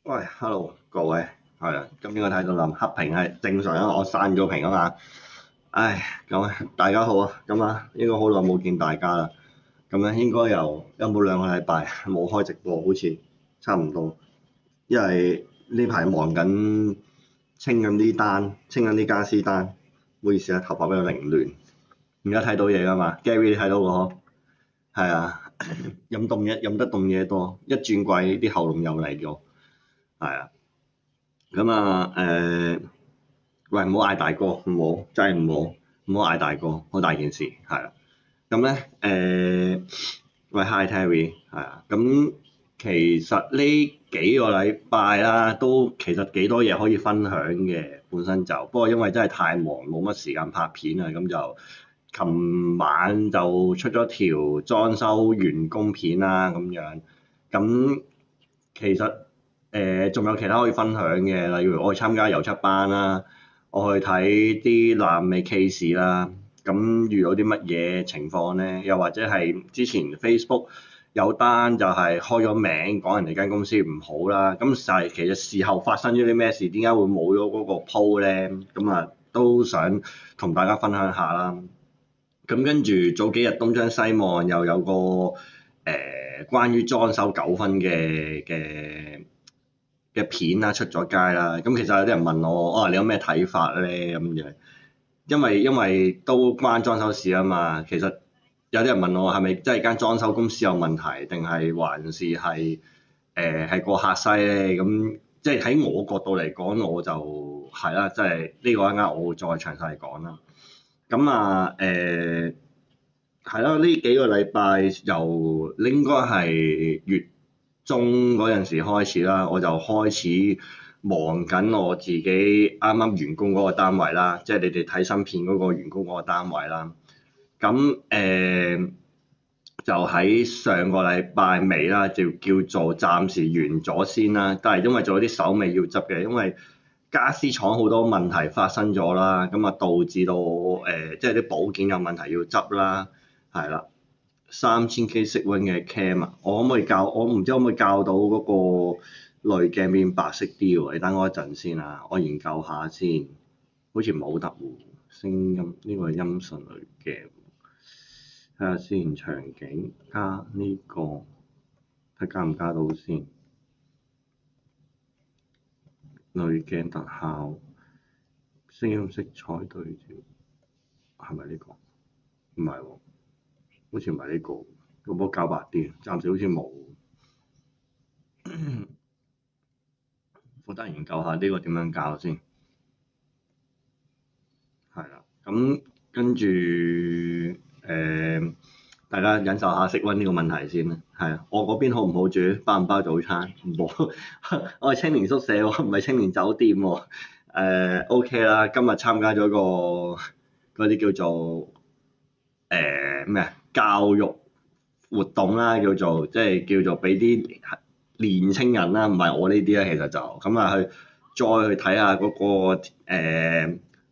喂，hello 各位，係啊，咁應該睇到啦，黑屏係正常啊，我刪咗屏啊嘛。唉，咁大家好啊，咁應該好耐冇見大家啦。咁應該有冇兩個禮拜冇開直播，好似差唔多。因為呢排忙緊清緊啲單，清緊啲家私單。唔好意思啊，頭髮比較凌亂。而家睇到嘢㗎嘛，Gary 你睇到個嗬？係啊，飲得凍嘢多，一轉季啲喉嚨又嚟咗，係啊。喂，唔好嗌大哥，唔好，真係唔好嗌大哥，好大件事，係啦。咁咧喂，Hi Terry，係啊。咁其實呢幾個禮拜啦，都其實幾多嘢可以分享嘅，本身就不過因為真係太忙，冇乜時間拍片啊，咁就琴晚就出咗條裝修完工片啦，咁樣。咁其實仲有其他可以分享嘅，例如我去參加油漆班啦，我去睇啲爛尾 case 啦，咁遇到啲乜嘢情況咧？又或者係之前 Facebook 有單就係開咗名講人哋間公司唔好啦，咁其實事後發生咗啲咩事？點解會冇咗嗰個 po 咧？咁都想同大家分享下啦。咁跟住早幾日東張西望又有個關於裝修糾紛嘅片啦出咗街啦，咁其實有啲人問我，你有咩睇法咧咁樣？因為都關裝修事啊嘛，其實有啲人問我係咪真係間裝修公司有問題，定係還是係個客西咧？咁即係喺我角度嚟講，我就係啦，即係呢個一陣間我會再詳細講啦。係啦，呢幾個禮拜由應該係月中嗰陣時開始啦，我就開始忙緊我自己啱啱完工嗰個單位啦，即係你哋睇新片嗰個完工嗰個單位啦。就喺上個禮拜尾啦，就叫做暫時完咗先啦。但係因為仲有啲手尾要執嘅，因為家私廠好多問題發生咗啦，導致到即係啲部件有問題要執啦。係啦，3000K 色溫嘅 cam 啊，我可唔可以校？我唔知可唔可以校到嗰個濾鏡變白色啲喎？你等我一陣先啊，我研究下先。好似冇得喎，聲音呢個係音訊濾鏡，睇下先。場景加呢個，睇加唔加到先。濾鏡特效，聲音色彩對照，係咪呢個？唔係喎。好似唔係呢個，可唔可以較白啲？暫時好似冇。我等研究下呢個點樣較先。係啦，咁跟住大家忍受下室溫呢個問題先啦。係啊，我嗰邊好唔好住？包唔包早餐？唔好，我係青年宿舍喎，唔係青年酒店喎。OK 啦，今日參加咗嗰啲叫做教育活動啦，叫做俾啲年青人啦，唔係我呢啲啦，其實就再去睇下嗰個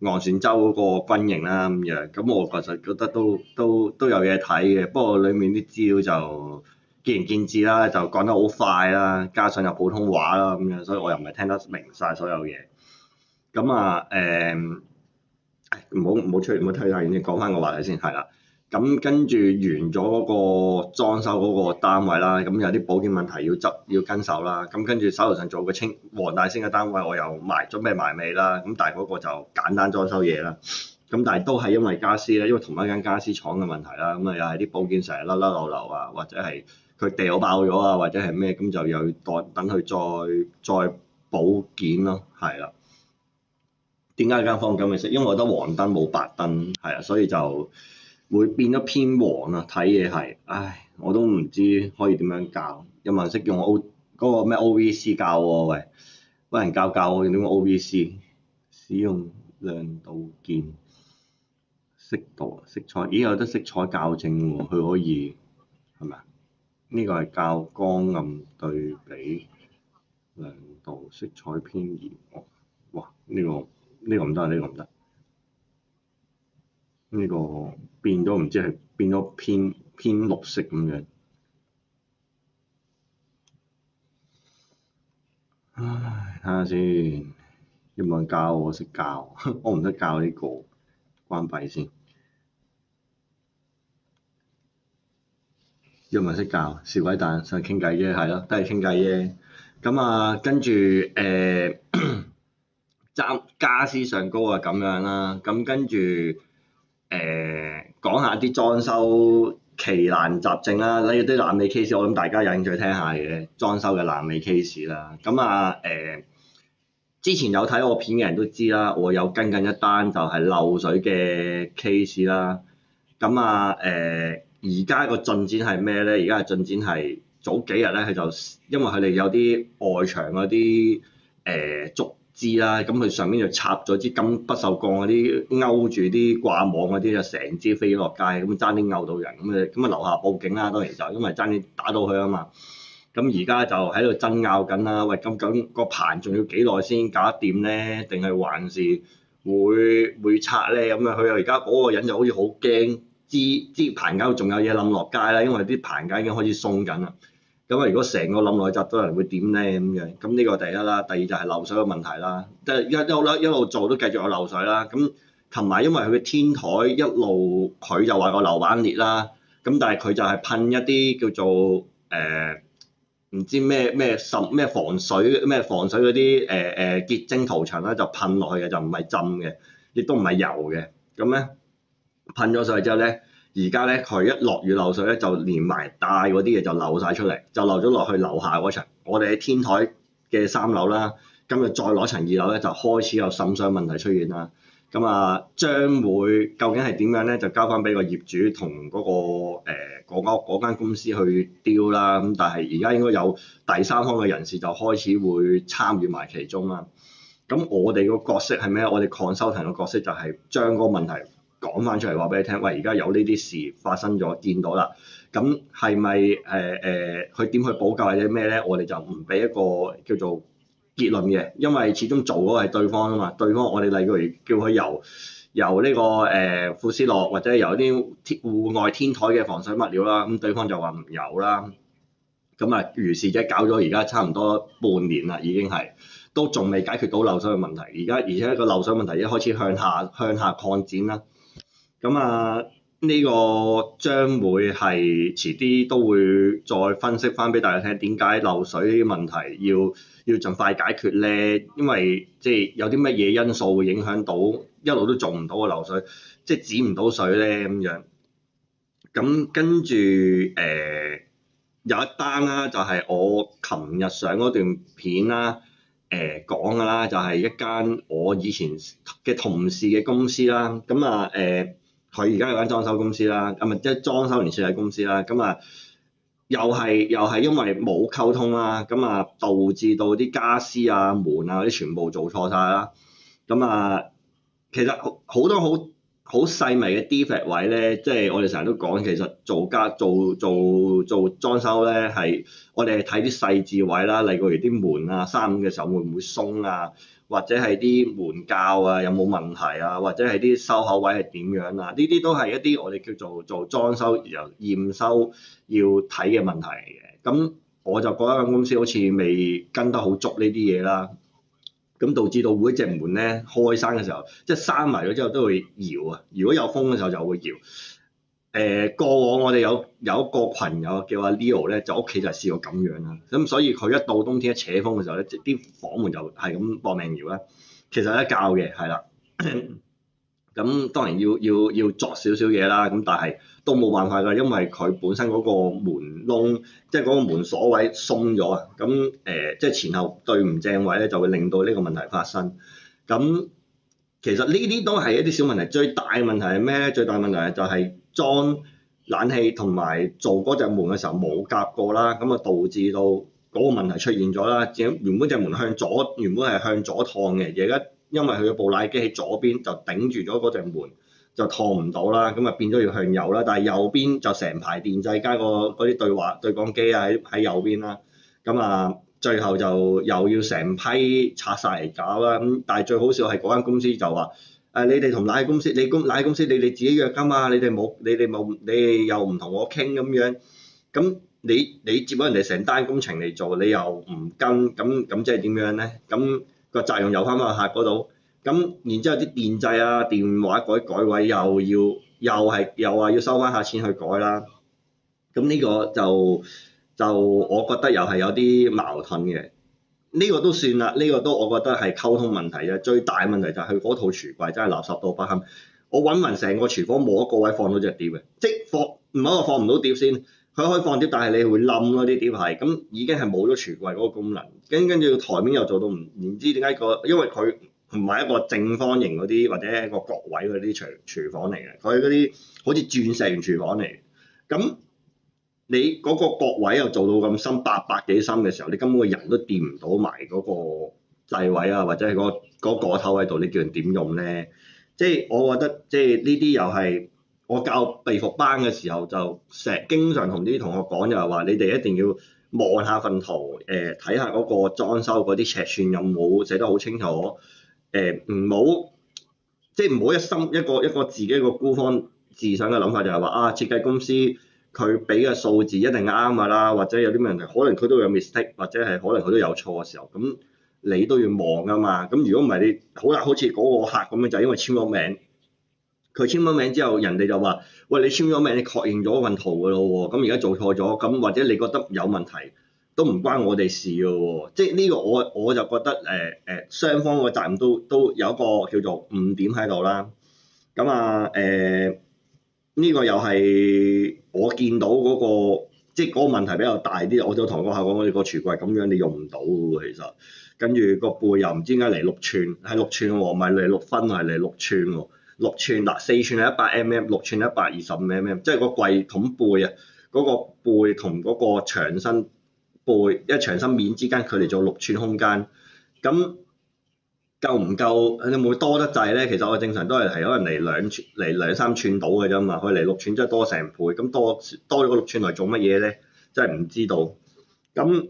昂船洲嗰個軍營啦咁樣，咁我其實覺得都有嘢睇嘅，不過裡面啲資料就見仁見智啦，就講得好快啦，加上有普通話啦咁樣，所以我又唔係聽得明晒所有嘢。唔好推太遠，講翻個話題先，係啦。咁跟住完咗嗰個裝修嗰個單位啦，咁有啲保健問題要執要跟手啦。咁跟住手頭上做個黃大仙嘅單位，我又準備埋尾啦。咁但係嗰個就簡單裝修嘢啦。咁但係都係因為家私咧，因為同一間家私廠嘅問題啦。又係啲保健成日甩甩漏漏啊，或者係佢掉爆咗啊，或者係咩，咁就又要等佢再補件咯，係啦。點解間房咁嘅色？因為我覺得黃燈冇白燈，係啊，所以就會變咗偏黃啊！睇嘢係，唉，我都唔知可以點樣教。有冇人識用嗰個咩 OVC 教我？喂，揾人教我用點樣 OVC？使用亮度鍵、色度、色彩，咦有得色彩校正喎，佢可以係咪啊？呢個係校光暗對比、亮度、色彩偏移。哇！呢個唔得，呢個唔得，呢個變咗唔知係變咗偏綠色咁樣。唉，睇下先，有冇人教我識教？我唔識教呢個，關閉先。有冇人識教？小鬼蛋想傾偈啫，係咯，都係傾偈啫。咁啊，跟住家私上高啊咁樣啦，咁跟住講下啲裝修奇難雜症啦，例如啲爛尾 case，我諗大家有興趣聽下嘅裝修嘅爛尾 case 啦。咁啊之前有睇我片嘅人都知啦，我有跟緊一單就係漏水嘅 case 啦。咁啊而家個進展係咩咧？而家嘅進展係早幾日咧，佢就因為佢哋有啲外牆嗰啲竹枝啦，咁佢上面就插咗支金不鏽鋼嗰啲勾住啲掛網嗰啲，就成支飛落街，咁爭啲勾到人，咁啊樓下報警啦，當然就因為爭啲打到佢啊嘛。咁而家就喺度爭拗緊啦，喂，咁個棚仲要幾耐先搞得掂咧？定係還是會拆咧？咁啊，佢又而家嗰個人就好似好驚，知棚架度仲有嘢冧落街啦，因為啲棚架已經開始鬆緊啦。咁啊，如果成個冧落去砸到人會點咧咁樣？咁呢個第一啦，第二就係漏水嘅問題啦，即係一路做都繼續有漏水啦。咁同埋因為佢嘅天台一路佢就話個樓板裂啦，咁但係佢就係噴一啲叫做唔知咩防水嗰啲結晶塗層啦，就噴落去嘅，就唔係浸嘅，亦都唔係油嘅。咁咧噴咗上去之後咧，而家咧佢一落雨漏水咧，就連埋帶嗰啲嘢就漏晒出嚟，就漏咗落去樓下嗰層。我哋喺天台嘅3樓啦，今日再攞層2樓咧，就開始有滲水問題出現啦。咁啊，將會究竟係點樣咧？就交翻俾個業主同嗰間公司去丟啦。咁但係而家應該有第三方嘅人士就開始會參與埋其中啦。咁我哋個角色係咩？我哋 consultant 嘅角色就係將嗰個問題講翻出嚟，話俾你聽。喂，而家有呢啲事發生咗，見到啦。咁係咪佢點去補救或者咩咧？我哋就唔俾一個叫做結論嘅，因為始終做嗰個係對方啊嘛。對方我哋例如叫佢由呢個富斯樂或者由啲戶外天台嘅防水物料啦，咁對方就話唔有啦。咁啊，如是者搞咗而家差唔多半年啦，已經係都仲未解決到漏水嘅問題。而且個漏水問題一開始向下擴展啦。咁啊，呢個將會係遲啲都會再分析翻俾大家聽，點解漏水問題要盡快解決咧？因為即係有啲乜嘢因素會影響到一路都做唔到個漏水，即係止唔到水咧咁樣。咁跟住有一單啦，就係我琴日上嗰段片啦，講㗎啦，就係一間我以前嘅同事嘅公司啦。咁啊佢而家有間裝修公司啦，咁啊即係裝修連設計公司啦。咁啊又係因為冇溝通啦，咁啊導致到啲家私啊、門啊嗰啲全部做錯晒啦。咁啊其實好多好細微嘅 defect 位咧，即係我哋成日都講，其實做裝修咧係我哋係睇啲細緻位啦，例如啲門啊3、5嘅時候會唔會鬆啊，或者係啲門鉸啊有冇問題啊，或者係啲收口位係點樣啊，呢啲都係一啲我哋叫做裝修由驗收要睇嘅問題嚟嘅。咁我就覺得間公司好似未跟得好足呢啲嘢啦。咁導致到每一隻門咧開閂嘅時候，即係閂埋咗之後都會搖啊！如果有風嘅時候就會搖。過往我哋有一個群友叫阿 Leo 咧，就屋企就係試過咁樣啦。咁所以佢一到冬天一扯風嘅時候咧，啲房門就係咁搏命搖啦。其實一教嘅係啦。咁當然要作少少嘢啦，咁但係都冇辦法㗎，因為佢本身嗰個門窿，即係嗰個門鎖位鬆咗啊，咁即係前後對唔正位咧，就會令到呢個問題發生。咁其實呢啲都係一啲小問題，最大嘅問題係咩咧？最大問題就係裝冷氣同埋做嗰隻門嘅時候冇夾過啦，咁啊導致到嗰個問題出現咗啦。原本隻門原本係向左燙嘅，而家因為佢嘅布拉機喺左邊就頂住咗嗰隻門，就燙唔到啦，咁啊變咗要向右啦。但係右邊就成排電掣加嗰啲對講機啊喺右邊啦，咁啊最後就又要成批拆晒嚟搞啦。咁但係最好笑係嗰間公司就話你哋同冷氣公司，冷氣公司你哋自己約㗎嘛，你哋又唔同我傾咁樣。咁你接咗人哋成單工程嚟做，你又唔跟，咁即係點樣咧？咁個責任又翻返客嗰度，咁然之後啲電掣啊、電話改位又話要收翻下錢去改啦。咁呢個就我覺得又係有啲矛盾嘅。呢個都算啦，呢個都我覺得係溝通問題啫。最大問題就係佢嗰套櫥櫃真係垃圾到不堪。我揾勻成個廚房冇一個位放到隻碟嘅，即係唔係話放唔到碟先，佢可以放碟，但係你會冧咯啲碟係，咁已經係冇咗櫥櫃嗰個功能。跟住台面又做到唔知點解因為佢唔係一個正方形嗰啲或者一個角位嗰啲廚房嚟嘅，佢嗰啲好似鑽石型廚房嚟嘅。咁你嗰個角位又做到咁深800幾深嘅時候，你根本個人都掂唔到埋嗰個掣位啊，或者係嗰頭喺度，你叫人點用咧？即係我覺得即係呢啲又係我教備服班嘅時候就經常同啲同學講，就係話你哋一定要望下份圖，睇下嗰個裝修嗰啲尺寸有冇寫得好清楚，唔好即係唔好一個自己一個孤芳自賞嘅諗法，就係話啊設計公司佢俾嘅數字一定啱㗎啦，或者有啲問題，可能佢都有 mistake，或者係可能佢都有錯嘅時候，咁你都要望㗎嘛。咁如果唔係你好啦，好似嗰個客咁樣，就係因為簽咗名，佢簽咗名之後，人哋就話：喂，你簽咗名，你確認咗份圖㗎咯喎，咁而家做錯咗，咁或者你覺得有問題，都唔關我哋事㗎喎。即係呢個我就覺得雙方嘅責任都有一個叫做誤點喺度啦。咁啊呢個又係我見到嗰個，即係嗰個問題比較大啲。我就同個客講：我哋個櫥櫃咁樣你用唔到㗎喎，其實。跟住個背又唔知點解嚟6寸，係6寸喎，唔係嚟6分，係嚟6寸喎。6寸嗱，4寸係100mm， 6寸125mm，即係個櫃筒背啊，嗰個背同嗰個牆身背牆身面之間距離做6寸空間，咁夠唔夠？你會唔會多得滯咧？其實我正常都係可能嚟23寸到嘅啫嘛，佢嚟6寸真係多成倍，咁多咗個6寸嚟做乜嘢咧？真係唔知道。咁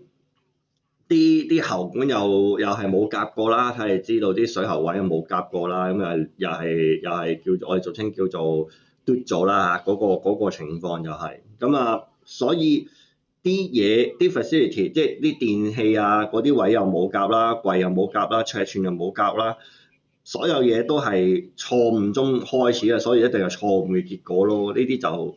啲喉管又係冇夾過啦，睇嚟知道啲水喉位又冇夾過啦，咁又係叫做我哋俗稱叫做嘟咗啦嚇，嗰個情況就係咁啊，所以啲 facility 即係啲電器啊嗰啲位又冇夾啦，櫃又冇夾啦，尺寸又冇夾啦，所有嘢都係錯誤中開始嘅，所以一定係錯誤嘅結果咯。呢啲就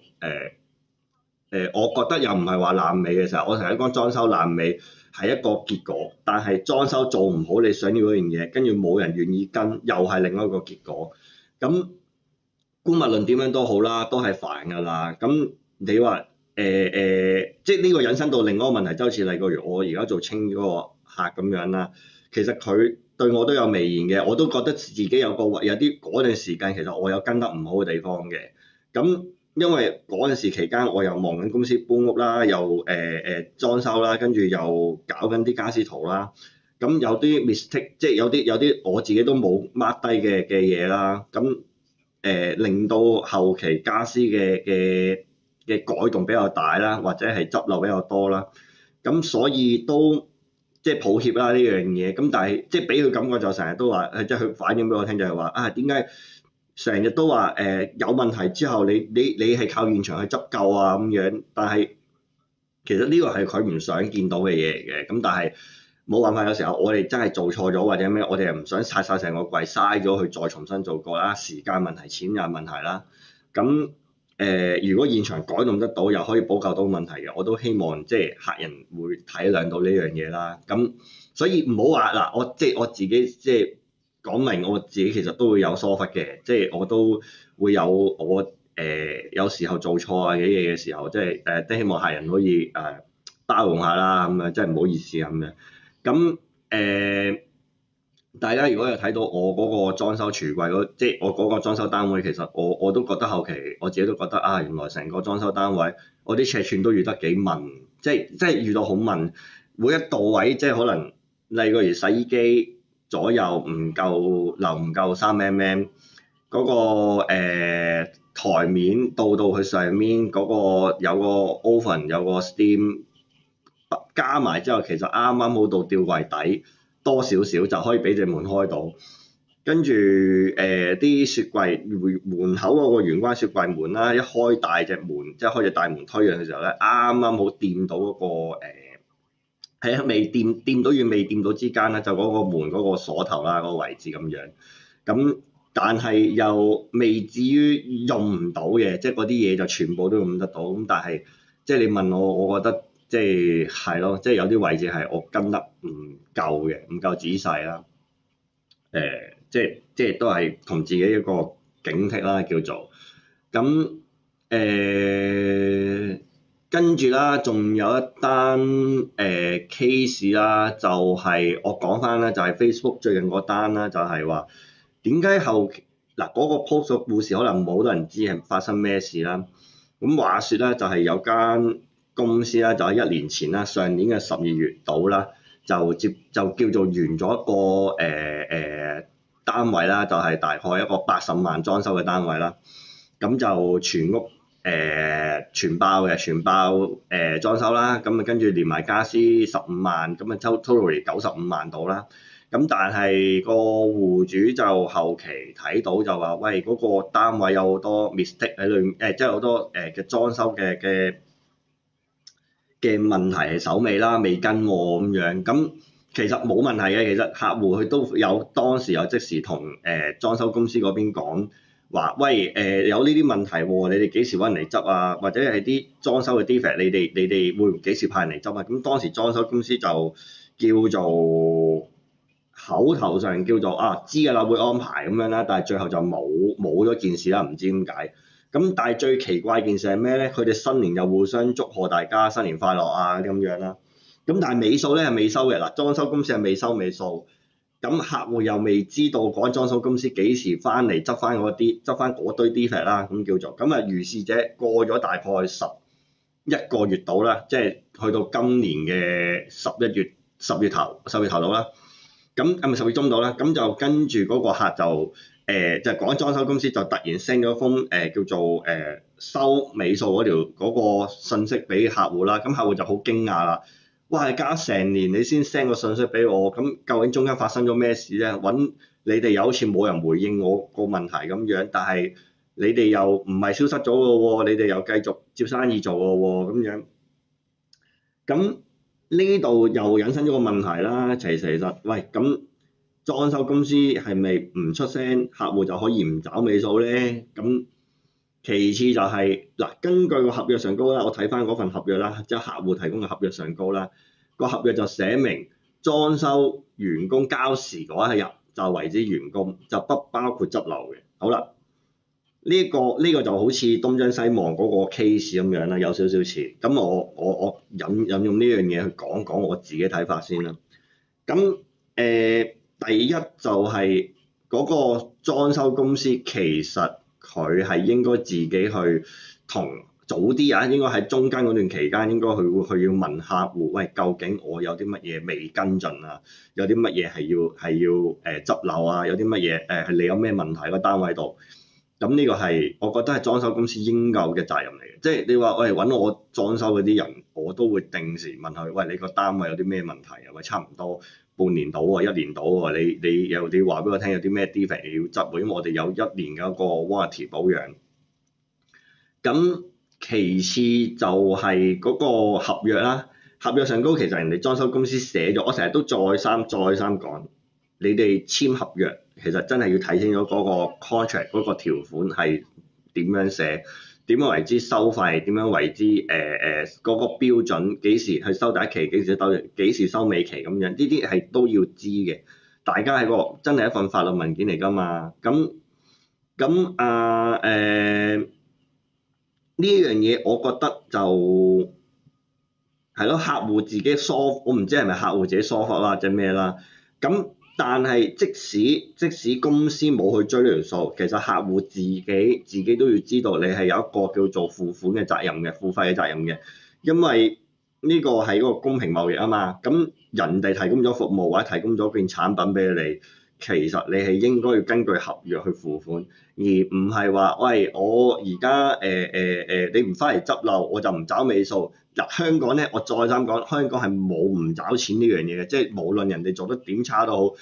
我覺得又唔係話爛尾嘅時候，我成日講裝修爛尾係一個結果，但係裝修做唔好你想要嗰樣嘢，跟住冇人願意跟，又係另一個結果。咁姑勿論點樣都好啦，都係煩㗎啦。咁你話即係呢個引申到另一個問題，就好似例如我而家做清嗰個客咁樣啦，其實佢對我都有微言嘅，我都覺得自己有啲嗰段時間其實我有跟得唔好嘅地方嘅。咁因為嗰陣時期間我又忙緊公司搬屋啦，又裝修啦，跟住又搞緊啲家私圖啦，咁有啲 mistake，即係有啲我自己都冇 mark 低嘅嘢啦，咁令到後期家私嘅改動比較大啦，或者係執漏比較多啦，咁所以都即係抱歉啦呢樣嘢。咁但係即係俾佢感覺就成日都話，即係佢反映俾我聽就係話啊點解？成日都話有問題之後，你係靠現場去執救啊咁樣，但係其實呢個係佢唔想見到嘅嘢嚟嘅。咁但係冇辦法，有時候我哋真係做錯咗或者咩，我哋又唔想拆晒成個櫃嘥咗去再重新做過啦，時間問題、錢又係問題啦。咁如果現場改動得到，又可以補救到問題嘅，我都希望即係客人會體諒到呢樣嘢啦。咁所以唔好話嗱，我自己即係。講明我自己其實都會有疏忽嘅，即係我都會有有時候做錯啊嘅嘢嘅時候，即係都希望客人可以包容下啦，咁樣即係唔好意思咁樣。咁大家如果有睇到我嗰個裝修櫥櫃即係我嗰個裝修單位，其實我都覺得後期我自己都覺得啊，原來成個裝修單位我啲尺寸都遇得幾問，即係遇到好問，每一度位即係可能例如洗衣機。左右唔夠3mm， 嗰個台面到佢上面嗰個有個 oven 有個 steam 加埋之後，其實啱啱好到吊櫃底多少少就可以俾隻門開到。跟住啲雪櫃門口嗰個玄關雪櫃門啦，一開大隻門，即係開隻大門推嘅時候咧，啱啱好掂到嗰個喺未掂到與未掂到之間咧，就嗰個門嗰個鎖頭啦，嗰個位置咁樣。咁但係又未至於用唔到嘅，即係嗰啲嘢就全部都用得到。咁但係即係你問我，我覺得即係咯，即係有啲位置係我跟得唔夠嘅，唔夠仔細啦。即係都係同自己一個警惕啦，叫做咁跟住啦，仲有一單case 啦，就係我講翻啦，就係 Facebook 最近嗰單啦，就係話點解後期嗱嗰個 post 嘅故事可能冇好多人知係發生咩事啦。咁話說咧，就係有間公司啦，就喺1年前啦，上年嘅12月度啦，就叫做完咗一個單位啦，就係大概一個80萬裝修嘅單位啦。咁就全屋全包裝修啦。咁啊跟住連埋家私15萬，咁啊 total 95萬到啦。咁但係個戶主就後期睇到就話：喂，嗰個單位有好多 mistake 喺裏面，即係好多嘅裝修嘅問題係手尾啦，未跟咁樣。咁其實冇問題嘅，其實客戶佢都有當時有即時同裝修公司嗰邊講話：喂，有呢啲問題喎，你哋幾時揾人嚟執啊？或者係啲裝修嘅 defect，你哋會幾時派人嚟執啊？咁當時裝修公司就叫做口頭上叫做知㗎啦，會安排咁樣啦，但係最後就冇咗件事啦，唔知點解。咁但係最奇怪件事係咩咧？佢哋新年又互相祝賀大家新年快樂啊咁樣啦。咁但係尾數咧係未收嘅嗱，裝修公司係未收尾數。咁客戶又未知道嗰間裝修公司幾時翻嚟執翻嗰堆 defect 啦，咁叫做咁啊。如是者過咗大概11個月到啦，即係去到今年嘅10月頭到啦。咁係咪10月中到啦？咁就跟住嗰個客就就講裝修公司就突然 send 咗封叫做收尾數嗰個信息俾客戶啦。咁客戶就好驚訝啦！哇！隔成年你先 send 個信息俾我，咁究竟中間發生咗咩事咧？揾你哋又好似冇人回應我個問題咁樣，但係你哋又唔係消失咗嘅喎，你哋又繼續接生意做嘅喎咁樣。咁呢度又引申咗個問題啦，其實喂，咁裝修公司係咪唔出聲，客戶就可以唔找尾數咧？咁其次就係嗱，根據個合約上高啦，我睇翻嗰份合約啦，即係客戶提供嘅合約上高啦，個合約就寫明裝修員工交時嗰一日就為之完工，就不包括執漏嘅。好啦。呢個就好似東張西望嗰個 case 咁樣啦，有少少似。咁我引用呢樣嘢去講我自己睇法先啦。咁第一就係嗰個裝修公司其實佢係應該自己去同早啲啊，應該喺中間嗰段期間應該佢要問客戶，喂，究竟我有啲乜嘢未跟進啊？有啲乜嘢係要執漏啊？有啲乜嘢係你有咩問題喺個單位度？咁呢個係我覺得係裝修公司應有嘅責任嚟嘅，即係你話喂揾我裝修嗰啲人，我都會定時問佢，喂，你個單位有啲咩問題啊？喂，差唔多半年到喎，1年到喎，你話俾我聽有啲咩 defect 要執喎，因為我哋有1年嘅一個 warranty 保養。咁其次就係嗰個合約啦，合約上高其實人哋裝修公司寫咗，我成日都再三講，你哋簽合約。其實真係要睇清楚嗰個 contract 嗰個條款係點樣寫，點樣為之收費，點樣為之嗰個標準，幾時去收第一期，幾時收尾期咁樣，呢啲係都要知嘅。大家係真係一份法律文件嚟㗎嘛。咁呢樣嘢我覺得就係咯，客戶自己疏，我唔知係咪客戶自己疏忽啦，或者咩啦。咁但係即使公司冇去追呢條數，其實客戶自己都要知道你係有一個叫做付款嘅責任嘅，付費嘅責任嘅，因為呢個係一個公平貿易啊嘛。咁人哋提供咗服務或者提供咗件產品俾你，其實你係應該要根據合約去付款，而唔係話喂，我而家你唔翻嚟執漏我就唔找尾數。嗱，香港咧，我再三講，香港係冇唔找錢呢樣嘢嘅，即係無論人哋做得點差都好，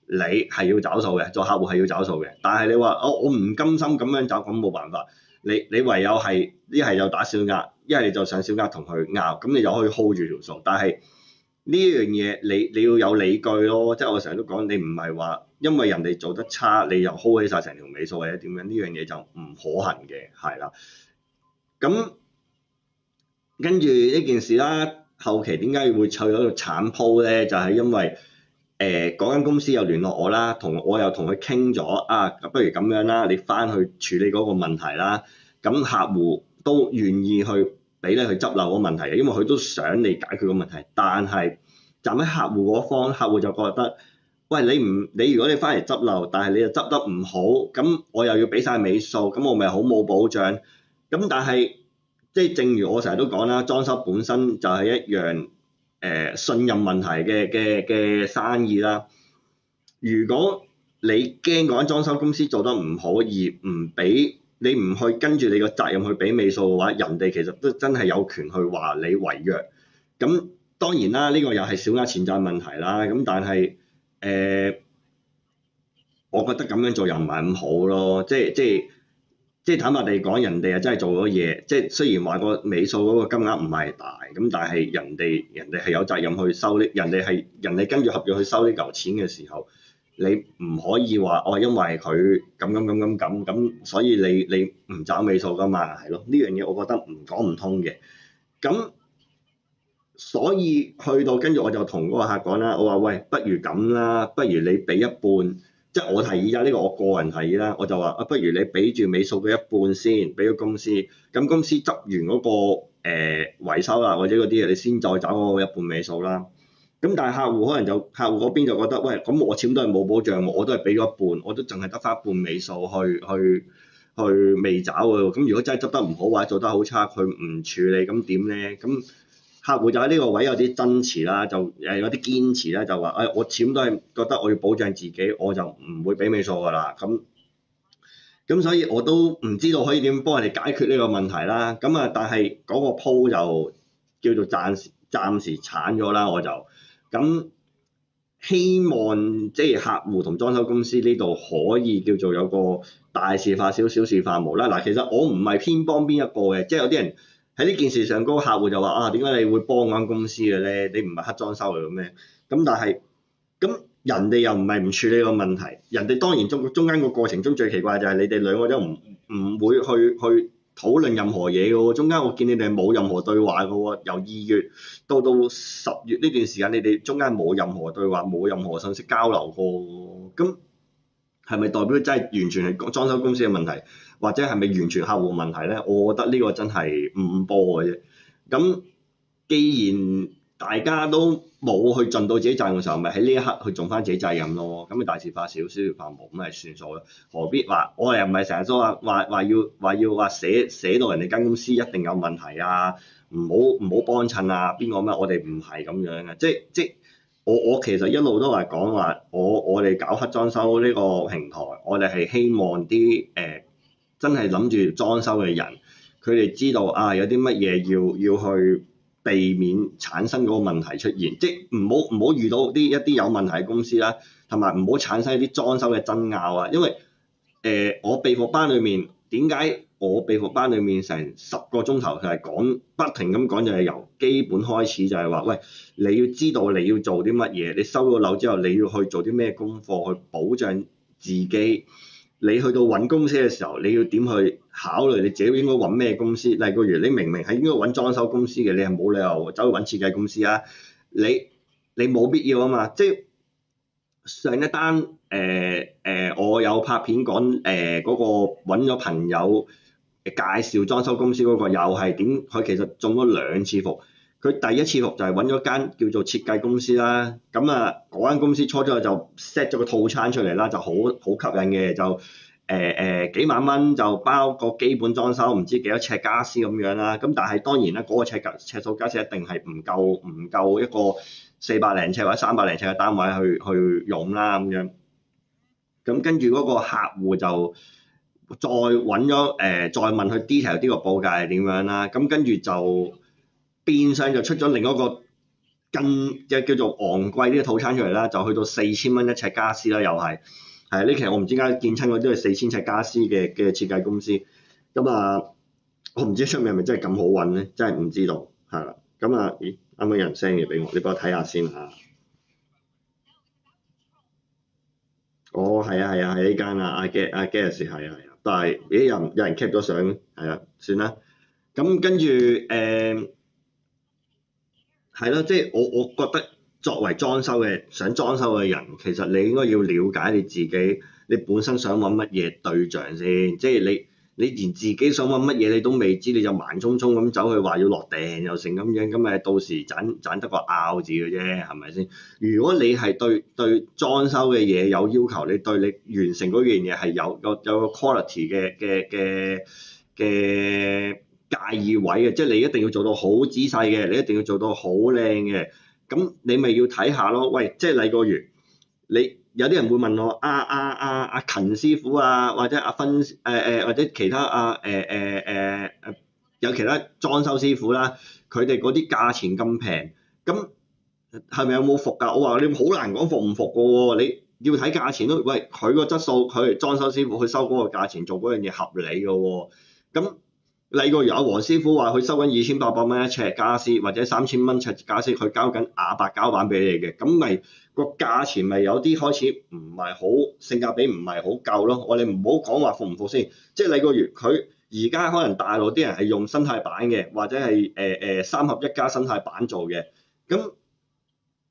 你係要找數嘅，做客戶係要找數嘅。但係你話我唔甘心咁樣找，咁冇辦法。你唯有係一係就打小額，一係你就上小額同佢拗，咁你就可以 hold 住條數。但係呢樣嘢你要有理據咯，即係我成日都講，你唔係話因為人哋做得差，你又 hold 起晒成條尾數或者點樣，呢樣嘢就唔可行嘅，係啦。咁跟住呢件事啦，後期點解會湊咗個慘鋪咧？就係因為嗰間公司又聯絡我啦，我又同佢傾咗啊，不如咁樣啦，你翻去處理嗰個問題啦。咁客戶都願意去俾你去執漏嗰個問題嘅，因為佢都想你解決個問題。但係站喺客戶嗰方，客戶就覺得，喂，你如果你翻嚟執漏，但係你又執得唔好，咁我又要俾晒尾數，咁我咪好冇保障。咁但係即係正如我成日都講啦，裝修本身就係一樣信任問題嘅生意啦。如果你驚嗰間裝修公司做得唔好而唔俾你唔去跟住你個責任去俾尾數嘅話，人哋其實都真係有權去話你違約。咁當然啦，呢個又係小額錢債問題啦。咁但係我覺得咁樣做又唔係咁好咯。即係坦白地講，人哋啊真係做咗嘢。即係雖然話個尾數嗰個金額唔係大，咁但係人哋係有責任去收呢，人哋跟住合約去收呢嚿錢嘅時候，你唔可以話因為佢咁，所以你唔找尾數㗎嘛，係咯？呢樣嘢我覺得唔講唔通嘅。咁所以去到跟住我就同嗰個客講啦，我話喂，不如咁啦，不如你俾一半。即係我提議啊，呢個我個人提議啦，我就話不如你俾住尾數嘅一半先，俾咗公司，咁公司執完嗰個維修啦或者嗰啲嘢，你先再找嗰個一半尾數啦。咁但係客戶客戶嗰邊就覺得，喂，咁我簽都係冇保障，我都係俾咗一半，我都淨係得翻一半尾數去未找喎。咁如果真係執得唔好或者做得好差，佢唔處理，咁點咧？咁客戶就喺呢個位有啲爭持啦，就有啲堅持啦，就話我簽都係覺得我要保障自己，我就唔會俾尾數㗎啦。咁所以我都唔知道可以點幫人哋解決呢個問題啦。咁啊，但係嗰個鋪就叫做暫時鏟咗啦，我就咁希望即係客戶同裝修公司呢度可以叫做有個大事化小，小事化無啦。嗱，其實我唔係偏幫邊一個嘅，即係有啲人喺呢件事上，嗰個客戶就話啊，點解你會幫間公司嘅咧？你唔係黑裝修嚟嘅咩？咁但係咁人哋又唔係唔處理個問題，人哋當然中間個過程中最奇怪就係你哋兩個都唔會去討論任何嘢嘅喎。中間我見你哋冇任何對話嘅喎，由2月到10月呢段時間，你哋中間冇任何對話，冇任何信息交流過喎。咁係咪代表真係完全係裝修公司嘅問題，或者係咪完全客戶問題咧？我覺得呢個真係五五波嘅啫。咁既然大家都冇去盡到自己責任嘅時候，咪喺呢一刻去盡翻自己責任咯。咁咪大事化小，小事化無，咁咪算數咯。何必話我又唔係成日都話寫到人哋間公司一定有問題啊？唔好幫襯啊？邊個咩？我哋唔係咁樣嘅，即我其實一路都係講話，我哋搞黑裝修呢個平台，我哋係希望啲真係諗住裝修嘅人，佢哋知道啊有啲乜嘢要去避免產生嗰個問題出現，即係唔好遇到一啲有問題嘅公司啦，同埋唔好產生一啲裝修嘅爭拗啊。因為我備課班裡面點解我備課班裡面成10個鐘頭佢係講不停咁講，就係由基本開始就係話，喂，你要知道你要做啲乜嘢，你收咗樓之後你要去做啲咩功課去保障自己。你去到揾公司嘅時候，你要點去考慮你自己應該揾咩公司？例如你明明係應該揾裝修公司嘅，你係冇理由走去揾設計公司啊！你冇必要啊嘛！即係上一單我有拍片講嗰個揾咗朋友介紹裝修公司嗰個，又係點？佢其實中咗2次伏。佢第一次伏就係揾咗間叫做設計公司啦。咁啊，嗰間公司初初就 set 咗個套餐出嚟啦，就好吸引嘅，就幾萬蚊就包個基本裝修，唔知幾多尺傢俬咁樣啦。咁但係當然啦，嗰個尺數傢俬一定係唔夠一個400零尺或者300零尺嘅單位去用啦咁樣。咁跟住嗰個客戶就再揾咗再問佢 detail 呢個報價係點樣啦。咁跟住就變相就出咗另一個叫做昂貴啲嘅套餐出嚟啦，就去到4000蚊一尺家私啦，又係呢期我唔知點解見親嗰啲係4000尺家私嘅設計公司，咁啊我唔知出面係咪真係咁好揾咧，真係唔知道係啦。咁啊咦啱啱有人 send 嘢俾我，你幫我睇下先嚇。哦係呢間啊，阿 Gas 係但係咦有人 cap 咗相係啊，算啦。咁跟住係咯，即係我覺得作為想裝修嘅人，其實你應該要了解你自己，你本身想揾乜嘢對象先，即係你連自己想揾乜嘢你都未知，你就盲衝衝咁走去話要落訂又成咁樣，咁咪到時賺得個拗字嘅啫，係咪先？如果你係對裝修嘅嘢有要求，你對你完成嗰樣嘢係有個 quality 嘅介意位嘅，即係你一定要做到好仔細嘅，你一定要做到好靚嘅，咁你咪要睇下咯。喂，即係例如你有啲人會問我阿勤師傅啊，或者或者其他有其他裝修師傅啦，佢哋嗰啲價錢咁平，咁係咪有冇服㗎？我話你好難講服唔服㗎喎，你要睇價錢咯。喂，佢個質素，佢係裝修師傅，佢收嗰個價錢做嗰樣嘢合理㗎喎，咁。例如阿黃師傅話佢收緊2800蚊一尺家私，或者3000蚊尺家私，佢交緊亞白膠板俾你嘅，咁咪個價錢咪有啲開始唔係好性價比唔係好夠咯。我哋唔好講話服唔服先，即係例如佢而家可能大陸啲人係用生態板嘅，或者係3合1加生態板做嘅，咁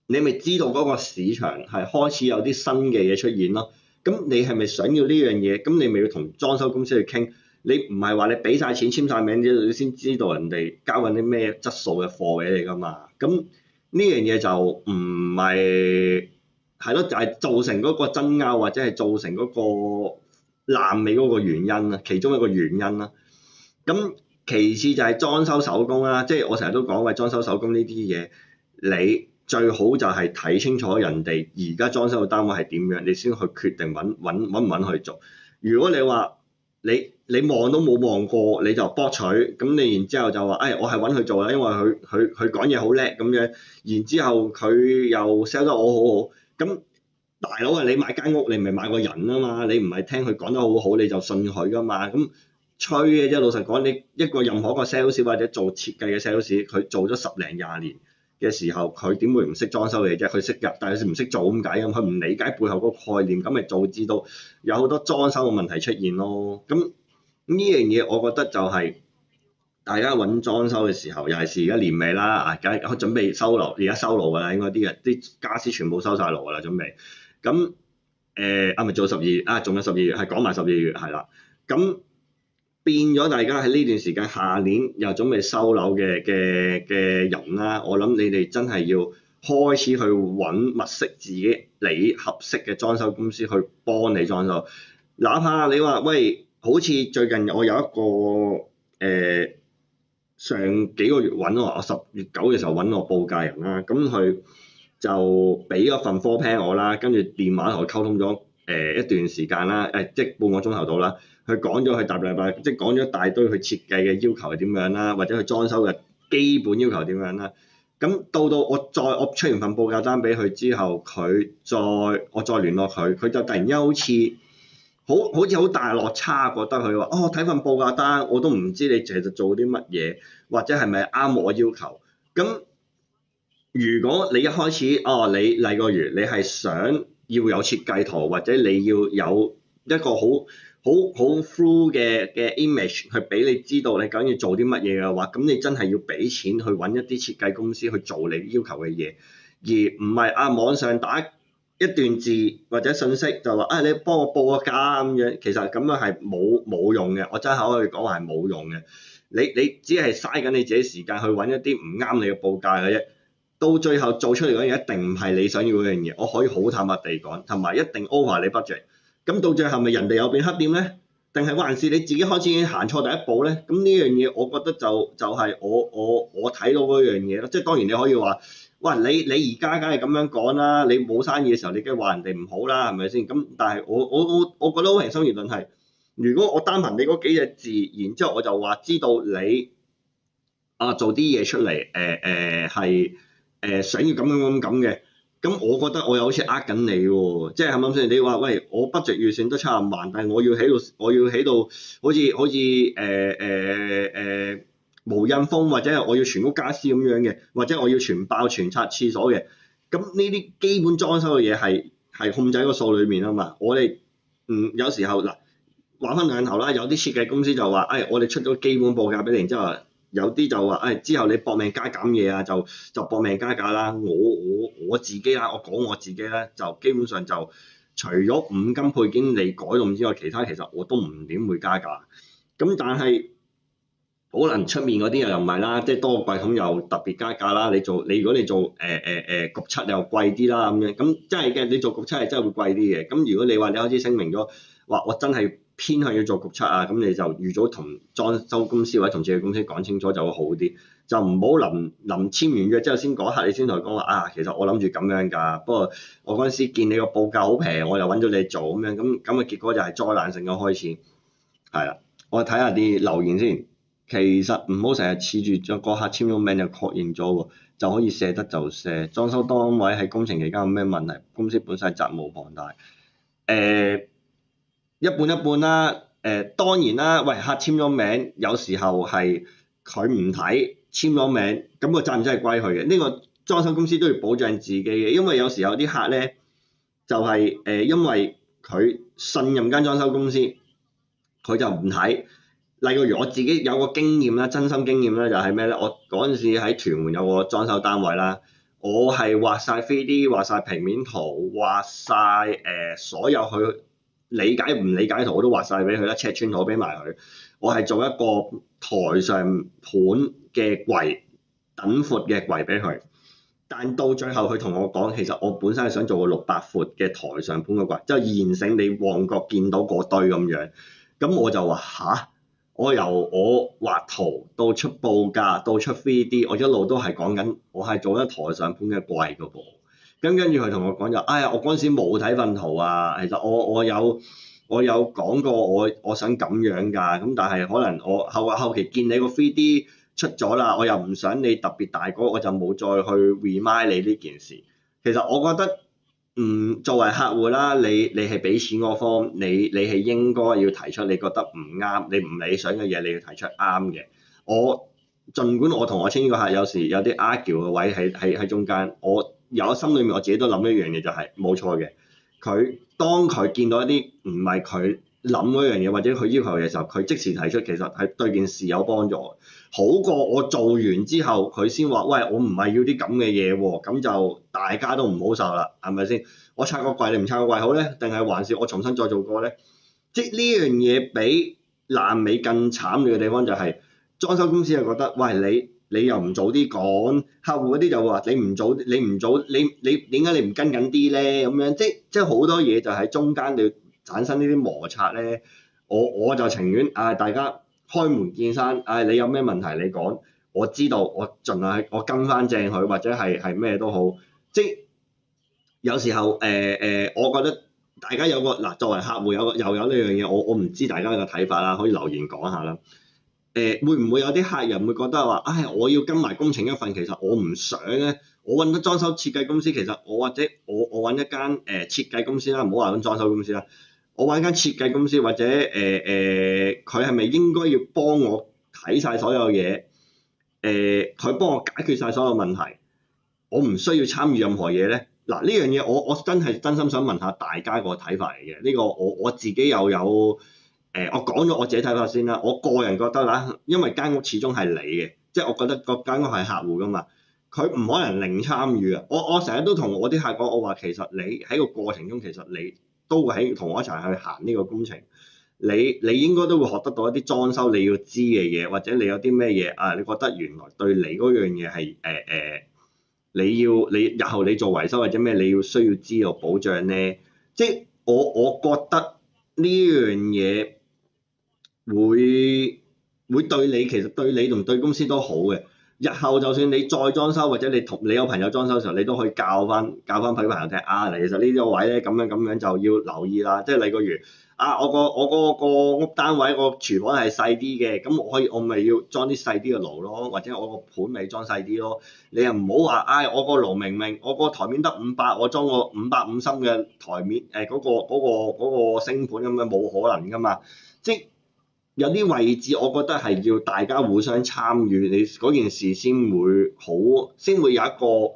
你咪知道嗰個市場係開始有啲新嘅嘢出現咯。咁你係咪想要呢樣嘢？咁你咪要同裝修公司去傾。你唔係話你俾晒錢簽晒名你先知道人哋交緊啲咩質素嘅貨俾你㗎嘛？咁呢樣嘢就唔係咯，就係造成嗰個爭拗或者係造成嗰個爛尾嗰個原因啦，其中一個原因啦。咁其次就係裝修手工啦，即係我成日都講話裝修手工呢啲嘢，你最好就係睇清楚人哋而家裝修嘅單位係點樣，你先去決定揾唔揾去做。如果你話你望都冇望過你就博取，咁你然之後就話我係揾佢做啦，因為佢講嘢好叻咁樣，然之後佢又 sell 得我好好，咁大佬你買間屋你唔係買個人啊嘛，你唔係聽佢講得好好你就信佢噶嘛，咁吹嘅啫。老實講，你一個任何一個 sales 或者做設計嘅 sales，佢做咗10零20年嘅時候，佢點會唔識裝修嘅啫？佢識㗎，但係佢唔識做咁解，咁佢唔理解背後嗰個概念，咁咪導致到有好多裝修嘅問題出現咯。咁呢樣嘢我覺得就係大家揾裝修嘅時候，尤其是而家年尾啦，而家準備收爐，而家收爐㗎啦，應該啲傢俬全部收晒爐㗎啦，準備。咁咪做12月仲有12月，係講埋12月係啦。咁變咗大家喺呢段時間，下年又準備收樓嘅人啦，我諗你哋真係要開始去揾物色自己你合適嘅裝修公司去幫你裝修，哪怕你話喂。好似最近我有一個上幾個月揾我10月9嘅時候揾我報價人啦，咁佢就俾咗份 floor plan 我啦，跟住電話同我溝通咗一段時間啦，即係半個鐘頭到啦，佢講咗佢大禮拜，即係講咗一大堆佢設計嘅要求係點樣啦，或者佢裝修嘅基本要求點樣啦，咁到我出完份報價單俾佢之後，我再聯絡佢，佢就突然間好似好大落差，覺得佢話睇份報價單我都唔知你其實做啲乜嘢，或者係咪啱我要求。咁如果你一開始你例如你係想要有設計圖，或者你要有一個好 full 嘅 image 去俾你知道你究竟要做啲乜嘢嘅話，咁你真係要俾錢去揾一啲設計公司去做你要求嘅嘢，而唔係網上打一段字或者信息就話你幫我報個價咁樣，其實咁樣係冇用嘅。我真係可以講話係冇用嘅。你只係嘥緊你自己時間去揾一啲唔啱你嘅報價嘅啫。到最後做出嚟嗰樣嘢一定唔係你想要嗰樣嘢，我可以好坦白地講，同埋一定 over 你 budget。咁到最後咪人哋有變黑店咧？定係還是你自己開始已經行錯第一步咧？咁呢樣嘢我覺得就係我睇到嗰樣嘢咯。即係當然你可以話。喂，你而家梗係咁樣講啦，你冇生意嘅時候你梗係話人哋唔好啦，係咪先？咁但係我覺得好平心而論係，如果我單憑你嗰幾隻字，然之後我就話知道你做啲嘢出嚟係想要咁嘅，咁我覺得我又好似呃緊你喎，即係啱啱先？你話喂，我 budget 預算得70萬，但係我要起到好似無印風或者係我要全屋家私咁樣嘅，或者我要全爆全拆廁所嘅，咁呢啲基本裝修嘅嘢係控制喺個數裏面啊嘛。我哋有時候嗱玩翻兩頭啦，有啲設計公司就話我哋出咗基本報價俾你，然之後有啲就話之後你搏命加減嘢啊，就搏命加價啦。我自己啊，我講我自己咧，就基本上就除咗五金配件你改動之外，其他其實我都唔點會加價。咁但係可能出面嗰啲又唔係啦，即係多個櫃桶又特別加價啦。如果你做焗漆又貴啲啦咁樣，咁真係嘅，你做焗漆係真係會貴啲嘅。咁如果你話你開始聲明咗話我真係偏向要做焗漆啊，咁你就預早同裝修公司或者同設計公司講清楚就會好啲，就唔好臨簽完約之後先嗰刻你先同佢講話其實我諗住咁樣㗎，不過我嗰陣時見你個報價好平，我又揾咗你做咁樣，咁嘅結果就係災難性嘅開始。係啦，我睇下啲留言先。其實唔好成日恃住個客簽咗名就確認咗喎，就可以卸得就卸。裝修單位喺工程期間有咩問題？公司本身係責無旁貸。一半一半啦。當然啦，喂，客簽咗名，有時候係佢唔睇簽咗名，咁個責任真係歸佢嘅。呢個裝修公司都要保障自己嘅，因為有時候啲客咧就係因為佢信任間裝修公司，佢就唔睇。例如我自己有個經驗啦，真心經驗啦，就係咩咧？我嗰陣時喺屯門有個裝修單位啦，我係畫晒 3D， 畫晒平面圖，畫晒所有佢理解唔理解圖我都畫晒俾佢啦，尺寸圖俾埋佢。我係做一個台上盤嘅櫃，等闊嘅櫃俾佢。但到最後佢同我講，其實我本身係想做個600闊嘅台上盤嘅櫃，即係現成你旺角見到嗰堆咁樣。咁我就話吓？我由我畫圖到出報價到出 3D， 我一路都係講緊我係做緊台上盤嘅櫃㗎噃。咁跟住佢同我講就，我嗰陣時冇睇份圖啊。其實我有講過我想咁樣㗎。咁但係可能我後期見你個 3D 出咗啦，我又唔想你特別大個，我就冇再去 remind 你呢件事。其實我覺得。作為客戶啦，你係俾錢嗰方，你係應該要提出你覺得唔啱、你唔理想嘅嘢，你要提出啱嘅。儘管我同我簽個客有時有啲 argue 嘅位喺中間，我有心裏面我自己都諗一樣嘢就係冇錯嘅。當佢見到一啲唔係佢諗嗰樣嘢或者佢要求嘅時候，佢即時提出，其實係對件事有幫助，好過我做完之後佢先話喂，我唔係要啲咁嘅嘢喎，咁就大家都唔好受啦，係咪先？我拆個櫃你唔拆個櫃好咧，定係還是我重新再做過咧？即係呢樣嘢比爛尾更慘嘅地方就係裝修公司又覺得喂，你又唔早啲講，客戶嗰啲就話你唔早，你點解你唔跟緊啲咧？咁樣即係好多嘢就喺中間你產生呢啲摩擦咧。我就情願大家開門見山，你有咩問題你講，我知道我盡量我跟翻正佢，或者係咩都好。即係有時候我覺得大家有個作為客戶又有呢樣嘢，我唔知大家嘅睇法啦，可以留言講下啦。會唔會有啲客人會覺得話我要跟埋工程一份，其實我唔想咧。我揾咗裝修設計公司，其實我揾一間設計公司啦，唔好話揾裝修公司啦。我揾間設計公司或者佢係咪應該要幫我睇晒所有嘢？佢幫我解決晒所有問題，我唔需要參與任何嘢咧。呢樣嘢我真心想問下大家個睇法嚟嘅。呢個我自己又有我講咗我自己睇法先啦。我個人覺得啦，因為間屋始終係你嘅，即係我覺得個間屋係客戶噶嘛，佢唔可能零參與啊。我成日都同我啲客講，我話其實你喺個過程中，其實你都會同我一齊去行呢個工程，你應該都會學得到一啲裝修你要知嘅嘢，或者你有啲咩嘢你覺得原來對你嗰樣嘢係你日後你做維修或者咩你要需要知道保障咧。即係我覺得呢樣嘢會對你，其實對你同對公司都好嘅。日後就算你再裝修或者你有朋友裝修嘅時候，你都可以教翻俾朋友聽啊。其實呢個位咧咁樣就要留意啦。即係例如我個屋單位個廚房係細啲嘅，咁我咪要裝啲細啲嘅爐咯，或者我個盤咪裝細啲咯。你又唔好話我個爐明明我個台面得500，我裝個550深嘅台面嗰個星盤咁樣，冇可能噶嘛。即係有啲位置，我覺得係要大家互相參與，你嗰件事先會有一個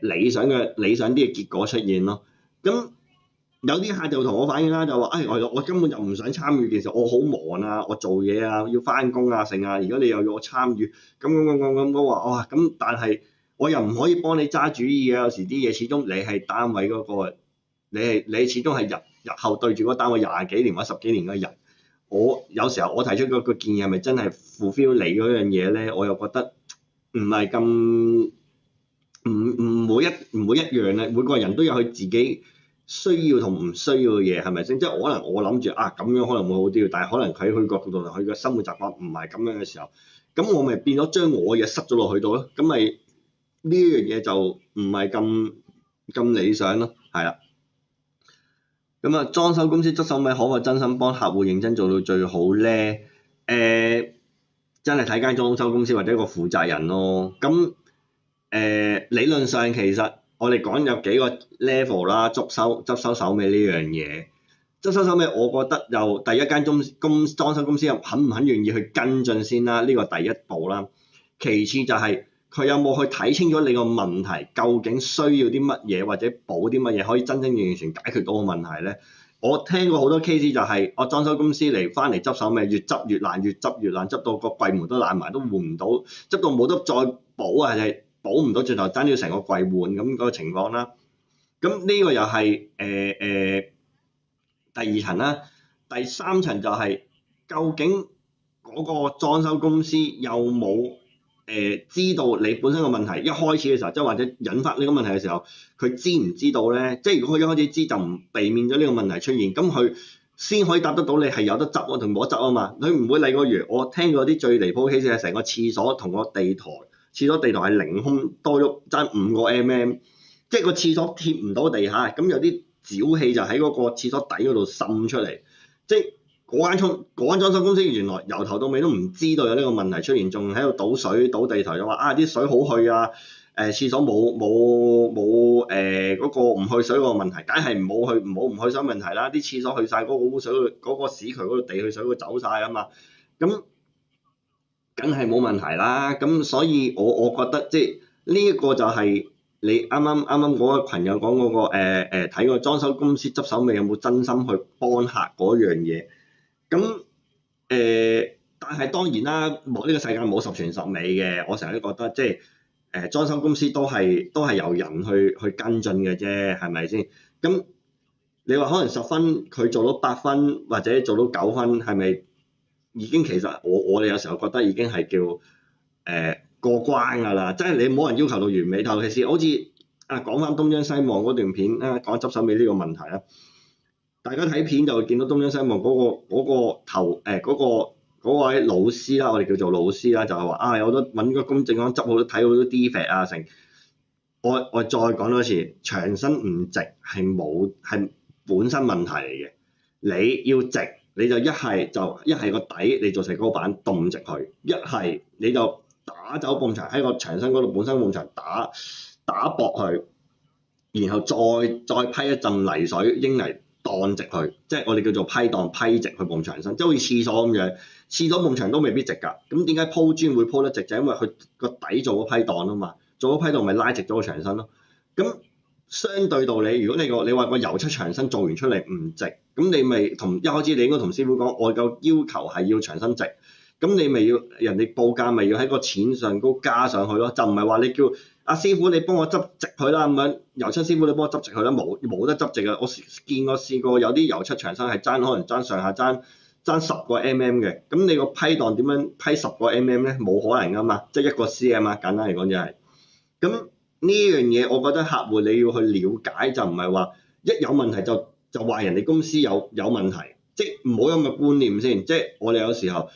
理想啲嘅結果出現咯。咁有啲客就同我反映啦，就話我根本就唔想參與件事，我好忙啊，我做嘢啊，要翻工啊，成啊，而家你又要我參與，咁我話咁，但係我又唔可以幫你揸主意啊。有時啲嘢始終你係單位嗰個，你始終係日後對住嗰個單位20幾年或者10幾年嘅人。我有時候我提出個建議係咪真係 fulfill 你嗰樣嘢咧？我又覺得唔係咁唔會一樣咧。每個人都有佢自己需要同唔需要嘅嘢，係咪先？即係可能我諗住咁樣可能會好啲，但係可能喺佢角度同佢嘅生活習慣唔係咁樣嘅時候，咁我咪變咗將我嘅嘢塞咗落去度咯。咁咪呢樣嘢就唔係咁理想咯，係啦。咁啊，裝修公司執手尾可否真心幫客戶認真做到最好咧？真係睇間裝修公司或者一個負責人咯。咁理論上其實我哋講有幾個 level 啦，執收手尾呢樣嘢。執收手尾，我覺得就第一間裝修公司肯唔肯願意去跟進先啦，呢個第一步啦。其次就係佢有冇去睇清楚你個問題，究竟需要啲乜嘢或者補啲乜嘢，可以真正完全解決到個問題咧？我聽過好多 case 就係我裝修公司翻嚟執手尾，越執越爛，執到個櫃門都爛埋，都換唔到，執到冇得再補啊，係補唔到，最後爭啲成個櫃換咁嗰個情況啦。咁呢個又係第二層啦。第三層就係究竟嗰個裝修公司有冇知道你本身個問題一開始嘅時候，即係或者引發呢個問題嘅時候，佢知唔知道咧？即係如果佢一開始知就唔避免咗呢個問題出現，咁佢先可以答得到你係有得執同冇得執啊嘛。佢唔會例如我聽過啲最離譜嘅 case 係成個廁所同個地台，廁所地台係凌空多咗爭5個 mm， 即係個廁所貼唔到地下，咁有啲沼氣就喺嗰個廁所底嗰度滲出嚟，即係嗰間裝修公司原來由頭到尾都唔知道有呢個問題出現，仲喺度倒水倒地台，就話啲水好去啊，廁所冇嗰個唔去水個問題，梗係唔好唔去水問題啦。啲廁所去晒嗰個污水嗰個屎渠嗰度地去水嗰度走晒啊嘛，咁梗係冇問題啦。咁所以我覺得即係呢一個就係你啱啱嗰個朋友講嗰個睇個裝修公司執手尾有冇真心去幫客嗰樣嘢。咁但係當然啦，呢個世界冇十全十美嘅。我成日都覺得即係裝修公司都係由人去跟進嘅啫，係咪先？咁你話可能10分佢做到8分或者做到9分，係咪已經其實我哋有時候覺得已經係叫過關㗎啦？即係你冇人要求到完美，尤其是好似講翻東張西望嗰段片講執手尾呢個問題啦。大家睇片就會見到東張西望嗰位老師啦，我哋叫做老師啦，就係話有好多揾個公證行執好多睇好多 defect 啊成。我再講多次，牆身唔直係本身問題嚟嘅。你要直，你就一係個底你做石膏板棟直佢，一係你就打走埲牆喺個牆身嗰度本身埲牆打薄佢，然後再批一陣泥水英泥當直佢，即係我哋叫做批直去埲牆身，即係好似廁所咁樣，廁所埲牆都未必直㗎。咁點解鋪磚會鋪得直？就因為佢個底做咗批檔啊嘛，做咗批檔咪拉直咗個牆身咯。咁相對道理，如果你話個油漆牆身做完出嚟唔直，咁你咪同一開始你應該同師傅講，我個要求係要牆身直，咁你咪要人哋報價咪要喺個錢上高加上去咯，就唔係話你叫師傅你幫我執直佢啦咁樣，油漆師傅你幫我執直佢啦，冇得執直嘅。我試過有啲油漆牆身係可能爭上下爭10個 mm 嘅，咁你個批檔點樣批10個 mm 咧？冇可能㗎嘛，即係1個 cm 啊，簡單嚟講就係。咁呢樣嘢我覺得客戶你要去了解，就唔係話一有問題就話人哋公司有問題，即係唔好有咁嘅觀念先。即係我哋有時候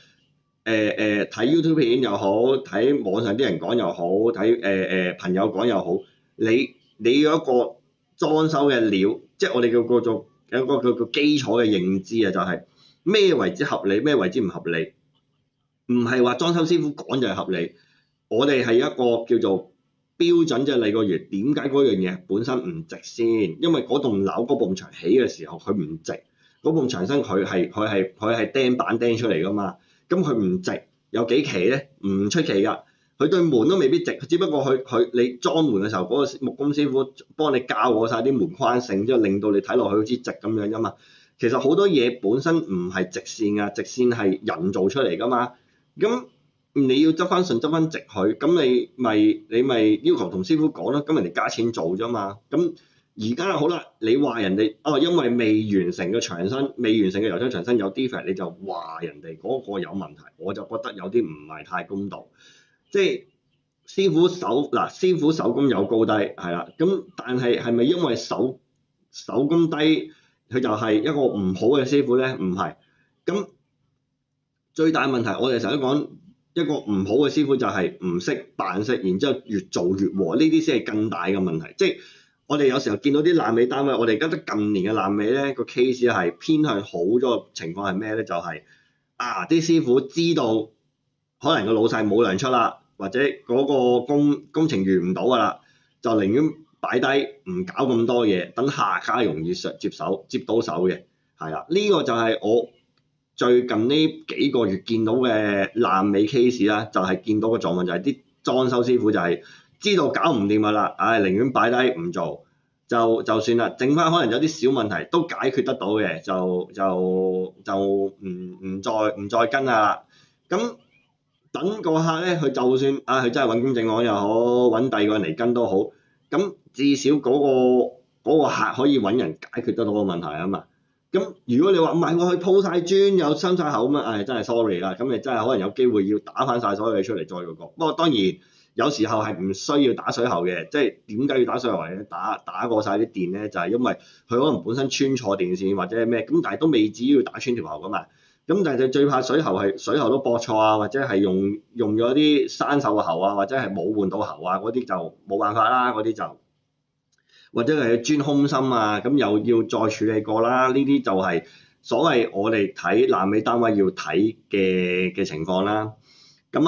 睇 YouTube 片又好，睇網上啲人講又好，睇朋友講又好，你要一個裝修嘅料，即係我哋叫做有一個叫基礎嘅認知啊，就係咩為之合理，咩為之唔合理，唔係話裝修師傅講就係合理，我哋係一個叫做標準，即係你個月點解嗰樣嘢本身唔值先？因為嗰棟樓嗰埲牆起嘅時候佢唔值，嗰埲牆身佢係釘板釘出嚟噶嘛。咁佢唔值有幾期咧？唔出奇㗎，佢對門都未必值，只不過你裝門嘅時候，嗰個木工師傅幫你校過晒啲門框性，之後令到你睇落去好似直咁樣㗎嘛。其實好多嘢本身唔係直線㗎，直線係人造出嚟㗎嘛。咁你要執翻順執翻直佢，咁你咪要求同師傅講啦，咁人哋加錢做啫嘛。咁而家好啦，你話人哋因為未完成嘅牆身、未完成嘅油漆牆身有 defect，你就話人哋嗰個有問題，我就覺得有啲唔係太公道。即係師傅手工有高低係啦，咁但係咪因為手工低佢就係一個唔好嘅師傅咧？唔係。咁最大問題我哋成日都講一個唔好嘅師傅就係唔識扮識，然之後越做越和，呢啲先係更大嘅問題。即係我哋有時候見到啲爛尾單位，我哋而家得近年嘅爛尾咧，個 case 係偏向好咗嘅情況係咩咧？就係啲師傅知道可能個老細冇糧出啦，或者嗰個工程完唔到㗎啦，就寧願擺低唔搞咁多嘢，等下家容易接到手嘅，係啦。呢個就係我最近呢幾個月見到嘅爛尾 case 啦，就係見到個狀況就係啲裝修師傅就係知道搞唔掂㗎啦，寧願擺低唔做就算啦，剩翻可能有啲小問題都解決得到嘅，就唔再跟啦。咁等個客咧，佢就算佢真係揾公證行又好，揾第二個人嚟跟都好，咁至少嗰個客可以揾人解決得到個問題啊嘛。咁如果你話唔係，我去鋪晒磚又閂晒口咁啊，真係 sorry 啦。咁你真係可能有機會要打翻晒所有嘢出嚟再嗰個。不過當然有時候係唔需要打水喉嘅，即係點解要打水喉咧？打過晒啲電咧，就係因為佢可能本身穿錯電線或者咩，咁但係都未至於要打穿條喉噶嘛。咁但係最怕水喉係水喉都駁錯啊，或者係用咗啲生鏽嘅喉啊，或者係冇換到喉啊，嗰啲就冇辦法啦，嗰啲就。或者係鑽空心啊，咁又要再處理過啦。呢啲就係所謂我哋睇爛尾單位要睇嘅情況啦。咁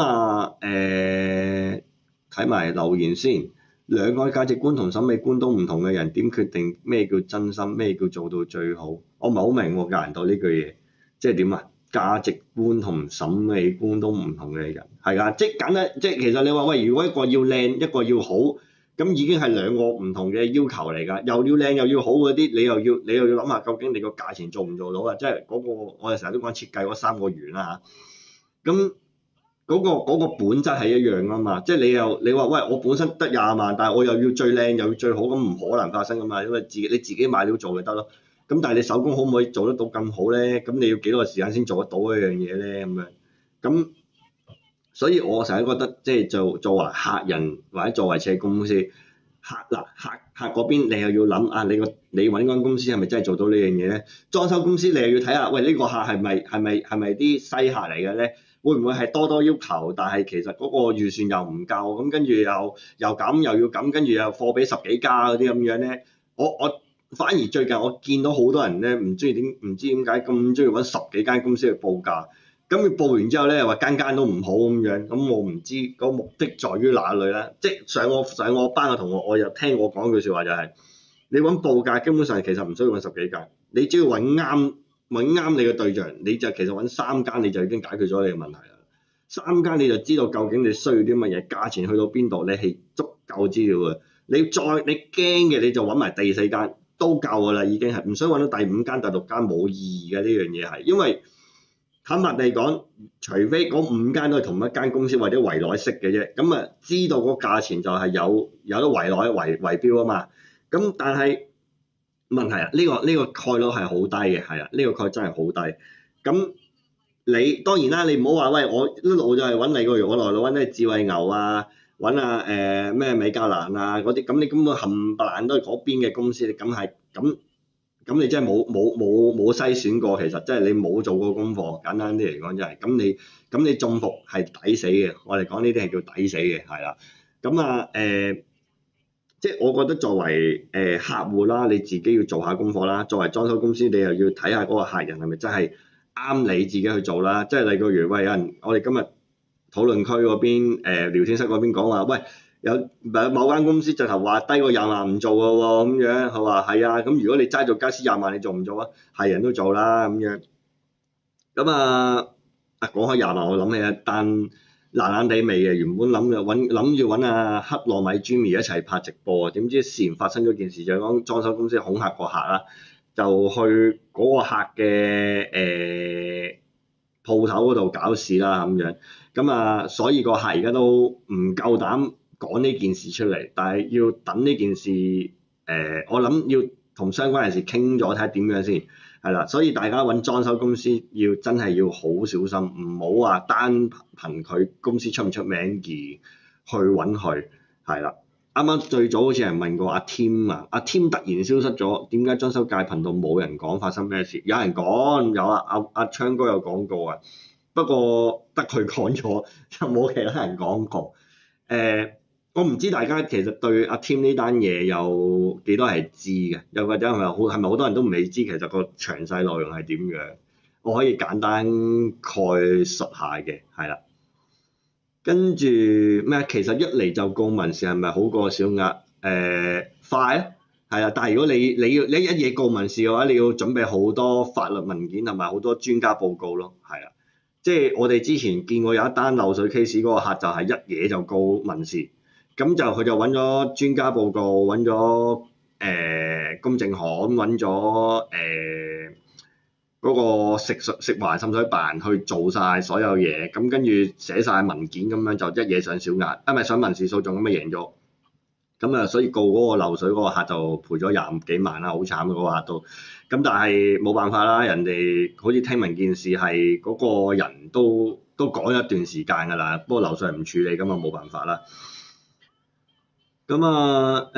睇埋留言先。兩個價值觀同審美觀都唔同嘅人，點決定咩叫真心，咩叫做到最好？我唔係好明喎，教人道呢句嘢，即係點啊？價值觀同審美觀都唔同嘅人，係㗎，即係簡單，即係其實你話喂，如果一個要靚，一個要好。咁已經係兩個唔同嘅要求嚟㗎，又要靚又要好嗰啲，你又要諗下究竟你個價錢做唔做到啊？即係嗰個我哋成日都講設計嗰三個元啦嚇。咁嗰個本質係一樣㗎嘛，即係你話喂，我本身得20萬，但係我又要最靚又要最好，咁唔可能發生㗎嘛，因為你自己買料做就得咯。咁但係你手工可唔可以做得到咁好咧？咁你要幾多個時間先做得到一樣嘢咧？咁樣咁。所以我成日覺得，即係作為客人或者作為設計公司，客嗰邊你又要諗你揾間公司係咪真係做到呢樣嘢咧？裝修公司你又要睇下，喂呢個客係咪啲西客嚟嘅咧？會唔會係多要求，但係其實嗰個預算又唔夠，咁跟住又咁又要咁，跟住又貨比10幾家嗰啲咁樣咧？我反而最近我見到好多人咧，唔知點解咁中意揾10幾間公司去報價。咁佢報完之後咧，又話間都唔好咁樣，咁我唔知個目的在於哪裏咧？即係上我班嘅同學，我又聽我講句説話就係，你揾報價根本上其實唔需要揾10幾間，你只要揾啱你嘅對象，你就其實揾3間你就已經解決咗你嘅問題啦。3間你就知道究竟你需要啲乜嘢，價錢去到邊度，你係足夠資料嘅。你驚嘅你就揾埋第4間都夠㗎啦，已經係唔想揾到第5間、第6間冇意義嘅呢樣嘢係，因為坦白地講，除非嗰5間都係同一間公司或者圍內識嘅啫，咁知道個價錢就係有得圍內圍標啊嘛。咁但係問題呢個概率係好低嘅，係啊，呢個概率真係好低。咁你當然啦，你唔好話喂，我一路就係揾你個月，我來揾啲智慧牛啊，揾咩美格蘭啊嗰啲，咁你根本冚唪唥都係嗰邊嘅公司，你梗係咁咁你真係冇篩選過，其實即係你冇做過功課，簡單啲嚟講真係，咁你中伏係抵死嘅，我哋講呢啲係叫抵死嘅，係啦。咁啊即係我覺得作為客戶啦，你自己要做下功課啦。作為裝修公司，你又要睇下嗰個客人係咪真係啱你自己去做啦。即係例如喂，有人我哋今日討論區嗰邊聊天室嗰邊講話，喂有某間公司直頭話低過20萬唔做嘅喎，咁樣佢話係啊。咁如果你齋做家私20萬，你做唔做啊？係人都做啦咁樣。咁講開20萬，我諗起一單爛爛地味嘅，原本諗住揾阿黑糯米 Jimmy 一齊拍直播，點知事前發生咗件事，就係講裝修公司恐嚇個客啦，就去嗰個客嘅鋪頭嗰度搞事啦咁樣。咁所以個客而家都唔夠膽講呢件事出嚟，但係要等呢件事我諗要同相關人士傾咗，睇下點樣先。係啦，所以大家揾裝修公司真係要好小心，唔好話單憑佢公司出唔出名而去揾佢。係啦，啱啱最早好似有人問過阿 Tim 啊，阿 Tim 突然消失咗，點解裝修界頻道冇人講發生咩事？有人講，有阿昌哥有講過啊，不過得佢講咗，就冇其他人講過。我唔知大家其實對阿 Tim 呢單嘢有幾多係知嘅，又或者係咪好多人都未知其實個詳細內容係點樣？我可以簡單概述下嘅，係啦。跟住咩？其實一嚟就告民事係咪好過小額？快啊，係啊。但係如果你要一嘢告民事嘅話，你要準備好多法律文件同埋好多專家報告咯，係啊。即係我哋之前見過有一單漏水 case，嗰個客就係一嘢就告民事。咁就佢就揾咗專家報告，揾咗公證行，揾咗嗰個食環滲水辦去做晒所有嘢，咁跟住寫晒文件咁樣就一嘢上小額，咪上民事訴訟咁咪贏咗。咁所以告嗰個漏水嗰個客就賠咗20幾萬啦，好慘嗰個客都。咁但係冇辦法啦，人哋好似聽聞件事係嗰個人都講咗一段時間㗎啦，不過樓上唔處理咁啊冇辦法啦。咁阿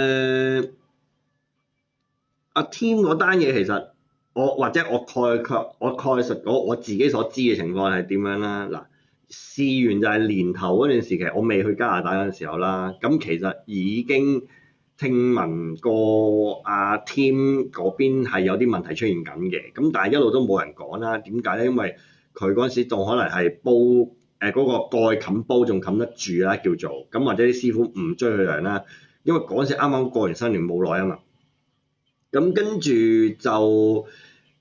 Tim 嗰單嘢其實我概述我自己所知嘅情況係點樣啦。嗱，事緣就係年頭嗰段時期，我未去加拿大嗰陣時候啦。咁其實已經聽聞過阿 Tim 嗰邊係有啲問題出現緊嘅，咁但係一路都冇人講啦。點解咧？因為佢嗰陣時仲可能係煲嗰個蓋冚煲仲冚得住啦，叫做咁，或者啲師傅唔追佢糧啦，因為嗰陣時啱啱過完新年冇耐啊嘛。咁跟住就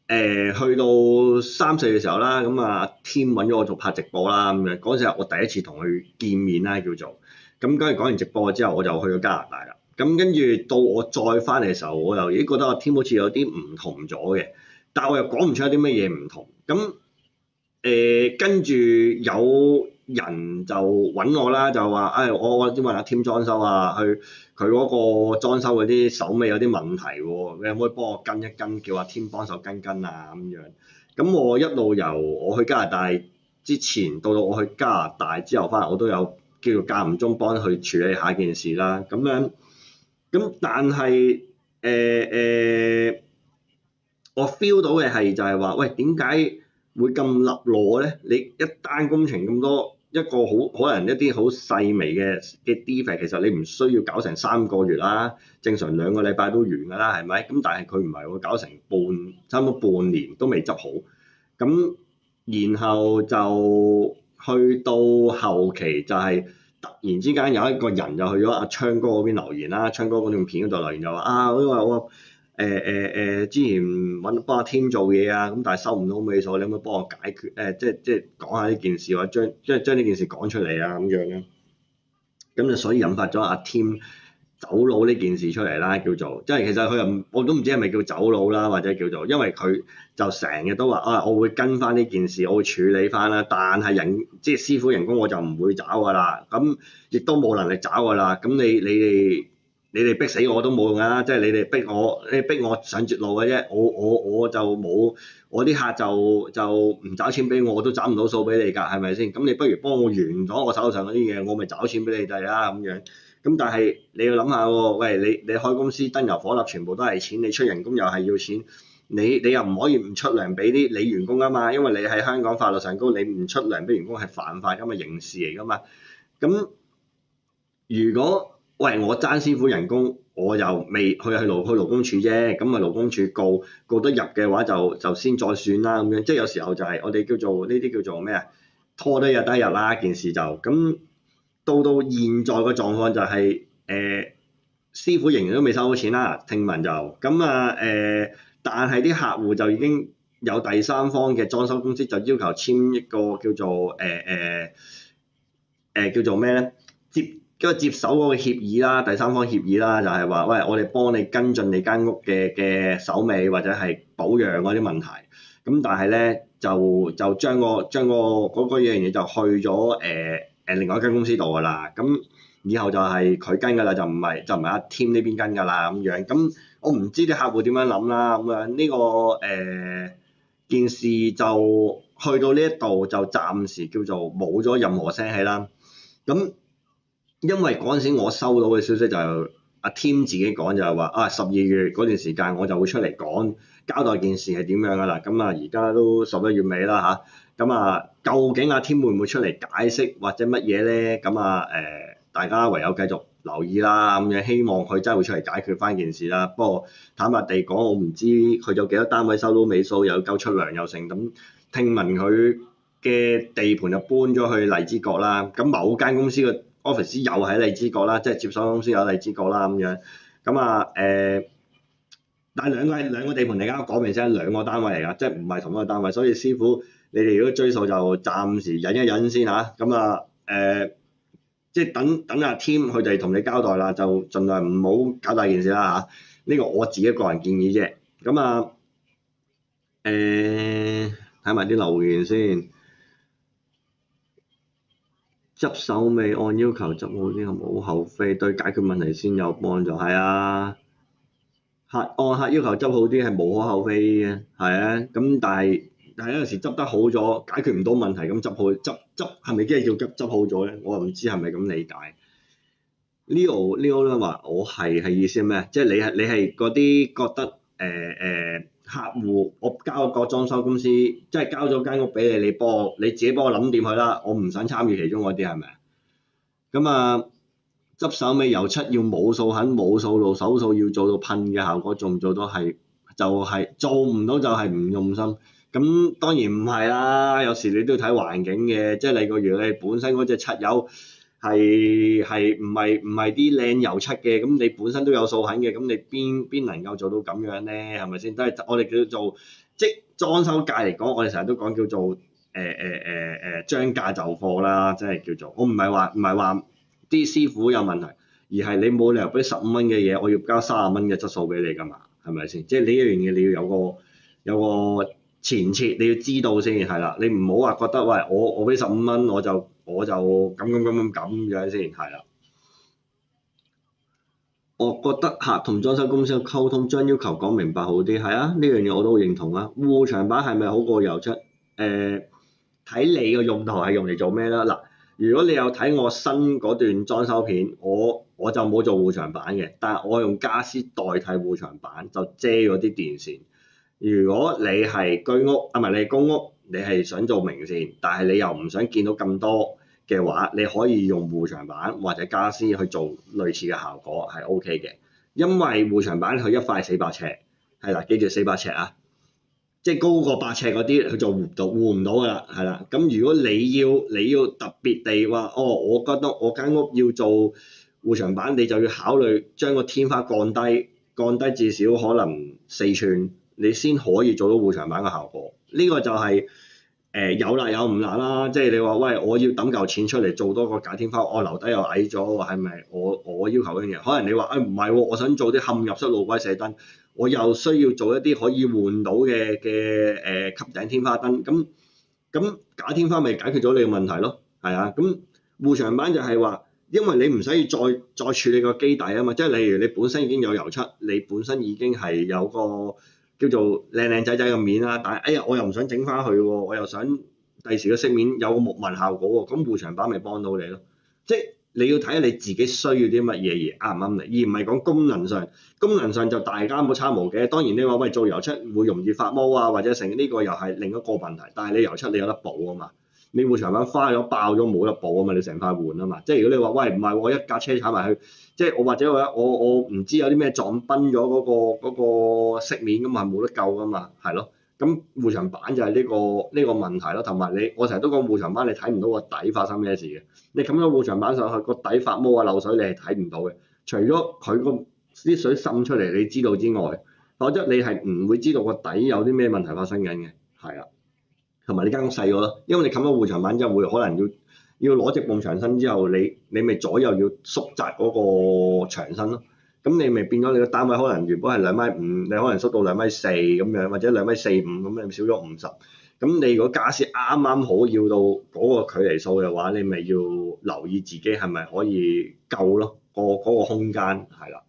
去到3、4嘅時候啦，咁阿 Tim 揾咗我做拍直播啦，咁樣嗰陣時係我第一次同佢見面啦，叫做咁。跟住講完直播之後，我就去咗加拿大啦。咁跟住到我再翻嚟嘅時候，我又已經覺得阿 Tim 好似有啲唔同咗嘅，但係我又講唔出有啲乜嘢唔同。咁跟住有人就揾我啦，就話我因為阿 Tim 裝修啊，佢嗰個裝修嗰啲手尾有啲問題喎，你可唔可以幫我跟一跟，叫阿 Tim 幫手跟啊咁樣。咁我一路由我去加拿大之前到我去加拿大之後翻嚟，我都有叫做間唔中幫佢處理下件事啦。咁樣咁但係我 feel 到嘅係就係話，喂，點解會咁立落咧？你一單工程咁多，一個可能一啲好細微嘅 defect， 其實你唔需要搞成3個月啦，正常2個禮拜都完㗎啦，係咪？咁但係佢唔係喎，搞成差唔多半年都未執好。咁然後就去到後期就係突然之間有一個人就去咗阿昌哥嗰邊留言啦，昌哥嗰段片嗰度留言就話因為我之前幫阿 Tim 做嘢啊，咁但係收唔到尾數，你可唔可以幫我解決？即係講下呢件事，或者將呢件事講出嚟啊咁樣咧。咁就所以引發咗阿 Tim 走佬呢件事出嚟啦，叫做即係其實佢又我都唔知係咪叫走佬啦，或者叫做因為佢就成日都話我會跟翻呢件事，我會處理翻啦，但係即係師傅人工我就唔會找㗎啦，咁亦都冇能力找㗎啦。咁你哋逼死我都冇用啊！即係你哋逼我上絕路嘅啫。我就冇，我啲客就唔找錢俾我都找唔到數俾你㗎，係咪先？咁你不如幫我完咗我手上嗰啲嘢，我咪找錢俾你哋啦咁樣。咁但係你要諗下喎，喂，你開公司燈油火蠟全部都係錢，你出人工又係要錢，你又唔可以唔出糧俾啲你員工啊嘛，因為你喺香港法律上高，你唔出糧俾員工係犯法㗎嘛，刑事嚟㗎嘛。咁如果喂我爭師傅人工，我又未去勞工處啫，咁啊勞工處告得入嘅話就先再算啦咁樣，即係有時候就係我哋叫做呢啲叫做咩啊，拖得日得日啦件事就咁。到現在個狀況就係師傅仍然都未收到錢啦，聽聞就咁啊但係啲客戶就已經有第三方嘅裝修公司就要求簽一個叫做叫做咩咧，接手嗰個協議啦，第三方協議啦，就係話喂，我哋幫你跟進你間屋嘅手尾或者係保養嗰啲問題，咁但係咧就將嗰樣嘢就去咗另外一間公司度㗎啦，咁以後就係佢跟㗎啦，就唔係阿 Tim 呢邊跟㗎啦咁樣，咁我唔知啲客戶點樣諗啦，咁樣呢個件事就去到呢一度就暫時叫做冇咗任何聲氣啦，咁。因為嗰陣時我收到嘅消息就係阿 Tim 自己講就係話12月嗰段時間我就會出嚟講交代件事係點樣㗎啦，咁啊而家都11月尾啦嚇，咁啊究竟阿 Tim 會唔會出嚟解釋或者乜嘢咧？咁啊大家唯有繼續留意啦，咁樣希望佢真係會出嚟解決翻件事啦。不過坦白地講，我唔知佢有幾多單位收到尾數，又夠出糧又成，咁聽聞佢嘅地盤就搬咗去荔枝角啦，咁某間公司嘅office 又喺荔枝角啦，即係接手公司有荔枝角啦咁樣，咁啊但係兩個地盤嚟㗎，講明先兩個單位嚟㗎，即係唔係同一個單位，所以師傅你哋如果追數就暫時忍一忍先嚇，咁啊即係等阿 Tim 佢哋同你交代啦，就盡量唔好搞大件事啦嚇，呢個我自己個人建議啫，咁啊睇埋啲留言先。執手尾按要求執好啲係無可厚非，對解決問題先有幫助。係啊，按客要求執好啲係無可厚非嘅，係啊。咁但係有陣時執得好咗，解決唔到問題，咁執係咪即係叫執好咗咧？我唔知係咪咁理解。Leo 咧話我係意思係咩？即係你係嗰啲覺得客戶，我交個裝修公司，即係交咗間屋俾你，你自己幫我諗掂佢啦，我唔想參與其中嗰啲係咪？咁啊，執手尾油漆要冇數痕冇數路，手數要做到噴嘅效果，做唔做到係就係做唔到就係唔用心。咁當然唔係啦，有時你都要睇環境嘅，即係例如你本身嗰隻漆油係唔係啲靚油漆嘅，咁你本身都有數痕嘅，咁你邊能夠做到咁樣咧？係咪先？都係我哋叫做即係裝修界嚟講，我哋成日都講叫做將價就貨啦，即係叫做我唔係話啲師傅有問題，而係你冇理由俾15蚊嘅嘢，我要交30蚊嘅質素俾你㗎嘛？係咪先？即係呢一樣嘢你要有個前設，你要知道先係啦。你唔好話覺得喂我俾15蚊我就咁樣先係啦。我覺得客同裝修公司嘅溝通將要求講明白好啲，係啊，呢樣嘢我都好認同啊。護牆板係咪好過油漆？睇你個用途係用嚟做咩啦？嗱，如果你有睇我新嗰段裝修片，我就冇做護牆板嘅，但係我用家私代替護牆板，就遮咗啲電線。如果你係居屋唔係你係公屋，你係想做明線，但係你又唔想見到咁多嘅話，你可以用護牆板或者家私去做類似嘅效果係 OK 嘅，因為護牆板佢一塊400尺，係啦，記住400尺啊，即係高過8尺嗰啲佢就護唔到㗎啦，係啦。咁如果你要特別地話，我覺得我間屋要做護牆板，你就要考慮將個天花降低至少可能4吋，你先可以做到護牆板嘅效果。呢個就係有辣有唔辣啦，即係你話喂，我要抌嚿錢出嚟做多個假天花，我樓底又矮咗，係咪我要求嗰樣嘢？可能你話唔係喎，我想做啲嵌入式路軌射燈，我又需要做一啲可以換到嘅吸頂天花燈，咁假天花咪解決咗你嘅問題咯，係啊，咁護牆板就係話，因為你唔使再處理個基底啊嘛，即係例如你本身已經有油漆，你本身已經係有個叫做靚仔嘅面啦，但係哎呀我又唔想整翻佢喎，我又想第時個飾面有個木紋效果喎，咁護牆板咪幫到你咯。即係你要睇下你自己需要啲乜嘢而啱唔啱你，而唔係講功能上。功能上就大家冇差無嘅。當然你話喂做油漆會容易發毛啊，或者成呢個又係另一個問題。但係你油漆你有得補啊嘛，你護牆板花咗爆咗冇得補啊嘛，你成塊換啊嘛。即係如果你話喂唔係我一架車踩埋去，即係我或者我唔知有啲咩撞崩咗嗰個飾面咁係冇得救噶嘛，係咯。咁護牆板就係呢個問題咯，同埋我成日都講護牆板你睇唔到個底發生咩事嘅，你冚咗護牆板上去個底發毛啊漏水你係睇唔到嘅，除咗佢個啲水滲出嚟你知道之外，否則你係唔會知道個底有啲咩問題發生緊嘅，係啊，同埋你間屋細咗咯，因為你冚咗護牆板之後會可能要攞直泵牆身之後你咪左右要縮窄嗰個牆身咯。咁你咪變咗你個單位可能原本係2.5米，你可能縮到2.4米咁樣，或者2.45米咁，你少咗50。咁你如果假設啱啱好要到嗰個距離數嘅話，你咪要留意自己係咪可以夠咯，嗰個空間係啦。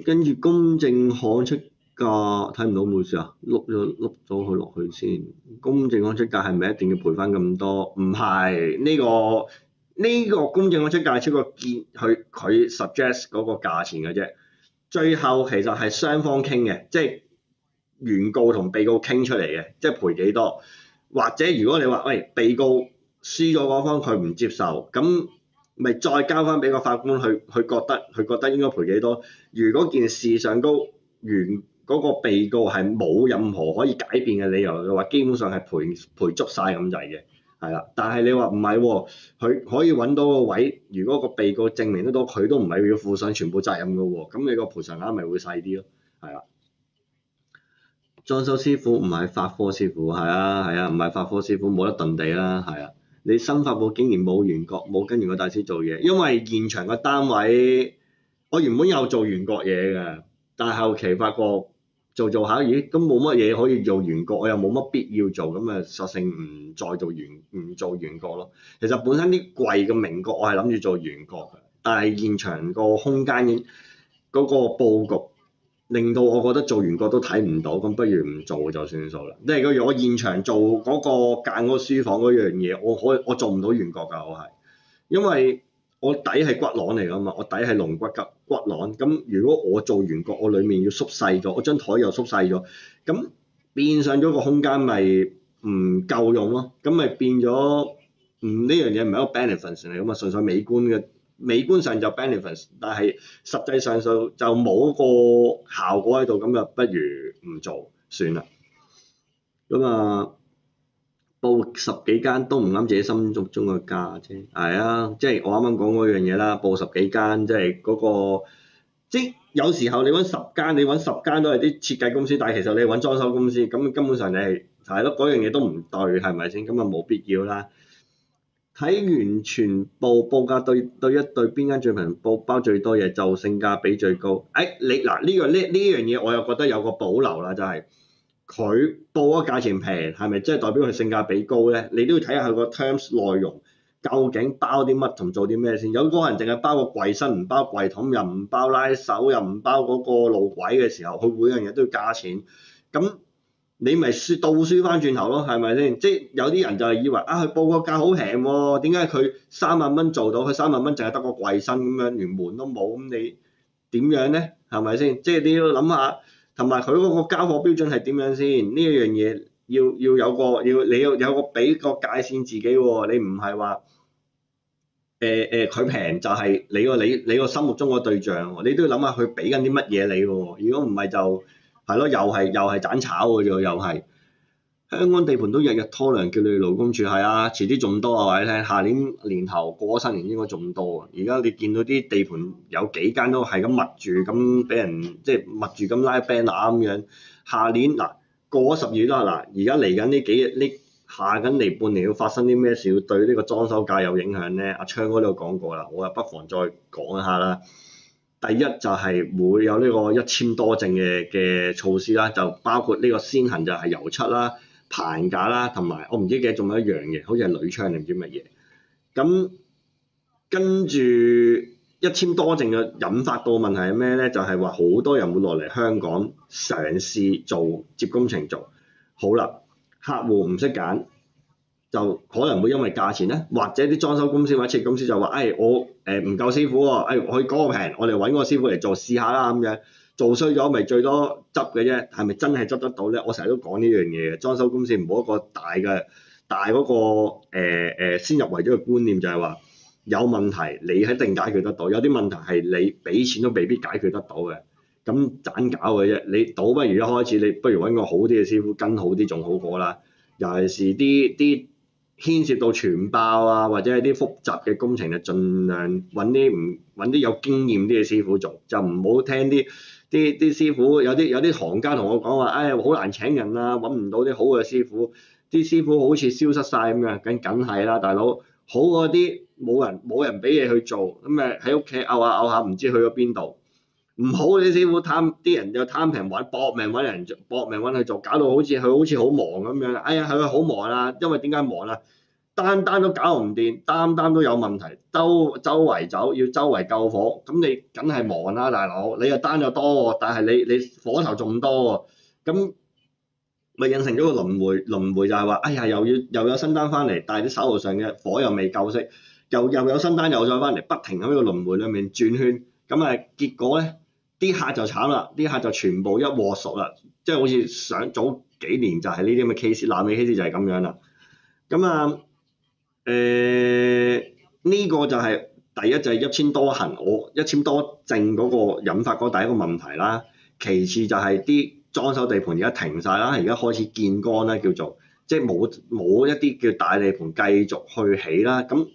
跟住公證行出價睇唔到冇事啊，碌咗佢落去先。公證行出價係咪一定要賠翻咁多？唔係呢個公證行出價超過佢 suggest 嗰個價錢嘅啫。最後其實係雙方傾嘅，即係原告同被告傾出嚟嘅，即係賠幾多。或者如果你話喂被告輸咗嗰方佢唔接受，咁咪再交翻俾個法官去覺得應該賠幾多。如果件事上高嗰個被告係冇任何可以解辯嘅理由嘅話，基本上係賠足晒咁滯嘅，係啦。但係你話唔係喎，佢可以揾到個位，如果個被告證明得到佢都唔係要負上全部責任嘅喎，咁你個賠償額咪會細啲咯，係啦。裝修師傅唔係法科師傅，係啊，唔係法科師傅冇得遁地啦，係啊。你新發布竟然冇原角，冇跟原個大師做嘢，因為現場個單位我原本有做原角嘢嘅，但係後期發覺做下，咦都冇乜嘢可以做原角，我又冇乜必要做，咁啊索性唔做原角咯。其實本身啲櫃嘅明角我係諗住做原角嘅，但係現場個空間嗰個佈局令到我覺得做原角都睇唔到，咁不如唔做就算數啦。即係如果我現場做嗰個間嗰個書房嗰樣嘢，我做唔到原角㗎，我係因為我底係骨廊嚟㗎嘛，我底係龍骨廊。咁如果我做原角，我裡面要縮細咗，我張台又縮細咗，咁變相咗個空間咪唔夠用咯。咁咪變咗呢樣嘢唔係一個 benefit 嚟㗎嘛，純粹美觀上就 benefit， 但係實際上就冇個效果喺度，咁就不如唔做算啦。咁啊，報10幾間都唔啱自己心目中嘅價啫。係啊，即係我啱啱講嗰樣嘢啦，報10幾間即係嗰個，即係有時候你揾10間都係啲設計公司，但係其實你揾裝修公司，咁根本上你係咯嗰樣嘢都唔對，係咪先？咁啊冇必要啦。睇完全部報價對一對邊間最平包最多嘢就性價比最高。你嗱呢樣嘢我又覺得有個保留啦，就係佢報個價錢平係咪即係代表佢性價比高咧？你都要睇下佢個 terms 內容究竟包啲乜同做啲咩先。有個人淨係包個櫃身唔包櫃桶，又唔包拉手，又唔包嗰個路軌嘅時候，佢每樣嘢都要加錢。咁你咪倒輸翻轉頭咯，係咪先？即係有啲人就係以為佢報個價好平喎，點解佢3萬蚊做到？佢3萬蚊淨係得個櫃身咁樣，連門都冇，咁你點樣咧？係咪先？即係你要諗下，同埋佢嗰個交貨標準係點樣先？呢一樣嘢你要有個俾個界線自己喎，你唔係話佢平就係你個心目中個對象，你都要諗下佢俾緊啲乜嘢你喎。如果唔係就係咯，又係盞炒嘅啫，又係香港地盤都日日拖糧叫你勞工處，係啊，遲啲仲多啊，話你聽，下年年頭過咗新年應該仲多啊。而家你見到啲地盤有幾間都係咁密住，咁俾人即係密住咁拉 banner 咁樣。下年嗱過咗12月啦，嗱而家嚟緊呢幾日呢下緊嚟半年要發生啲咩事，要對呢個裝修界有影響咧？阿昌哥都有講過啦，我又不妨再講一下啦。第一就係會有呢個一簽多證嘅措施啦，就包括呢個先行就係油漆啦、棚架啦，同埋我唔知嘅仲有一樣嘅，好似係鋁窗定唔知乜嘢。咁跟住一簽多證嘅引發到問題係咩咧？就係話好多人會落嚟香港嘗試接工程做，好啦，客戶唔識揀，就可能會因為價錢咧，或者啲裝修公司或者設計公司就話，我唔夠師傅喎，我去嗰個平，我哋揾個師傅嚟做試下啦咁樣，做衰咗咪最多執嘅啫，係咪真係執得到咧？我成日都講呢樣嘢嘅，裝修公司唔好一個大嗰個先入為主嘅觀念就係話有問題你一定解決得到，有啲問題係你俾錢都未必解決得到嘅，咁盞搞嘅啫。你倒不如一開始你不如揾個好啲嘅師傅跟好啲仲好過啦，尤其是啲牽涉到全爆啊，或者係啲複雜嘅工程，就盡量揾啲有經驗啲嘅師傅做，就唔好聽啲師傅有啲行家同我講話，好難請人啊，揾唔到啲好嘅師傅，啲師傅好似消失晒咁樣，梗係啦，大佬，好嗰啲冇人俾嘢去做，咁誒喺屋企拗下唔知去咗邊度。唔好啲師傅啲人又貪平揾，搏命揾人做，搏命揾佢做，搞到佢好似好忙咁樣。係佢好忙啊，因為點解忙啊？單都搞唔掂，單都有問題，周圍走要周圍救火，咁你梗係忙啦，大佬。你又單又多喎，但係你火頭仲多喎，咁咪形成咗個輪迴就係話，又有新單翻嚟，但係啲手頭上嘅火又未夠熄，又有新單又再翻嚟，不停喺個輪迴裡面轉圈，咁結果咧。啲客就慘啦，啲客就全部一鑊熟啦，即係好似早幾年就係呢啲咁嘅 case， 爛尾 case 就係咁樣啦。咁呢個就係第一就係一簽多行，我一簽多證嗰個引發嗰第一個問題啦。其次就係啲裝修地盤而家停晒啦，而家開始見乾啦，叫做即係冇一啲叫大地盤繼續去起啦。咁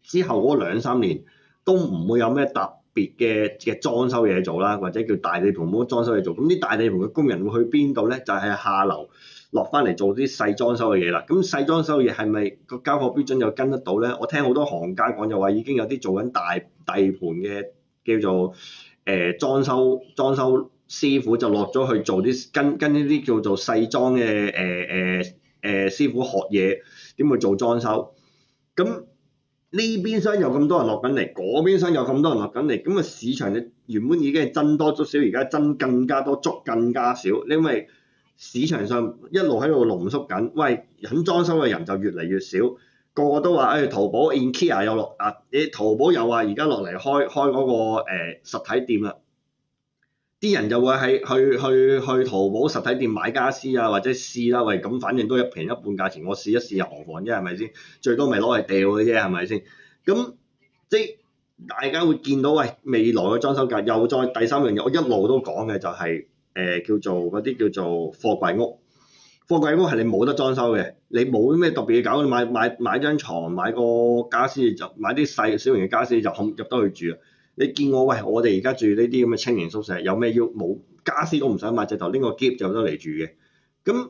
之後嗰2-3年都唔會有咩別嘅裝修嘢做啦，或者叫大地盤冇裝修嘢做，咁啲大地盤嘅工人會去邊度咧？就係下流落翻嚟做啲細裝修嘅嘢啦。咁細裝修嘢係咪個交貨標準又跟得到咧？我聽好多行家講就話已經有啲做緊大地盤嘅叫做裝修師傅就落咗去做啲跟呢啲叫做細裝嘅師傅學嘢點去做裝修。咁呢邊廂有咁多人落緊嚟，嗰邊廂有咁多人落緊嚟，咁市場嘅原本已經係增多咗少，而家增更加多，捉更加少，因為市場上一路喺度濃縮緊，喂，肯裝修嘅人就越嚟越少，個個都話淘寶 IKEA 又落啊，淘寶又話而家落嚟開嗰個實體店啦。啲人就會去淘寶實體店買傢俬啊，或者試啦，喂，咁反正都一平一半價錢，我試一試又何妨啫，係咪先？最多咪攞嚟掉嘅啫，係咪先？咁即係大家會見到，喂，未來嘅裝修價又再第三樣嘢，我一路都講嘅就係叫做嗰啲叫做貨櫃屋。貨櫃屋係你冇得裝修嘅，你冇咩特別嘅搞，你買張床，買個傢俬就買啲小型嘅傢俬就入得去住啊！你見我，喂，我哋而家住呢啲咁嘅青年宿舍，有咩要冇傢俬都唔想買，直頭拎個篋就得嚟住嘅。咁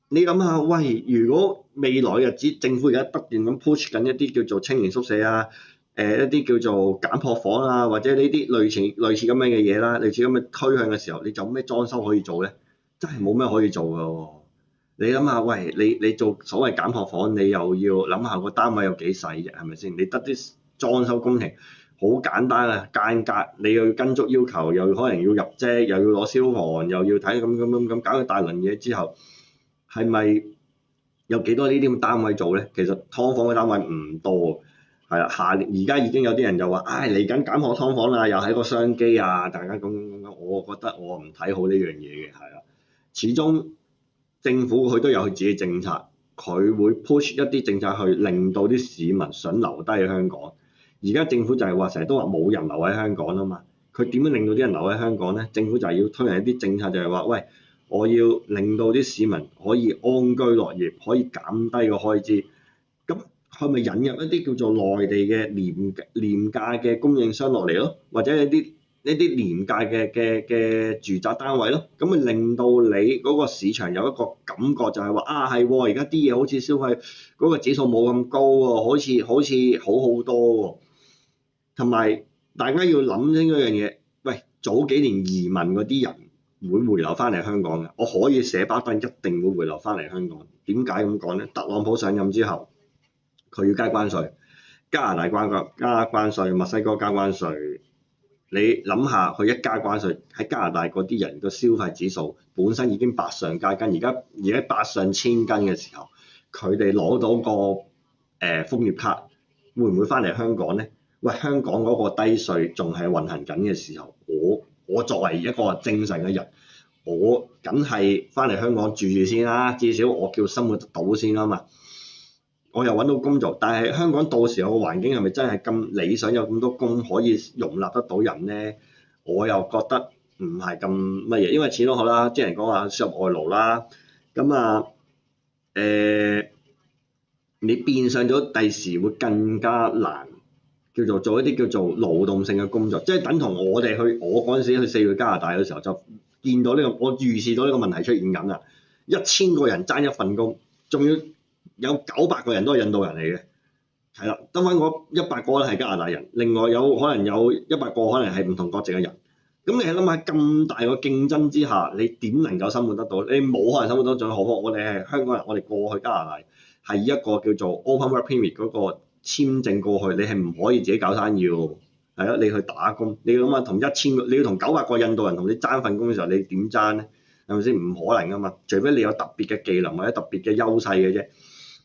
你諗下，喂，如果未來日子政府而家不斷咁 push 緊一啲叫做青年宿舍啊，一啲叫做簡樸房啊，或者呢啲類似咁樣嘅嘢啦，類似咁嘅推向嘅時候，你就咩裝修可以做咧？真係冇咩可以做㗎喎。你諗下，喂，你做所謂簡樸房，你又要諗下個單位有幾細啫，係咪先？你得啲裝修工程。好簡單啊，間隔你又要跟足要求，又可能要入則，又要攞消防，又要睇咁搞一大輪嘢之後，係咪有幾多呢啲咁單位做咧？其實劏房嘅單位唔多，係啦。而家已經有啲人就話，嚟緊簡樸劏房啦，又係個商機啊！大家咁，我覺得我唔睇好呢樣嘢嘅，係啦。始終政府佢都有佢自己政策，佢會 push 一啲政策去令到啲市民想留低喺香港。而家政府就係話成日都話冇人留喺香港啊嘛，佢點樣令到啲人留喺香港咧？政府就係要推行一啲政策，就係話，喂，我要令到啲市民可以安居樂業，可以減低個開支。咁係咪引入一啲叫做內地嘅廉價嘅供應商落嚟咯？或者一啲廉價嘅住宅單位咯？咁咪令到你嗰個市場有一個感覺，就係話係而家啲嘢好似消費嗰個指數冇咁高喎，好似好好多喎。同埋大家要諗清一樣嘢，喂，早幾年移民嗰啲人會回流翻嚟香港嘅，我可以寫包單，一定會回流翻嚟香港。點解咁講咧？特朗普上任之後，佢要加關稅，加拿大加關稅，墨西哥加關稅。你諗下，佢一加關稅，喺加拿大嗰啲人個消費指數本身已經百上加斤，而家百上千斤嘅時候，佢哋攞到個楓葉卡，會唔會翻嚟香港咧？喂，香港嗰個低稅仲係運行緊嘅時候，我作為一個正常嘅人，我梗係翻嚟香港住住先啦，至少我叫生活得到先啦嘛。我又揾到工做，但係香港到時候個環境係咪真係咁理想，有咁多工可以容納得到人咧？我又覺得唔係咁乜嘢，因為始終好啦，啲人講話輸入外勞啦，咁啊你變相咗第時會更加難叫做做一啲叫做勞動性嘅工作，即係等同我嗰陣時去4月加拿大嘅時候就見到呢個，我預示到呢個問題出現緊啦。1000個人爭一份工，仲要有900個人都係印度人嚟嘅，係啦，得翻嗰100個咧係加拿大人，另外可能有100個可能係唔同國籍嘅人。咁你係諗下咁大個競爭之下，你點能夠生活得到？你冇可能生活得到，仲何況我哋係香港人，我哋過去加拿大係一個叫做 Open Work Permit 嗰個簽證過去，你係唔可以自己搞生意喎。係啊，你去打工，你要諗下同1000個，你要同900個印度人同你爭份工嘅時候，你點爭咧？係咪先？唔可能噶嘛，除非你有特別嘅技能或者特別嘅優勢嘅啫。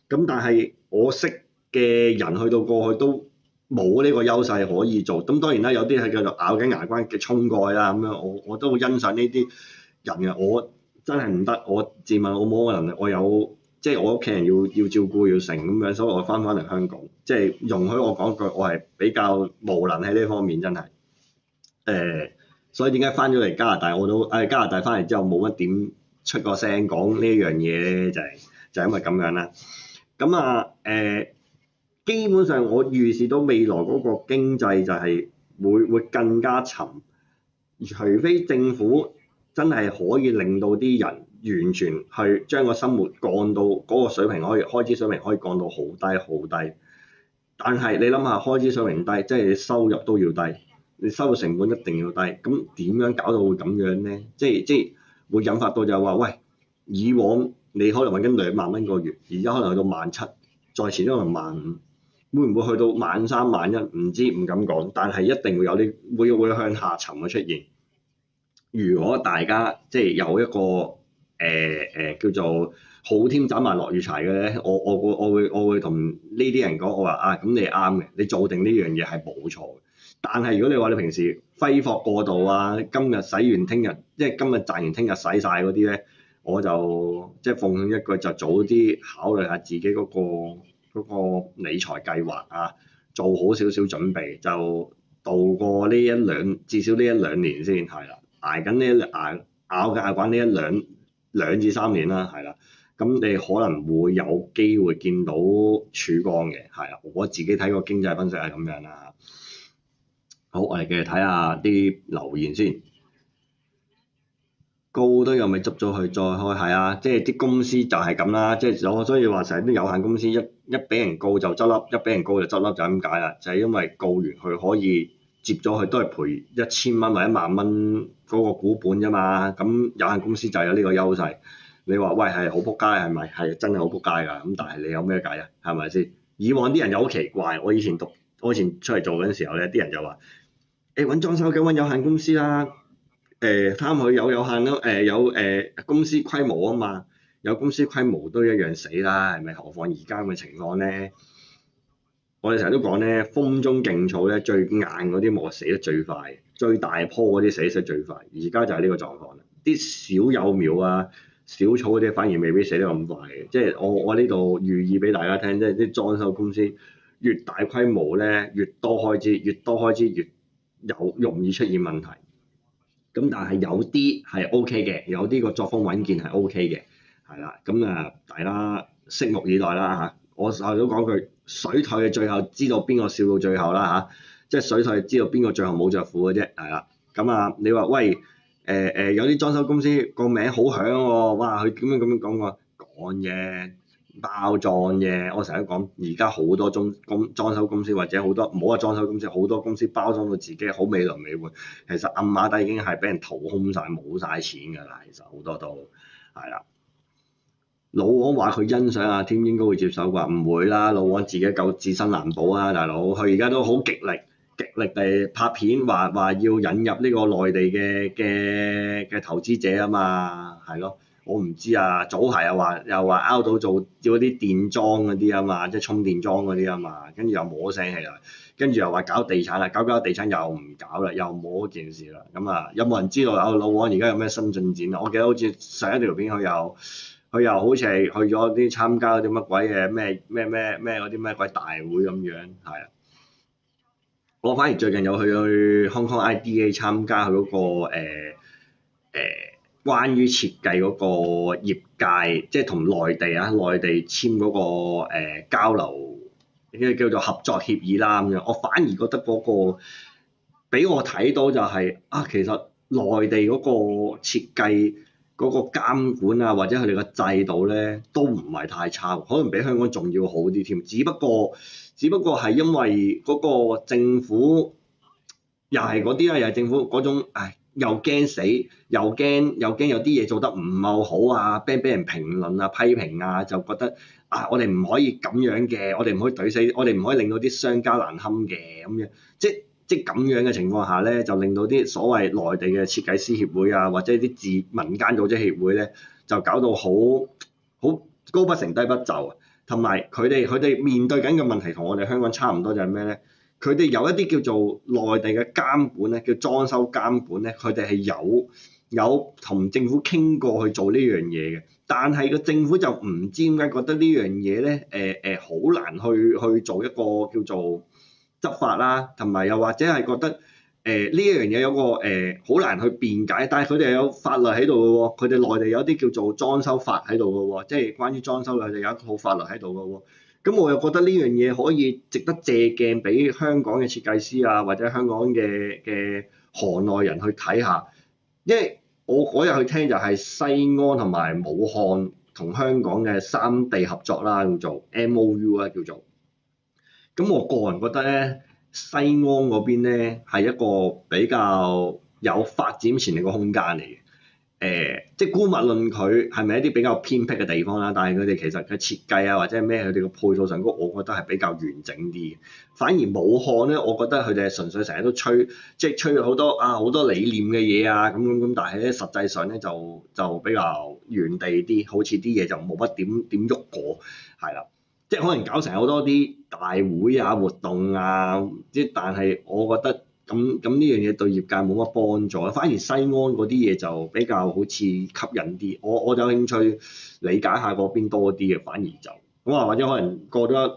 咁但係我識嘅人去到過去都冇呢個優勢可以做。咁當然啦，有啲係叫做咬緊牙關嘅衝過去啦。咁樣我都好欣賞呢啲人嘅。我真係唔得，我自問我冇個能力，我有即係我屋企人要照顧要成咁樣，所以我翻嚟香港，即係容許我講句，我係比較無能喺呢方面，真係所以點解翻咗嚟加拿大我都加拿大翻嚟之後冇乜點出個聲講呢樣嘢咧，就係因為咁樣啦。咁基本上我預示到未來嗰個經濟就係會更加沉，除非政府真係可以令到啲人完全去將個生活降到嗰個水平，開支水平可以降到好低好低。但係你諗下，開支水平低，即係你收入都要低，你收入成本一定要低，咁點樣搞到會咁樣咧？即係會引發到就係話，喂，以往你可能揾緊2萬蚊個月，而家可能去到17000，再前都可能15000，會唔會去到13000、11000？唔知，唔敢講，但係一定會有啲會向下沉嘅出現。如果大家即係有一個叫做好天斬埋落雨柴嘅咧，我會同呢啲人講，我話咁你啱嘅，你做定呢樣嘢係冇錯嘅。但係如果你話你平時揮霍過度啊，今日使完聽日，即係今日賺完聽日使晒嗰啲咧，我就即係奉勸一句，就早啲考慮下自己嗰個理財計劃啊，做好少少準備，就度過至少呢1-2年先係啦。捱緊咬嘅牙關呢2至3年啦，係啦，咁你可能會有機會見到曙光嘅，係啦，我自己睇個經濟分析係咁樣啦。好，我哋繼續睇下啲留言先。告都又咪執咗佢再開，係啊，即係啲公司就係咁啦，即係所以話成日都有限公司一俾人告就執笠，一俾人告就執笠，就係咁解啦，就係因為告完佢可以接咗佢都係賠1000蚊或者10000蚊嗰個股本啫嘛，咁有限公司就有呢個優勢。你話喂係好仆街係咪？係真係好仆街㗎，咁但係你有咩計啊？係咪先？以往啲人又好奇怪，我以前出嚟做嗰陣時候咧，啲人就話揾裝修嘅揾有限公司啦，貪佢有限咯，有公司規模啊嘛，有公司規模都一樣死啦，係咪？何況而家咁嘅情況咧？我哋成日都講咧，風中勁草咧，最硬嗰啲木死得最快，最大棵嗰啲死得最快。而家就係呢個狀況啦。啲小幼苗啊、小草嗰啲反而未必死得咁快嘅。即係我呢度寓意俾大家聽，即係啲裝修公司越大規模咧，越多開支，越容易出現問題。咁但係有啲係 OK 嘅，有啲個作風穩健係 OK 嘅，係啦。咁大家拭目以待啦嚇。我都講句，水退嘅最後知道邊個笑到最後啦嚇，即係水退知道邊個最後冇着褲嘅啫，係啦。咁你話喂有啲裝修公司個名好響喎，哇佢咁樣講嘢包裝嘢，我成日都講而家好多裝修公司或者好多唔好話裝修公司，好多公司包裝到自己好美輪美奐，其實暗碼底已經係俾人掏空晒冇晒錢㗎啦，其實好多都係啦。老王話佢欣賞阿添應該會接手啩，唔會啦，老王自己夠自身難保啊，大佬，佢而家都好極力地拍片，話要引入呢個內地嘅投資者啊嘛，係咯，我唔知啊，早排又話 out 到做嗰啲電樁嗰啲啊嘛，即係充電樁嗰啲啊嘛，跟住又冇聲氣啦，跟住又話搞地產啦，搞地產又唔搞啦，又冇嗰件事啦。咁啊，有冇人知道老王而家有咩新進展啊？我記得好似上一條片佢又好似係去咗啲參加嗰啲乜鬼嘅咩嗰啲咩鬼大會咁樣，係啊。我反而最近有去 Hong Kong IDA 參加佢嗰個關於設計嗰個業界，即係同內地簽嗰個交流，叫做合作協議啦咁樣。我反而覺得嗰個俾我睇到就係其實內地嗰個設計嗰個監管啊，或者佢哋個制度咧，都唔係太差，可能比香港仲要好啲添。只不過係因為嗰個政府又係嗰啲啦，又係政府嗰種，又驚死，又驚有啲嘢做得唔夠好啊，俾人評論啊、批評啊，就覺得我哋唔可以咁樣嘅，我哋唔可以懟死，我哋唔可以令到啲商家難堪嘅咁樣，即係咁樣嘅情況下咧，就令到啲所謂內地嘅設計師協會啊，或者啲民間組織協會咧，就搞到好高不成低不就啊，同埋佢哋面對緊嘅問題同我哋香港差唔多，就係咩咧？佢哋有一啲叫做內地嘅監管咧，叫裝修監管咧，佢哋係有同政府傾過去做呢樣嘢嘅，但係個政府就唔知點解覺得呢樣嘢咧，好難去做一個叫做執法啦，同埋又或者係覺得呢一樣嘢有個好難去辯解，但係佢哋有法律喺度嘅喎，佢哋內地有啲叫做裝修法喺度嘅喎，即係關於裝修佢哋有一套法律喺度嘅喎。咁我又覺得呢樣嘢可以值得借鏡俾香港嘅設計師啊，或者香港嘅行內人去睇下，因為我嗰日去聽就係西安同埋武漢同香港嘅三地合作啦，叫做 MOU 啦，叫做。咁我個人覺得咧，西安嗰邊咧係一個比較有發展潛力嘅空間嚟嘅。即係姑勿論佢係咪一啲比較偏僻嘅地方啦，但係佢哋其實嘅設計啊或者係咩佢哋嘅配套上高，我覺得係比較完整啲嘅。反而武漢咧，我覺得佢哋係純粹成日都吹好多理念嘅嘢啊咁，但係咧實際上咧就比較原地啲，好似啲嘢就冇乜點喐過，係啦。即係可能搞成好多啲大會啊活動啊，但係我覺得咁呢樣嘢對業界冇乜幫助，反而西安嗰啲嘢就比較好似吸引啲，我有興趣理解下嗰邊多啲嘅，反而就或者可能過多一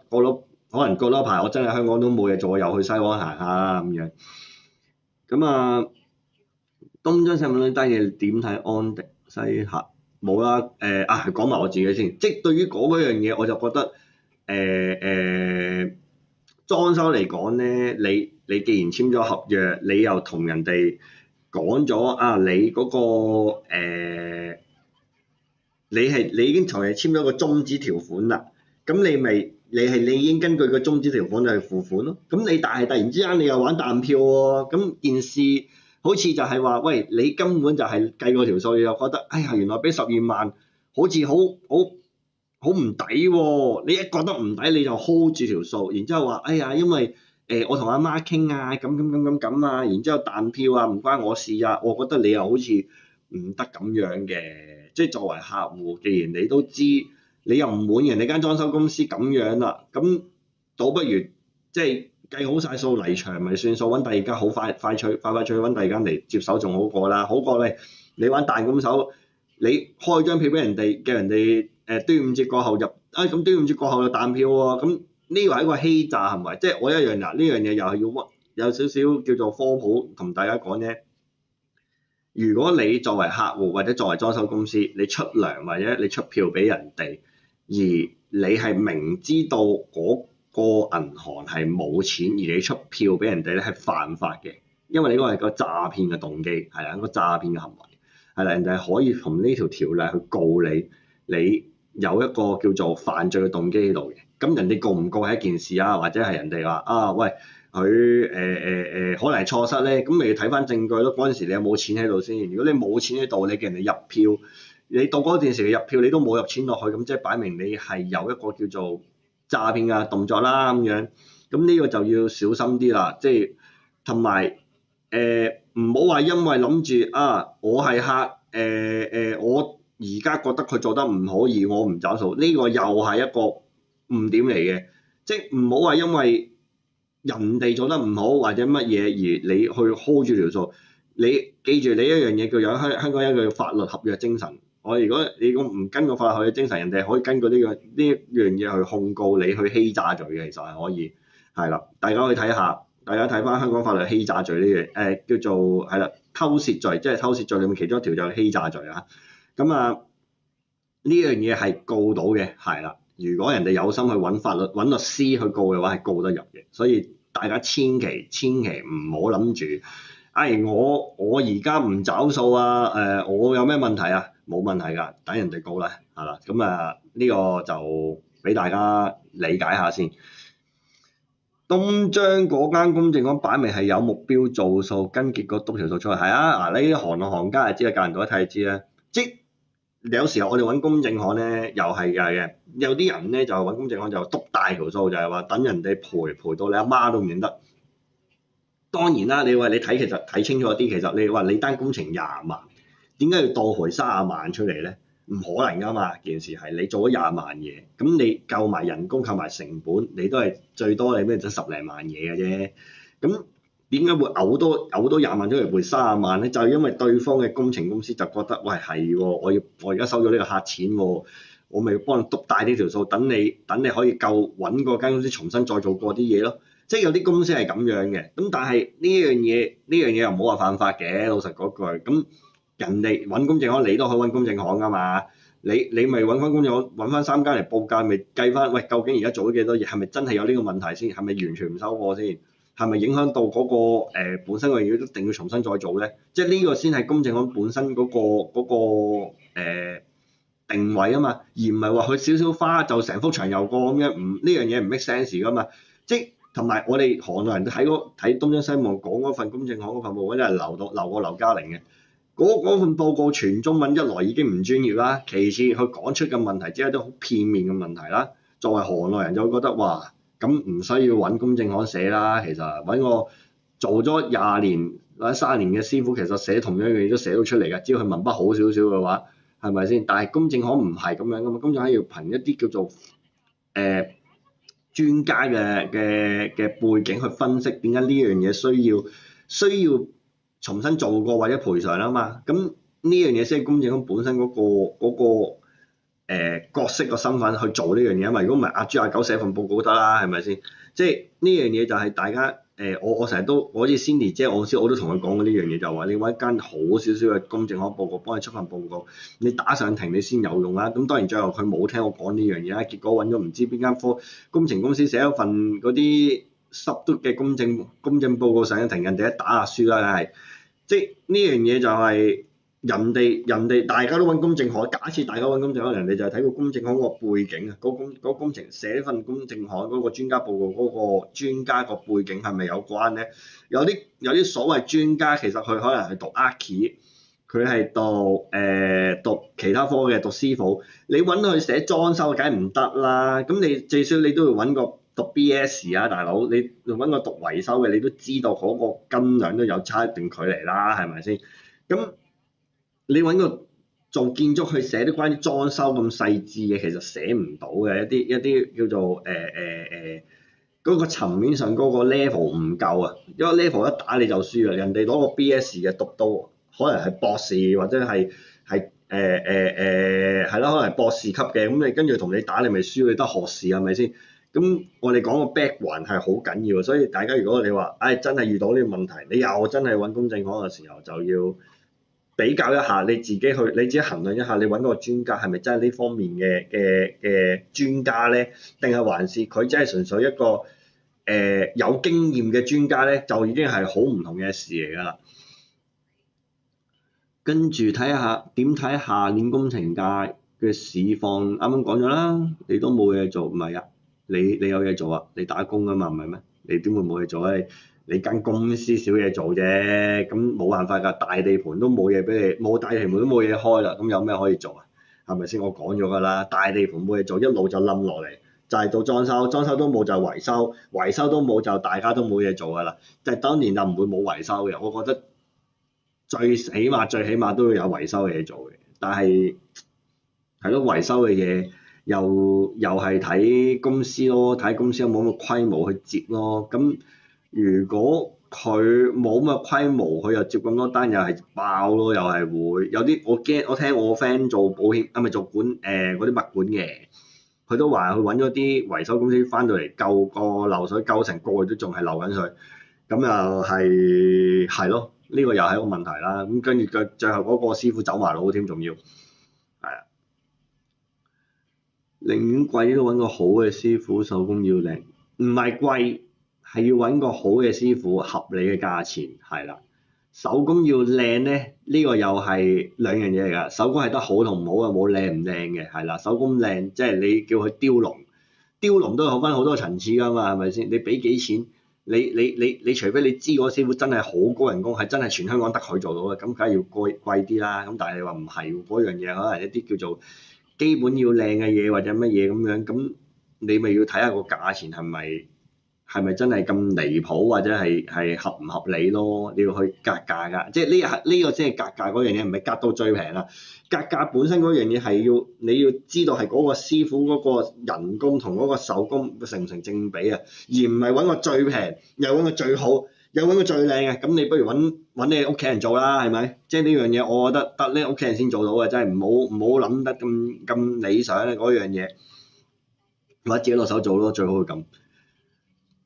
排，我真係香港都冇嘢做，又去西安行下啦咁樣。咁東張西望呢單嘢點睇？安迪西客冇啦，講埋我自己先，即係對於嗰樣嘢我就覺得。裝修嚟講咧，你既然簽咗合約，你又同人哋講咗你嗰個你已經同人簽咗個終止條款啦，咁你已經根據個終止條款去付款咯。咁但係突然之間你又玩彈票喎，咁件事好似就係話，喂，你根本就係計過條數，你又覺得原來俾12萬，好似好唔抵喎！你一覺得唔抵，你就 hold 住條數，然之後話因為我同阿媽傾啊，咁啊，然之後彈票啊，唔關我事啊，我覺得你又好似唔得咁樣嘅。即係作為客戶，既然你都知，你又唔滿人哋間裝修公司咁樣啦，咁倒不如即係計好晒數離場咪算數，揾第二間好快脆揾第二間嚟接手仲好過啦，好過你玩彈弓手，你開張票俾人哋，叫人哋端午節過後入，咁端午節過後就彈票喎，咁呢個係一個欺詐行為，即係我一樣呢樣嘢又係要有少少叫做科普同大家講啫。如果你作為客戶或者作為裝修公司，你出糧或者你出票俾人哋，而你係明知道嗰個銀行係冇錢，而你出票俾人哋咧係犯法嘅，因為你嗰個係個詐騙嘅動機，係啦，個詐騙嘅行為，係啦，人哋係可以從呢條條例去告你有一個叫做犯罪嘅動機喺度嘅。咁人哋告唔告係一件事啊，或者係人哋話喂，佢可能係錯失咧，咁咪要睇翻證據咯。嗰陣時你有冇錢喺度先？如果你冇錢喺度，你叫人哋入票，你到嗰陣時入票你都冇入錢落去，咁即係擺明你係有一個叫做詐騙嘅動作啦咁樣。咁呢個就要小心啲啦，即係同埋唔好話因為諗住我係客而家覺得佢做得唔好而我唔找數，呢個又係一個誤點嚟嘅，即係唔好話因為人哋做得唔好或者乜嘢而你去 hold 住條數。你記住你一樣嘢叫有香港一個法律合約精神。如果你唔跟個法律合約精神，人哋可以根據呢樣嘢去控告你去欺詐罪嘅，其實係可以係啦。大家可以睇下，大家睇翻香港法律欺詐罪呢樣叫做係啦偷竊罪，即係偷竊罪裡面其中一條就係欺詐罪啊。咁呢樣嘢係告到嘅，係啦。如果人哋有心去揾律師去告嘅話，係告得入嘅。所以大家千祈唔好諗住，我而家唔找數啊，我有咩問題啊？冇問題㗎，等人哋告啦，係啦。咁呢個就俾大家理解下先。東張嗰間公證行擺明係有目標做數，跟結果篤條數出嚟，係啊。呢啲行家就知啊，教人到一睇就知啦。即有時候我哋揾公證行咧，又係嘅。有啲人咧就揾公證行就篤大條數，就係話等人哋賠到你阿媽都唔認得。當然啦，你話你睇其實睇清楚啲，其實你話你單工程20萬，點解要倒賠30萬出嚟咧？唔可能㗎嘛！件事係你做咗20萬嘢，咁你夠埋人工、扣埋成本，你都係最多你咩就10零萬嘢嘅啫。咁點解會嘔多20萬出嚟賠30萬咧？就係因為對方嘅工程公司就覺得，喂係喎，我而家收咗呢個客錢喎，我咪幫你篤大呢條數，等你可以夠揾個間公司重新再做過啲嘢咯。即係有啲公司係咁樣嘅，咁但係呢樣嘢又唔好話犯法嘅，老實嗰句。咁人哋揾公證行，你都可以揾公證行㗎嘛。你咪揾翻公證行，揾翻3間嚟報價，咪計翻，喂，究竟而家做咗幾多嘢？係咪真係有呢個問題先？係咪完全唔收貨先？係咪影響到嗰個本身嘅嘢一定要重新再做咧？即係呢個先係公證行本身嗰個定位啊嘛，而唔係話佢少少花就成幅牆油過咁樣，呢樣嘢唔 make sense 㗎嘛。即係同埋我哋行內人睇東張西望講嗰份公證行嗰份報告，真係流過劉嘉玲嘅。嗰份報告全中文，一來已經唔專業啦，其次佢講出嘅問題只係啲好片面嘅問題啦。作為行內人就會覺得，哇，咁唔需要揾公證行寫啦。其實揾個做咗20年或者30年嘅師傅，其實寫同樣嘅嘢都寫到出嚟嘅，只要佢文筆好少少嘅話，係咪先？但係公證行唔係咁樣噶嘛，公證行要憑一啲叫做專家嘅背景去分析點解呢樣嘢需要重新做過或者賠償啊嘛。咁呢樣嘢先係公證行本身嗰個角色個身份去做呢樣嘢啊嘛。如果唔係阿豬阿狗寫份報告得啦，係咪先？即係呢樣嘢就係大家我成日都我好似 Cindy 姐我都同佢講過呢樣嘢，就話你揾一間好少少嘅公證行報告幫你出份報告，你打上庭你先有用啦。咁當然最後佢冇聽我講呢樣嘢啦，結果揾咗唔知邊間工程公司寫一份嗰啲濕嘟嘅公證報告上咗庭，人哋一打就輸啦，梗係。即係呢樣嘢就係人哋大家都揾公證行，假設大家揾公證行，人哋就係睇個公證行個背景啊，嗰工程寫份公證行嗰個專家報告嗰個專家個背景係咪有關咧？有啲所謂專家其實佢可能係讀 Archi， 佢係讀其他科嘅，讀師傅，你揾佢寫裝修梗係唔得啦。咁你最少你都要揾個讀 BS 啊，大佬，你揾個讀維修嘅，你都知道嗰個斤兩都有差一段距離啦，係咪先？咁你揾個做建築去寫啲關於裝修咁細緻嘅，其實寫唔到嘅，一啲叫做嗰個層面上嗰個 level 唔夠啊，因為 level 一打你就輸啦，人哋攞個 BS 嘅讀到可能係博士或者係係咯，可能係博士級嘅，咁你跟住同你打你咪輸，你得學士係咪先？咁我哋講個 background 係好緊要，所以大家如果你話真係遇到呢個問題，你又真係揾公證行嘅時候，就要比較一下你自己衡量一下，你揾個專家係咪真係呢方面嘅專家咧？定係還是佢真係純粹一個有經驗嘅專家咧？就已經係好唔同嘅事嚟㗎啦。跟住睇下點睇下年工程界嘅市況，啱啱講咗啦，你都冇嘢做，唔係啊？你有嘢做啊？你打工啊嘛，唔係咩？你點會冇嘢做啊？你間公司少嘢做啫，咁冇辦法㗎，大地盤都冇嘢俾你，冇大地盤都冇嘢開啦，咁有咩可以做啊？係咪先？我講咗㗎啦，大地盤冇嘢做，一路就冧落嚟，就係做裝修，裝修都冇就維修，維修都冇就大家都冇嘢做㗎啦。即係當年就唔會冇維修嘅，我覺得最起碼都要有維修嘅嘢做嘅，但係係咯，維修嘅嘢又係睇公司咯，睇公司有冇咁嘅規模去接咯。咁如果佢冇咁嘅規模，佢又接咁多單，又係爆咯，又係會有啲我驚。我聽我 friend 做保險，咪做管嗰啲物管嘅，佢都話佢揾咗啲維修公司翻到嚟救個漏水，救成個月都仲係漏緊水，咁又係咯，呢個又係一個問題啦。咁跟住最後嗰個師傅走埋佬添，仲要係啊，寧願貴啲都揾個好嘅師傅，手工要靚，唔係貴。係要揾個好嘅師傅，合理嘅價錢，係啦。手工要靚咧，呢個又係兩樣嘢嚟㗎。手工係得好同唔好啊，冇靚唔靚嘅，係啦。手工靚，即係你叫佢雕龍，雕龍都有分好多層次㗎嘛，係咪先？你俾幾錢？你除非你知嗰師傅真係好高人工，係真係全香港得佢做到嘅，咁梗係要貴啲啦。咁但係你話唔係喎，嗰樣嘢可能一啲叫做基本要靚嘅嘢或者乜嘢咁樣，咁你咪要睇下個價錢係咪真係咁離譜，或者係合唔合理咯？你要去格價㗎，即係呢個先係格價嗰樣嘢，唔係格到最平啦。格價本身嗰樣嘢係你要知道係嗰個師傅嗰個人工同嗰個手工成唔成正比啊，而唔係揾個最平，又揾個最好，又揾個最靚嘅。咁你不如揾你屋企人做啦，係咪？即係呢樣嘢，我覺得得呢屋企人先做到嘅，真係唔好諗得咁理想嘅嗰樣嘢，或者自己落手做咯，最好係咁。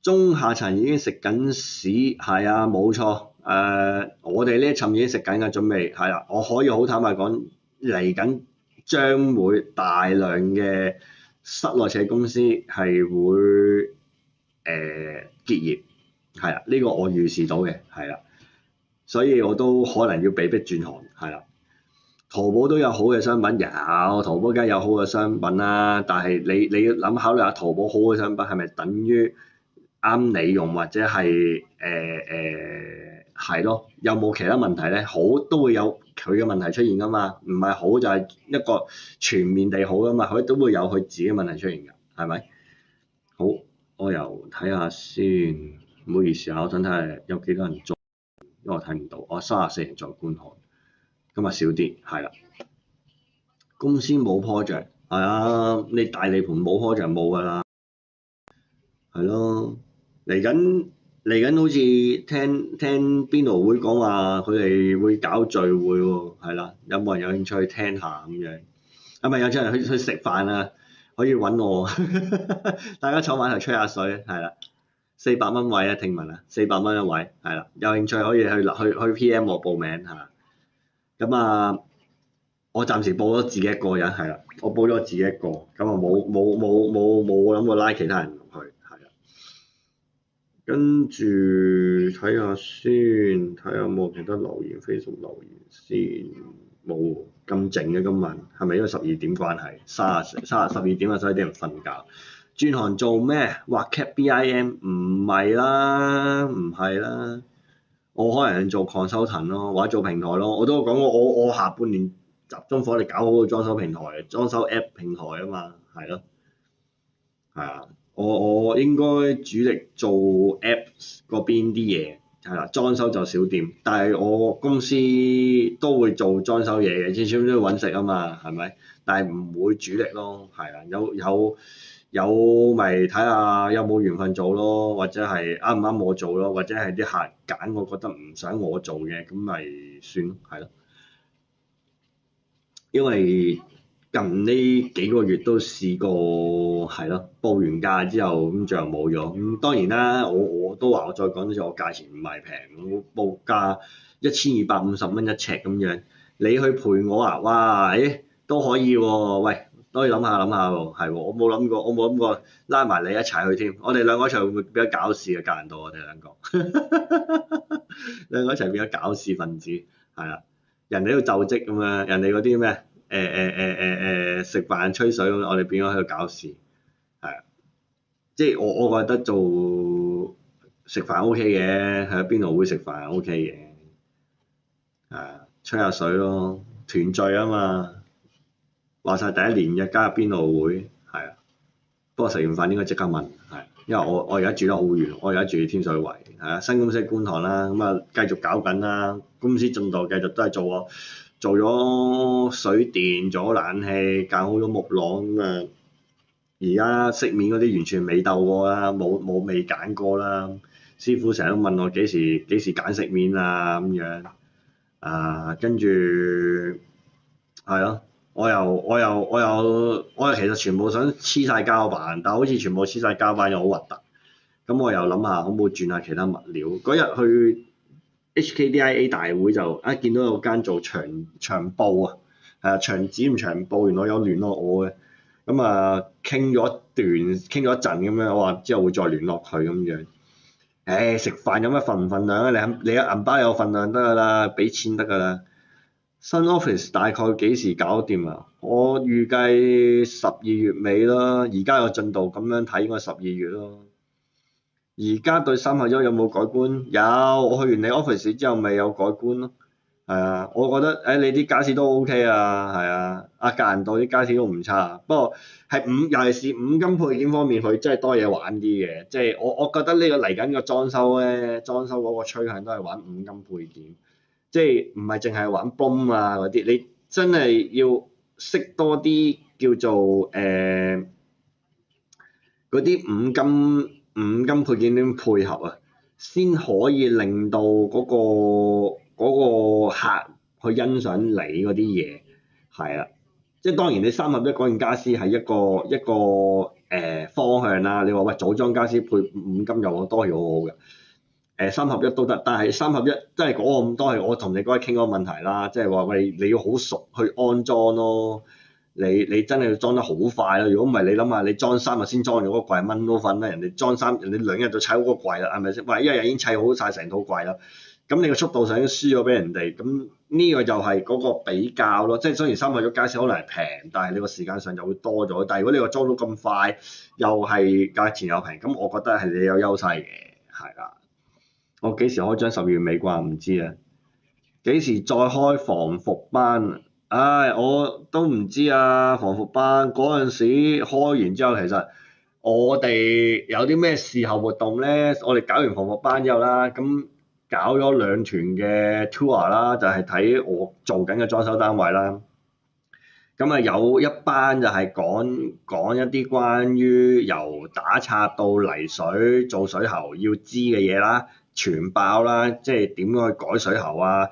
中下層已經食緊屎，係啊，冇錯。我哋呢一層已經食緊嘅準備，係啦。我可以好坦白講，嚟緊將會大量嘅室內設計公司係會結業，係啦。呢個我預示到嘅，係啦。所以我都可能要被逼轉行，係啦。淘寶都有好嘅商品，有淘寶梗係有好嘅商品啦。但係你要考慮下，淘寶好嘅商品係咪等於啱你用，或者係係咯，有冇其他問題咧？好都會有佢嘅問題出現噶嘛，唔係好就係一個全面地好噶嘛，佢都會有佢自己嘅問題出現㗎，係咪？好，我又睇下先，唔好意思啊，我想睇下有幾多人做，因為我睇唔到，我34人在觀看，今日少啲，係啦。公司冇 project，係啊，你大地盤冇 project 冇㗎啦，係咯。嚟緊好似聽邊度會講話佢哋會搞聚會喎，係啦，有冇人有興趣去聽下咁樣？係咪有啲人去食飯啊？可以揾我，大家坐埋一齊吹下水，係啦，400蚊位啊，聽聞啊，400蚊一位，係啦，有興趣可以去 PM 我報名係啦。咁啊，我暫時報咗自己一個人係啦，我報咗自己一個，咁啊冇諗過拉其他人入去。跟住睇下先，睇下有冇其他留言 Facebook 留言先，冇咁靜嘅今日，係咪因為12點關係？12點啊，所以啲人瞓覺。轉行做咩？畫 Cap BIM 唔係啦，唔係啦，我可能做 consultant 咯，或者做平台咯。我都講過，我下半年集中火力搞好個裝修平台，裝修 App 平台啊嘛，係咯，係啊。我應該主力做 Apps 嗰邊啲嘢，係啦，裝修就少掂。但係我公司都會做裝修嘢嘅，始終都要揾食啊嘛，係咪？但係唔會主力咯，係啦，有咪睇下有冇緣分做咯，或者係啱唔啱我做咯，或者係啲客揀我覺得唔想我做嘅，咁咪算咯，係咯。因為近呢幾個月都試過係咯，報完價之後咁最後冇咗。咁當然啦，我都話我再講多次，我價錢唔係平，我報價1250蚊一尺咁樣，你去陪我啊？哇，都可以喎，喂，都可以諗下喎，係喎，我冇諗過拉埋你一齊去添。我哋兩個一齊會唔會比較搞事嘅隔人度？我哋兩個兩個一齊變咗搞事分子，係啦，人哋喺度就職咁樣，人哋嗰啲咩？食飯吹水咁，我哋變咗喺度搞事，係啊，即係我覺得做食飯 OK 嘅，喺邊度會食飯 OK 嘅，吹下水咯，團聚啊嘛，話晒第一年嘅加入邊度會，係啊，不過食完飯應該即刻問，係，因為我而家住得好遠，我而家住天水圍，係啊，新公司喺觀塘啦，咁啊繼續搞緊啦，公司進度繼續都係做做咗水電，做咗冷氣，搞好咗木廊咁啊。而家飾面嗰啲完全未鬥過啦，未揀過啦。師傅成日都問我幾時揀飾面啊咁樣啊，跟住係咯，我又其實全部想黐晒膠板，但係好似全部黐晒膠板又好核突。咁我又諗下可唔可以轉下其他物料。嗰日去 HKDIA 大會就見到有間做長布啊，係啊，長紙唔長布，原來有聯絡我嘅。咁啊傾咗一陣咁樣，我話之後會再聯絡佢咁樣。食飯有乜份唔份量啊？你銀包有份量得㗎啦，俾錢得㗎啦。新 office 大概幾時搞掂啊？我預計12月尾啦，而家個進度咁樣睇應該12月咯。而家對3合1有冇改觀？有，我去完你 office 之後咪有改觀咯。係啊，我覺得你啲傢俬都 OK 啊，係啊，格蘭道啲傢俬都唔差，不過係尤其是五金配件方面，佢真係多嘢玩啲嘅。即係我覺得呢個嚟緊個裝修咧，裝修嗰個趨向都係玩五金配件，即係唔係淨係玩泵啊嗰啲，你真係要識多啲叫做嗰啲五金配件點配合啊，先可以令到嗰個客去欣賞你嗰啲嘢，係啊，即係當然你3合1嗰件傢俬係一個方向啦。你話喂，組裝傢俬配五金又多嘢好好嘅，3合1都得，但係3合1即係嗰個咁多係我同你嗰日傾嗰個問題啦，即係話喂，你要好熟去安裝咯。你真係要裝得好快咯！如果唔係，你諗下，你裝3日先裝咗個櫃，蚊都瞓啦。人哋人哋2日就砌好個櫃啦，係咪先？喂，1日已經砌好晒成套櫃啦。咁你個速度上已經輸咗俾人哋。咁呢個就係嗰個比較咯。即係雖然3合1傢俬可能係平，但係你個時間上就會多咗。但係如果你話裝到咁快，又係價錢又平，咁我覺得係你有優勢嘅，係啦。我幾時開張12月尾啩？唔知啊。幾時再開防服班？我都唔知啊！防服班嗰陣時開完之後，其實我哋有啲咩事後活動咧？我哋搞完防服班之後啦，咁搞咗2團嘅 tour 啦，就係睇我做緊嘅裝修單位啦。咁啊有一班就係講一啲關於由打拆到泥水做水喉要知嘅嘢啦，全爆啦，即係點樣去改水喉啊？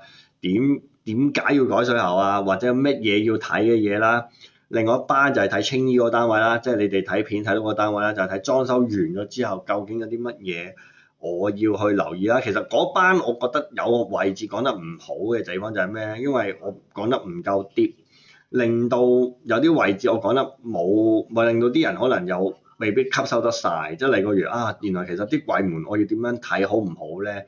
點解要改水喉啊？或者有乜嘢要睇嘅嘢啦？另外一班就係睇青衣個單位啦，即係你哋睇片睇到個單位啦，就係睇裝修完咗之後究竟有啲乜嘢我要去留意啦。其實嗰班我覺得有個位置講得唔好嘅地方就係咩？因為我講得唔夠 deep，令到有啲位置我講得冇，咪令到啲人可能又未必吸收得晒。即係例如原來其實啲櫃門我要點樣睇好唔好咧？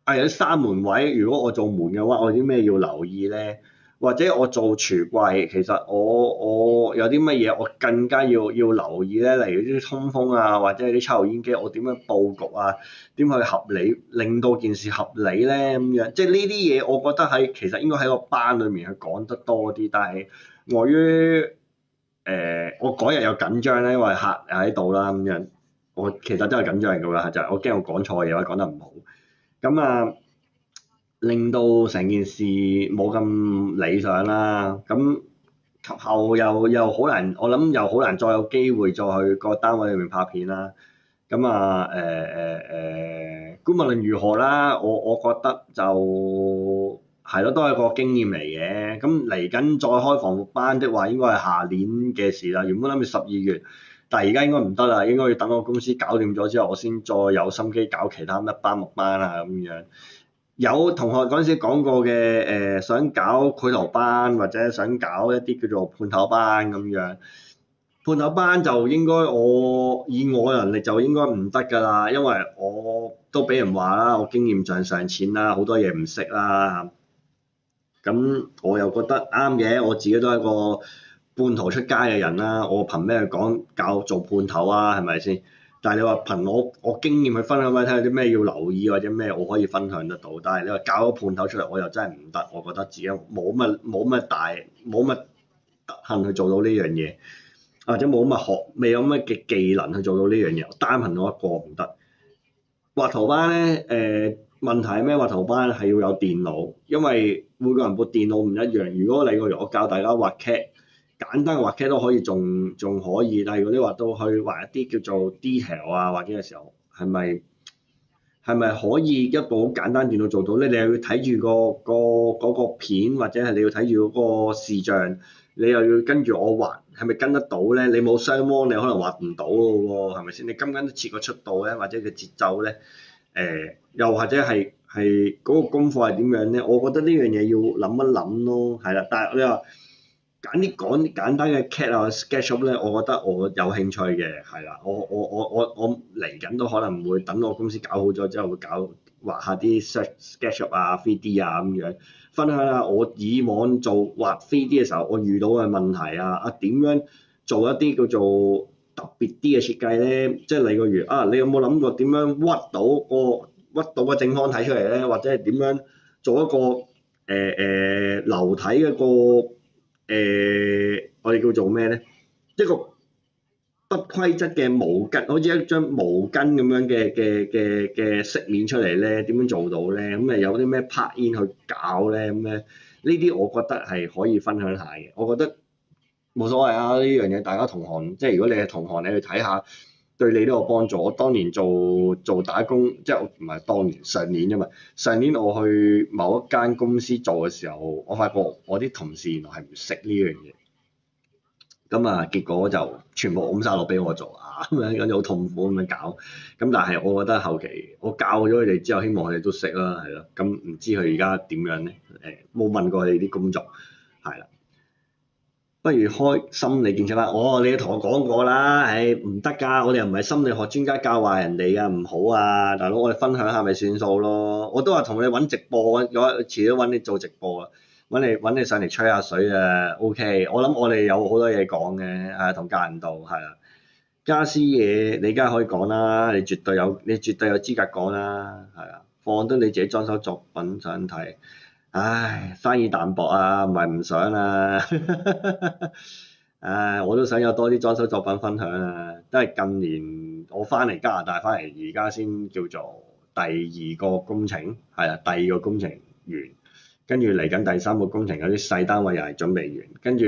有啲閂門位，如果我做門嘅話，我有啲咩要留意咧？或者我做櫥櫃，其實我有啲乜嘢我更加要留意咧？例如啲通風啊，或者係啲抽油煙機，我點樣佈局啊？點去合理，令到件事合理咧？咁樣即係呢啲嘢，我覺得其實應該喺個班裡面去講得多啲。但係礙於我嗰日有緊張咧，因為客喺度啦咁樣，我其實真係緊張㗎啦，就係我驚我講錯嘢或者講得唔好。咁啊，令到成件事冇咁理想啦。咁及後又好難，我諗又好難再有機會再去個單位裏面拍片啦。咁啊無論如何啦，我覺得就係咯，都係個經驗嚟嘅。咁嚟緊再開防服班的話，應該係下年嘅事啦。原本諗住12月。但係而家應該唔得啦，應該要等我公司搞掂咗之後，我先再有心機搞其他乜班木班啊咁樣。有同學嗰陣時講過嘅，想搞繪圖班或者想搞一啲叫做判頭班咁樣。判頭班就應該以我能力就應該唔得㗎啦，因為我都俾人話啦，我經驗上淺啦，好多嘢唔識啦。咁我又覺得啱嘅，我自己都係一個半途出街嘅人啦，我憑咩去講教做判頭啊？係咪先？但係你話憑我經驗去分享俾你睇，有啲咩要留意或者咩我可以分享得到。但係你話教個判頭出嚟，我又真係唔得。我覺得自己冇乜德行去做到呢樣嘢，或者未有乜嘅技能去做到呢樣嘢。單憑我一個唔得。畫圖班咧，問題咩？畫圖班係要有電腦，因為每個人部電腦唔一樣。如果你個我教大家畫 cat，簡單嘅畫 cat 都可以，仲可以。但係如果你畫到去畫一啲叫做 detail 啊，或者嘅時候，係咪可以一部好簡單電腦做到咧？你又要睇住嗰個片，或者係你要睇住嗰個視像，你又要跟住我畫，係咪跟得到咧？你冇雙芒，你可能畫唔到嘅喎，係咪先？你跟得切個速度咧，或者個節奏咧？又或者係嗰個功課係點樣咧？我覺得呢樣嘢要諗一諗咯，係啦。但係你話講簡單嘅 CAD 啊 SketchUp 咧，我覺得我有興趣嘅，係啦。我嚟緊都可能會等我公司搞好咗之後，會畫下啲 SketchUp 啊 3D 啊咁樣，分享下我以往做畫 3D 嘅時候我遇到嘅問題啊點樣做一啲叫做特別啲嘅設計咧，即係例如你有冇諗過點樣屈到個正方體出嚟咧？或者係點樣做一個流體嘅我哋叫做咩咧？一個不規則嘅毛巾，好似一張毛巾咁樣嘅飾面出嚟咧，點樣做到咧？咁有啲咩 plugin 去搞咧？咁咧呢啲我覺得係可以分享下嘅，我覺得。冇所謂啊！呢樣嘢大家同行，即係如果你係同行，你去睇下，對你都有幫助。我當年做打工，即係唔係當年上年啫嘛。上年我去某一間公司做嘅時候，我發覺我啲同事原來係唔識呢樣嘢。咁結果就全部㧬曬落俾我做啊！咁樣好痛苦咁樣搞。咁但係我覺得後期我教咗佢哋之後，希望佢哋都識啦，係咯。咁唔知佢而家點樣咧？冇問過佢哋啲工作，係啦。不如開心理建設啦！你同我講過啦，唔得㗎，我哋又唔係心理學專家教壞人哋㗎，唔好啊，大佬，我哋分享下咪算數咯。我都話同你揾直播，遲啲揾你做直播啊，揾你上嚟吹下水啊 ，OK。我諗我哋有好多嘢講嘅，同家人道係啦。家私嘢你梗係可以講啦，你絕對有資格講啦，係啊，放到你自己裝修作品想睇。唉，生意淡薄啊，唔係唔想啊，唉，我都想有多啲裝修作品分享啊，都係近年我翻嚟加拿大翻嚟，而家先叫做第二個工程，係啊，第二個工程完，跟住嚟緊第三個工程有啲細單位又係準備完，跟住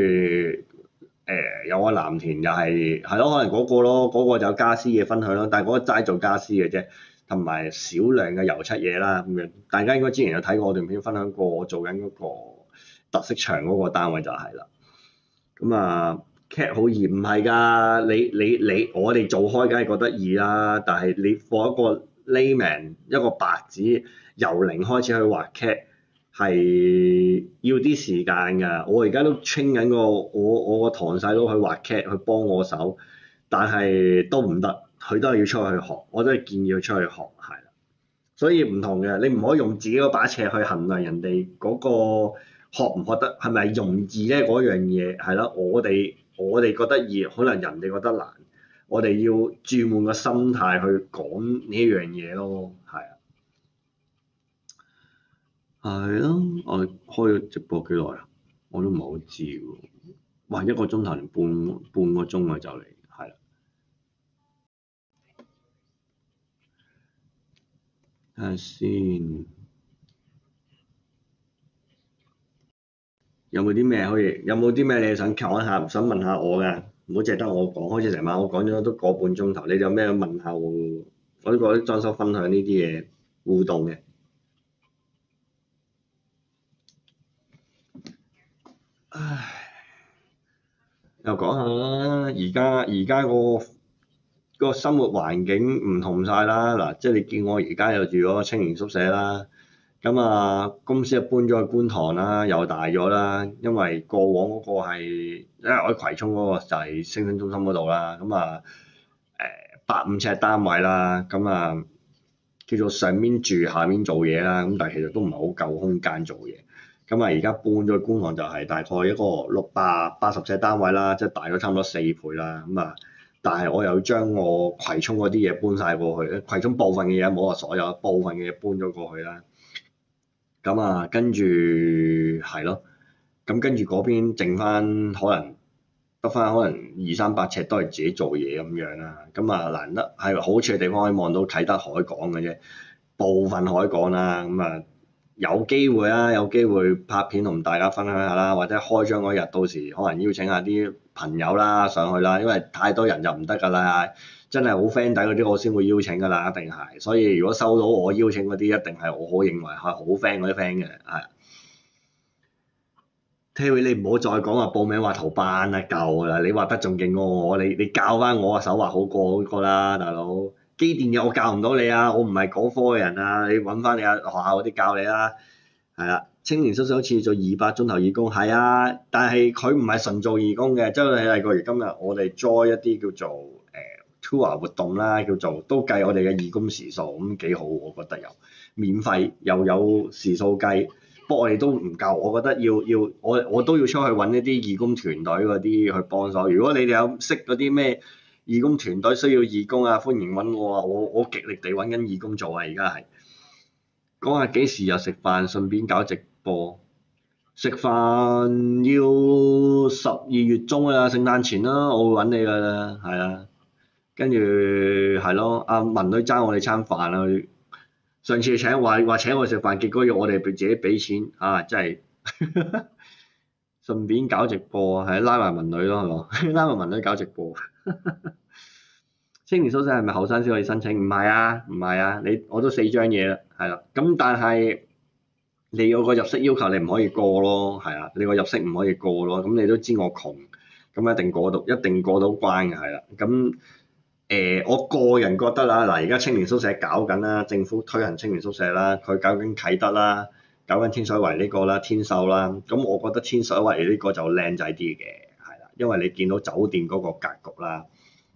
有個藍田又係咯，可能嗰個咯，嗰個就有家私嘢分享咯，但係嗰個齋做家私嘅啫。同埋少量嘅油漆嘢啦，咁樣大家應該之前有睇過我段片分享過，我做緊嗰個特色牆嗰個單位就係啦。咁CAD 好易唔係㗎？你我哋做開梗係覺得易啦，但係你放一個 layman 一個白紙由零開始去畫 CAD 係要啲時間㗎。我而家都 train 緊我個堂細佬去畫 CAD 去幫我手，但係都唔得。佢都係要出去學，我都係建議佢出去學，係啦。所以唔同嘅，你唔可以用自己嗰把尺去衡量人哋嗰個學唔學得係咪容易咧？嗰樣嘢係啦，我哋覺得易，可能人哋覺得難。我哋要轉換個心態去講呢樣嘢咯，係啊。係咯，我開咗直播幾耐啊？我都唔係好知喎。哇，一個鐘頭連半個鐘啊就嚟。睇下先，有冇啲咩你想講下，想問下我㗎？唔好淨係得我講，好似成晚我講咗都個半鐘頭，你哋有咩問下我？我呢個啲裝修分享呢啲嘢互動嘅。唉，又講下啦，而家個生活環境唔同晒啦，嗱，即係你見我而家又住咗青年宿舍啦。公司又搬咗去觀塘啦，又大咗啦，因為過往嗰個係，因為我喺葵涌嗰個就係星星中心嗰度啦，8-5尺單位啦，叫做上面住下面做嘢啦，但係其實都唔係好夠空間做嘢，而家搬咗去觀塘就係大概一個680尺單位啦，即係大咗差唔多4倍啦，但係我又將我葵涌嗰啲嘢搬晒過去，葵涌部分嘅嘢冇話所有，部分嘅嘢搬咗過去啦。跟住係咯，跟住嗰邊剩翻可能得翻可能200-300尺都係自己做嘢咁樣啦。難得係好處嘅地方可以望到啟德海港嘅啫。部分可以講啦，咁啊有機會啦，有機會拍片同大家分享下啦，或者開張嗰日到時可能邀請下啲朋友啦上去啦，因為太多人就唔得㗎啦，真係好 friend 底嗰啲我先會邀請㗎啦，一定係，所以如果收到我邀請嗰啲，一定係我認為係好 friend 嗰啲 friend 嘅，係。Terry 你唔好再講話報名畫圖班啦，夠啦！你畫得仲勁過我，你教翻我手畫好過嗰個啦，大佬。機電嘅我教唔到你啊，我唔係嗰科嘅人啊，你揾翻你學校嗰啲教你啦。係啦，青年宿舍好似做200鐘頭義工，係啊，但係佢唔係純做義工嘅，即係例如今日我哋 join 一啲叫做tour 活動啦，叫做都計我哋嘅義工時數，咁幾好，我覺得又免費又有時數計。不過我哋都唔夠，我覺得我都要出去揾一啲義工團隊嗰啲去幫手。如果你哋有識嗰啲咩義工團隊需要義工啊，歡迎揾我啊！我極力地揾緊義工做啊，而家係講下幾時又食飯，順便搞直播。食飯要12月中啊，聖誕前啦，我會揾你㗎啦，係啊。跟住係咯，阿文女爭我哋餐飯啊！上次請話請我食飯，結果要我哋自己俾錢啊！真係順便搞直播，係拉埋文女咯，係嘛？拉埋文女搞直播。青年宿舍係咪後生先可以申請？唔係啊，唔係啊，我都4張嘢啦，係啦。咁但係你有個入息要求，你唔可以過咯，係啊，你個入息唔可以過咯。咁你都知我窮，咁一定過到關嘅，係啦。咁我個人覺得啦，嗱而家青年宿舍搞緊啦，政府推行青年宿舍啦，佢搞緊啟德啦，搞緊天水圍呢個啦，天秀啦，咁我覺得天水圍呢個就靚仔啲嘅，係啦，因為你見到酒店嗰個格局啦，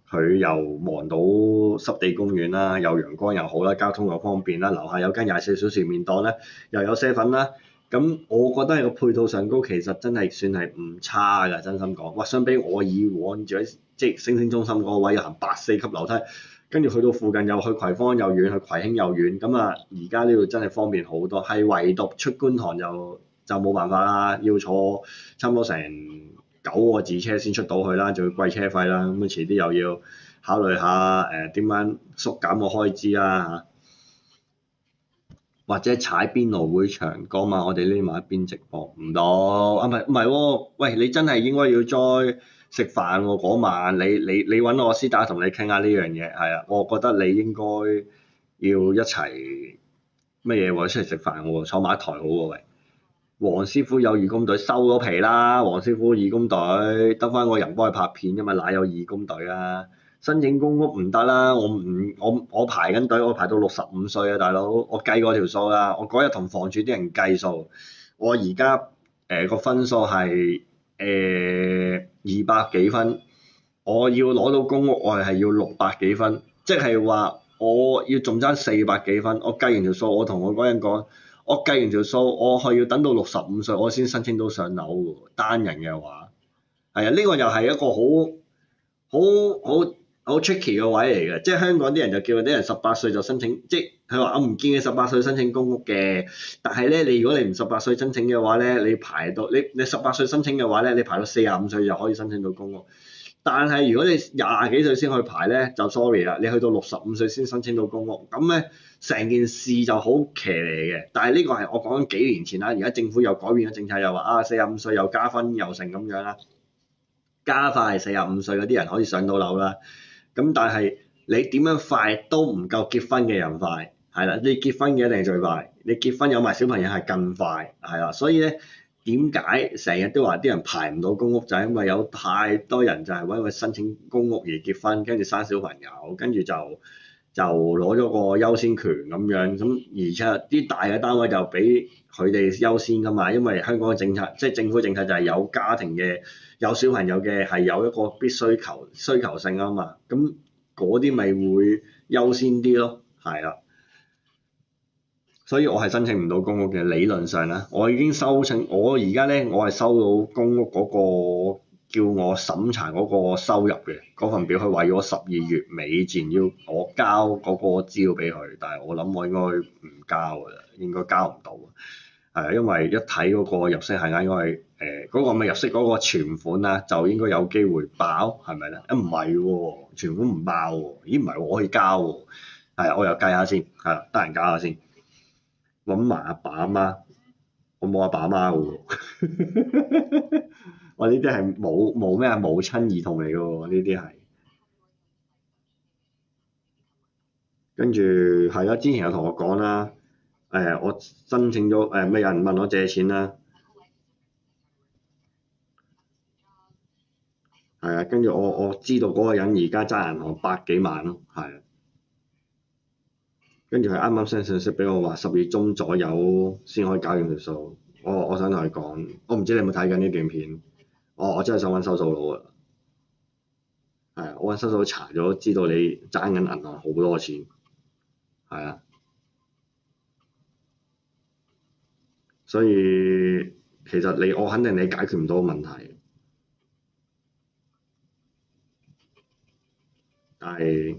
佢又望到濕地公園啦，又陽光又好啦，交通又方便啦，樓下有間24小時麵檔咧，又有7-11啦。咁我覺得係個配套上高，其實真係算係唔差㗎，真心講。哇，相比我以往住喺即係星星中心嗰個位，要行8、4級樓梯，跟住去到附近又去葵芳又遠，去葵興又遠，咁啊而家呢度真係方便好多。係唯獨出觀塘就冇辦法啦，要坐差唔多成9個字車先出到去啦，仲要貴車費啦。咁啊遲啲又要考慮下點樣縮減個開支啦嚇。或者踩邊爐會長嗰晚，我哋匿埋一邊直播唔到啊！唔係喎，喂，你真係應該要再食飯喎嗰晚，你揾我師打同你傾下呢樣嘢，係啊，我覺得你應該要一齊乜嘢喎，出嚟食飯喎，坐埋一台好喎，喂！黃師傅有義工隊收咗皮啦，黃師傅義工隊得翻個人幫佢拍片啫嘛，哪有義工隊啊？申請公屋唔得啦，我排緊隊，我排到65歲啊，大佬，我計過條數啦，我嗰日同房署啲人計數，我而家個分數係200幾分，我要攞到公屋我係要600幾分，即係話我要仲爭400幾分，我計完條數，我同我嗰人講，我計完條數，我係要等到65歲我先申請到上樓喎，單人嘅話，係啊，呢個又係一個好 tricky 嘅位嚟嘅，即係香港啲人就叫啲人18歲就申請，即係佢話我唔建議18歲申請公屋嘅，但係咧如果你唔18歲申請嘅話咧，你排到你18歲申請嘅話咧，你排到45歲就可以申請到公屋。但係如果你20幾歲先去排咧，就 sorry 啦，你去到65歲先申請到公屋，咁咧成件事就好騎呢嘅。但係呢個係我講緊幾年前啦，而家政府又改變咗政策，又話45歲又加分又成咁樣啦，加快45歲嗰啲人可以上到樓啦。咁但係你點樣快都唔夠結婚嘅人快，係啦，你結婚嘅一定係最快，你結婚有埋小朋友係更快，係啦，所以咧點解成日都話啲人排唔到公屋，就係因為有太多人就係因為申請公屋而結婚，跟住生小朋友，跟住就攞咗個優先權咁樣，咁而且啲大嘅單位就俾佢哋優先噶嘛，因為香港嘅政策即係政府政策就係有家庭嘅。有小朋友嘅係有一個需求性啊嘛，咁嗰啲咪會優先啲咯，係啦。所以我係申請唔到公屋嘅，理論上啦，我已經我而家咧我係收到公屋嗰個叫我審查嗰個收入嘅嗰份表，佢話要我12月尾前要我交嗰個資料俾佢，但係我諗我應該唔交㗎啦，應該交唔到。因為一睇嗰個入息係應該係嗰個咪入息嗰個存款啦，就應該有機會爆，係咪咧？唔係喎，存款唔爆喎，咦唔係喎，我可以交喎，係啊，我又計下先，係啦，得閒搞下先，揾埋阿爸阿媽，我冇阿爸阿媽嘅喎，我呢啲係冇咩啊，母親兒童嚟嘅喎，呢啲係。跟住係啦，之前有同我講啦，我申請咗咩有人問我借錢啦，係啊，跟住我知道嗰個人而家爭銀行百幾萬咯，係啊，跟住佢啱啱 send 信息俾我話10月中左右先可以搞掂條數，我想同佢講，我唔知你有冇睇緊呢段片，我真係想揾收數佬啊，係啊，我揾收數佬查咗，知道你爭緊銀行好多錢，係啊，所以其實我肯定你解決唔到問題，但係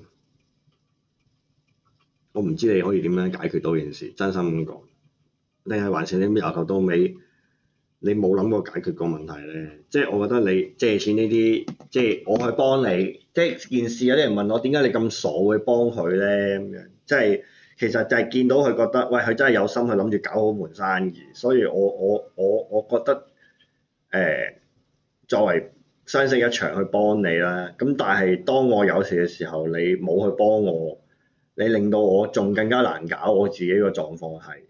我唔知你可以點樣解決到件事，真心咁講，定係還是你由頭到尾你冇諗過解決個問題咧？即係我覺得你借錢呢啲，即係我去幫你，即係件事有啲人問我點解你咁傻會幫佢咧咁樣，即係其實就係見到佢覺得，喂佢真係有心去諗住搞好門生意，所以我覺得作為相識一場去幫你啦，咁但係當我有事嘅時候，你冇去幫我，你令到我仲更加難搞我自己個狀況係，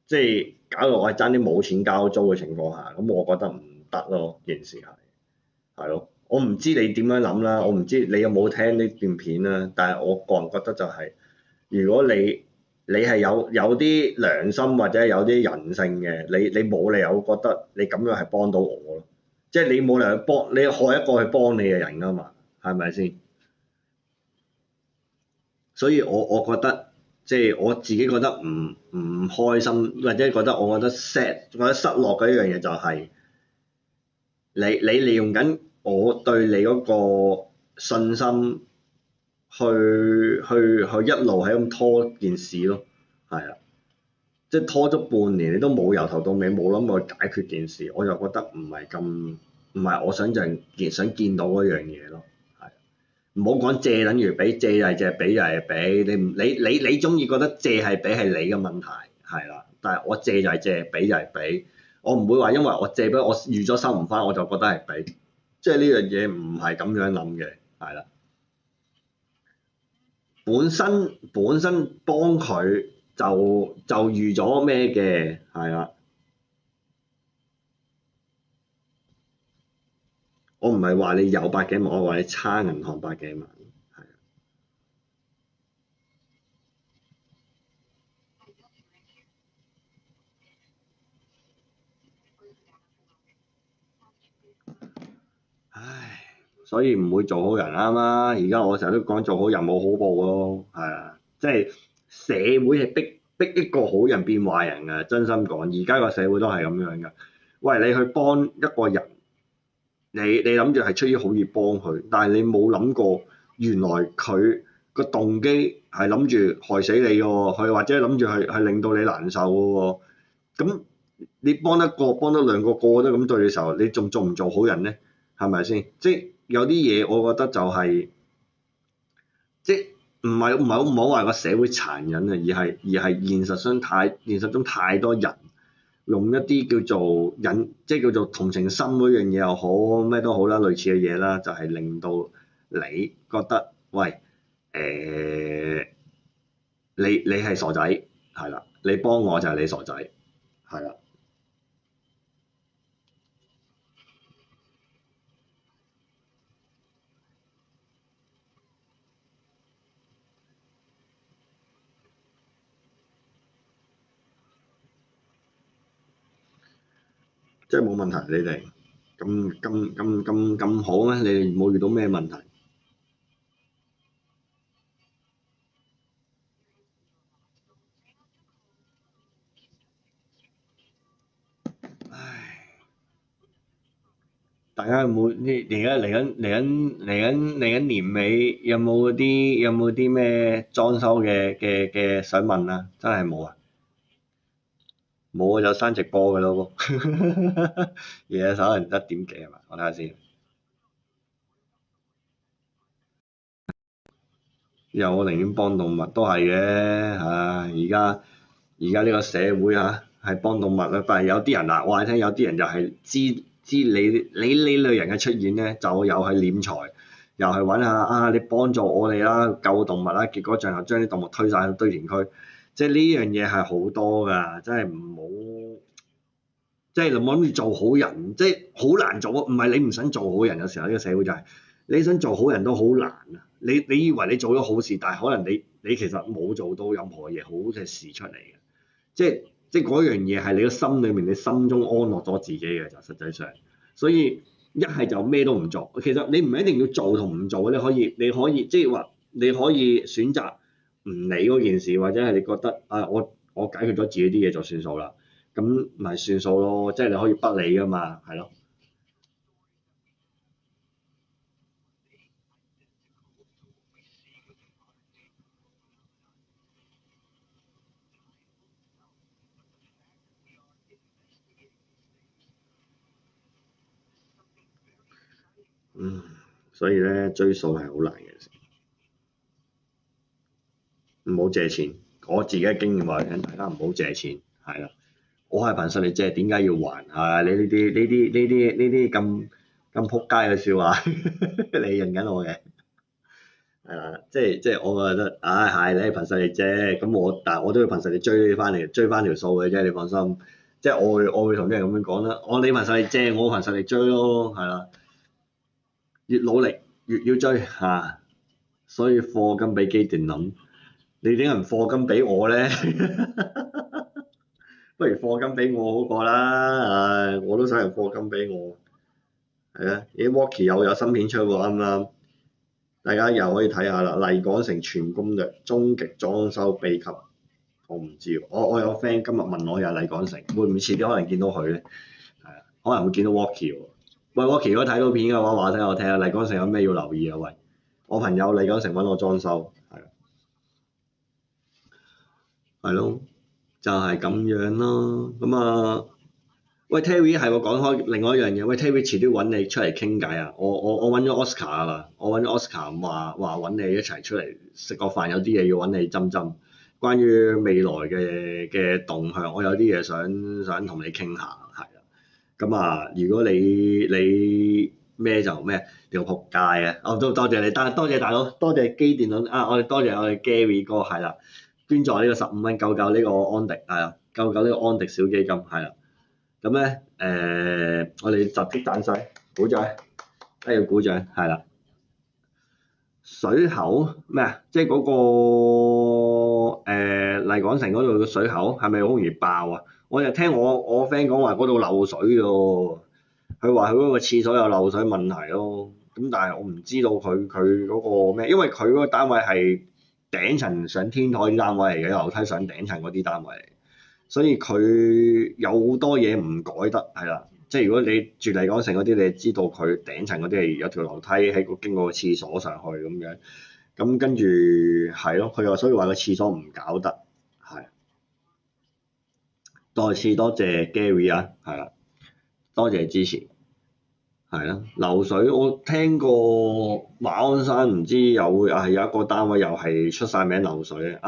即係搞到我係爭啲冇錢交租嘅情況下，咁我覺得唔得咯，件事係咯，我唔知你點樣諗啦，我唔知你有冇聽呢段片啦，但係我個人覺得就係，如果你係有啲良心或者有啲人性嘅，你冇理由覺得你咁樣係幫到我咯，即係你冇理由幫你害一個去幫你嘅人㗎嘛，係咪先？所以我覺得即係我自己覺得唔開心，或者我覺得 sad，覺得失落嘅一樣嘢就係你利用緊我對你嗰個信心去一路係咁拖件事咯，係啊，即係拖咗半年你都冇由頭到尾冇諗過解決件事，我就覺得唔係我想見到嗰樣嘢咯，係。唔好講借等於俾，借就係借，俾就係俾。你中意覺得借係俾係你嘅問題，係啦。但係我借就係借，俾就係俾。我唔會話因為我借俾我預咗收唔翻，我就覺得係俾。即係呢樣嘢唔係咁樣諗嘅，係啦。本身幫佢就預咗咩嘅，係啦。我唔係話你有百幾萬，我話你差銀行百幾萬。唉，所以唔會做好人啱啦。而家我成日都講做好人冇好報咯，係啊，即係社會係逼一個好人變壞人㗎。真心講，而家個社會都係咁樣㗎。喂，你去幫一個人，你諗住係出於好意幫佢，但係你冇諗過原來佢個動機係諗住害死你㗎喎，佢或者諗住係令到你難受㗎喎。咁你幫一個幫多兩個個個都咁對嘅時候，你仲做唔做好人咧？係咪先？即係有啲嘢，我覺得就係、即係唔好話個社會殘忍啊，而係現實中太多人用一啲叫做即係叫做同情心嗰樣嘢又好，咩都好啦，類似嘅嘢啦，就係、令到你覺得喂你係傻仔，係啦，你幫我就係你傻仔，係啦，即係冇問題，你哋咁好咩？你哋冇遇到咩問題？唉。大家有冇啲而家嚟緊年尾有冇啲咩裝修嘅想問啊？真係冇啊！冇啊就刪直播嘅咯喎，夜手可能1點幾係嘛？我睇下先。又我寧願幫動物都係嘅，而家呢個社會係幫動物啊，但係有啲人話你聽，有啲人就係知你呢類人嘅出現咧，就又係斂財，又係揾下你幫助我哋啦，救動物啦，結果最後將啲動物推晒去堆填區，即係呢樣嘢係好多㗎，真係唔好，即係你冇諗住做好人，即係好難做啊！唔係你唔想做好人，有時候呢個社會就係你想做好人都好難啊！你以為你做咗好事，但係可能你其實冇做到任何嘢好嘅事出嚟嘅，即係嗰樣嘢係你個心裏面，你心中安樂咗自己嘅就實際上，所以一係就咩都唔做。其實你唔一定要做同唔做，你可以即係話你可以選擇唔理嗰件事，或者係你覺得我解決咗自己啲嘢就算數啦。咁咪算數咯，即係你可以不理噶嘛，係咯。嗯，所以咧追數係好難嘅事，唔好借錢。我自己嘅經驗話緊，大家唔好借錢，係啦。我係憑實力借，點解要還？係你呢啲咁撲街嘅笑話，你認緊我嘅，係啦，即係我覺得，係你係憑實力啫，但係我都要憑實力追翻嚟，追翻條數嘅啫，你放心。即係我會同啲人咁樣講啦，你憑實力借，我憑實力追咯，係啦，越努力越要追所以課金俾機電諗，你點解唔課金俾我咧？不如課金俾我好過啦，我都想人課金俾我。係啊，咦 Walkie 有新片出喎，啱唔啱？大家又可以睇下啦，麗港城全攻略，終極裝修秘笈。我唔知喎，我有 friend 今日問我又麗港城，會唔會遲啲可能見到佢咧？係啊，可能會見到 Walkie 喎。喂，Walkie 如果睇到片嘅話俾我聽下，麗港城有咩要留意啊？喂，我朋友麗港城揾我裝修，係咯，就係咁樣咯。咁喂 Terry 係喎，講開另外一樣嘢，喂 Terry 遲啲揾你出嚟傾偈啊！我揾咗 Oscar 啦，我揾咗 Oscar 話揾你一齊出嚟食個飯，有啲嘢要揾你針針，關於未來嘅動向，我有啲嘢想同你傾下，係啦。咁如果你咩就咩，你個仆街啊！都多謝你，多謝大佬，多謝機電佬我哋多謝我哋 Gary 哥係啦，捐助呢個15蚊救救呢個安迪係啦，救救呢個安迪小基金係啦。咁咧我哋集體讚晒，鼓掌，都要鼓掌，係啦。水口咩啊？即係嗰個麗港城嗰度嘅水口係咪好容易爆啊？我就聽我 friend 講話嗰度漏水喎，佢話佢嗰個廁所有漏水問題咯。咁但係我唔知道佢嗰個咩，因為佢嗰個單位係頂層上天台啲單位嚟嘅，樓梯上頂層嗰啲單位嚟。所以佢有好多嘢唔改得，係啦。即係如果你住麗港城嗰啲，你知道佢頂層嗰啲係有條樓梯喺個經過個廁所上去咁樣。咁跟住係咯，佢話所以話個廁所唔搞得，係。再次多謝 Gary 係啦，多謝支持，係啦。漏水我聽過馬鞍山唔知有一個單位又係出晒名漏水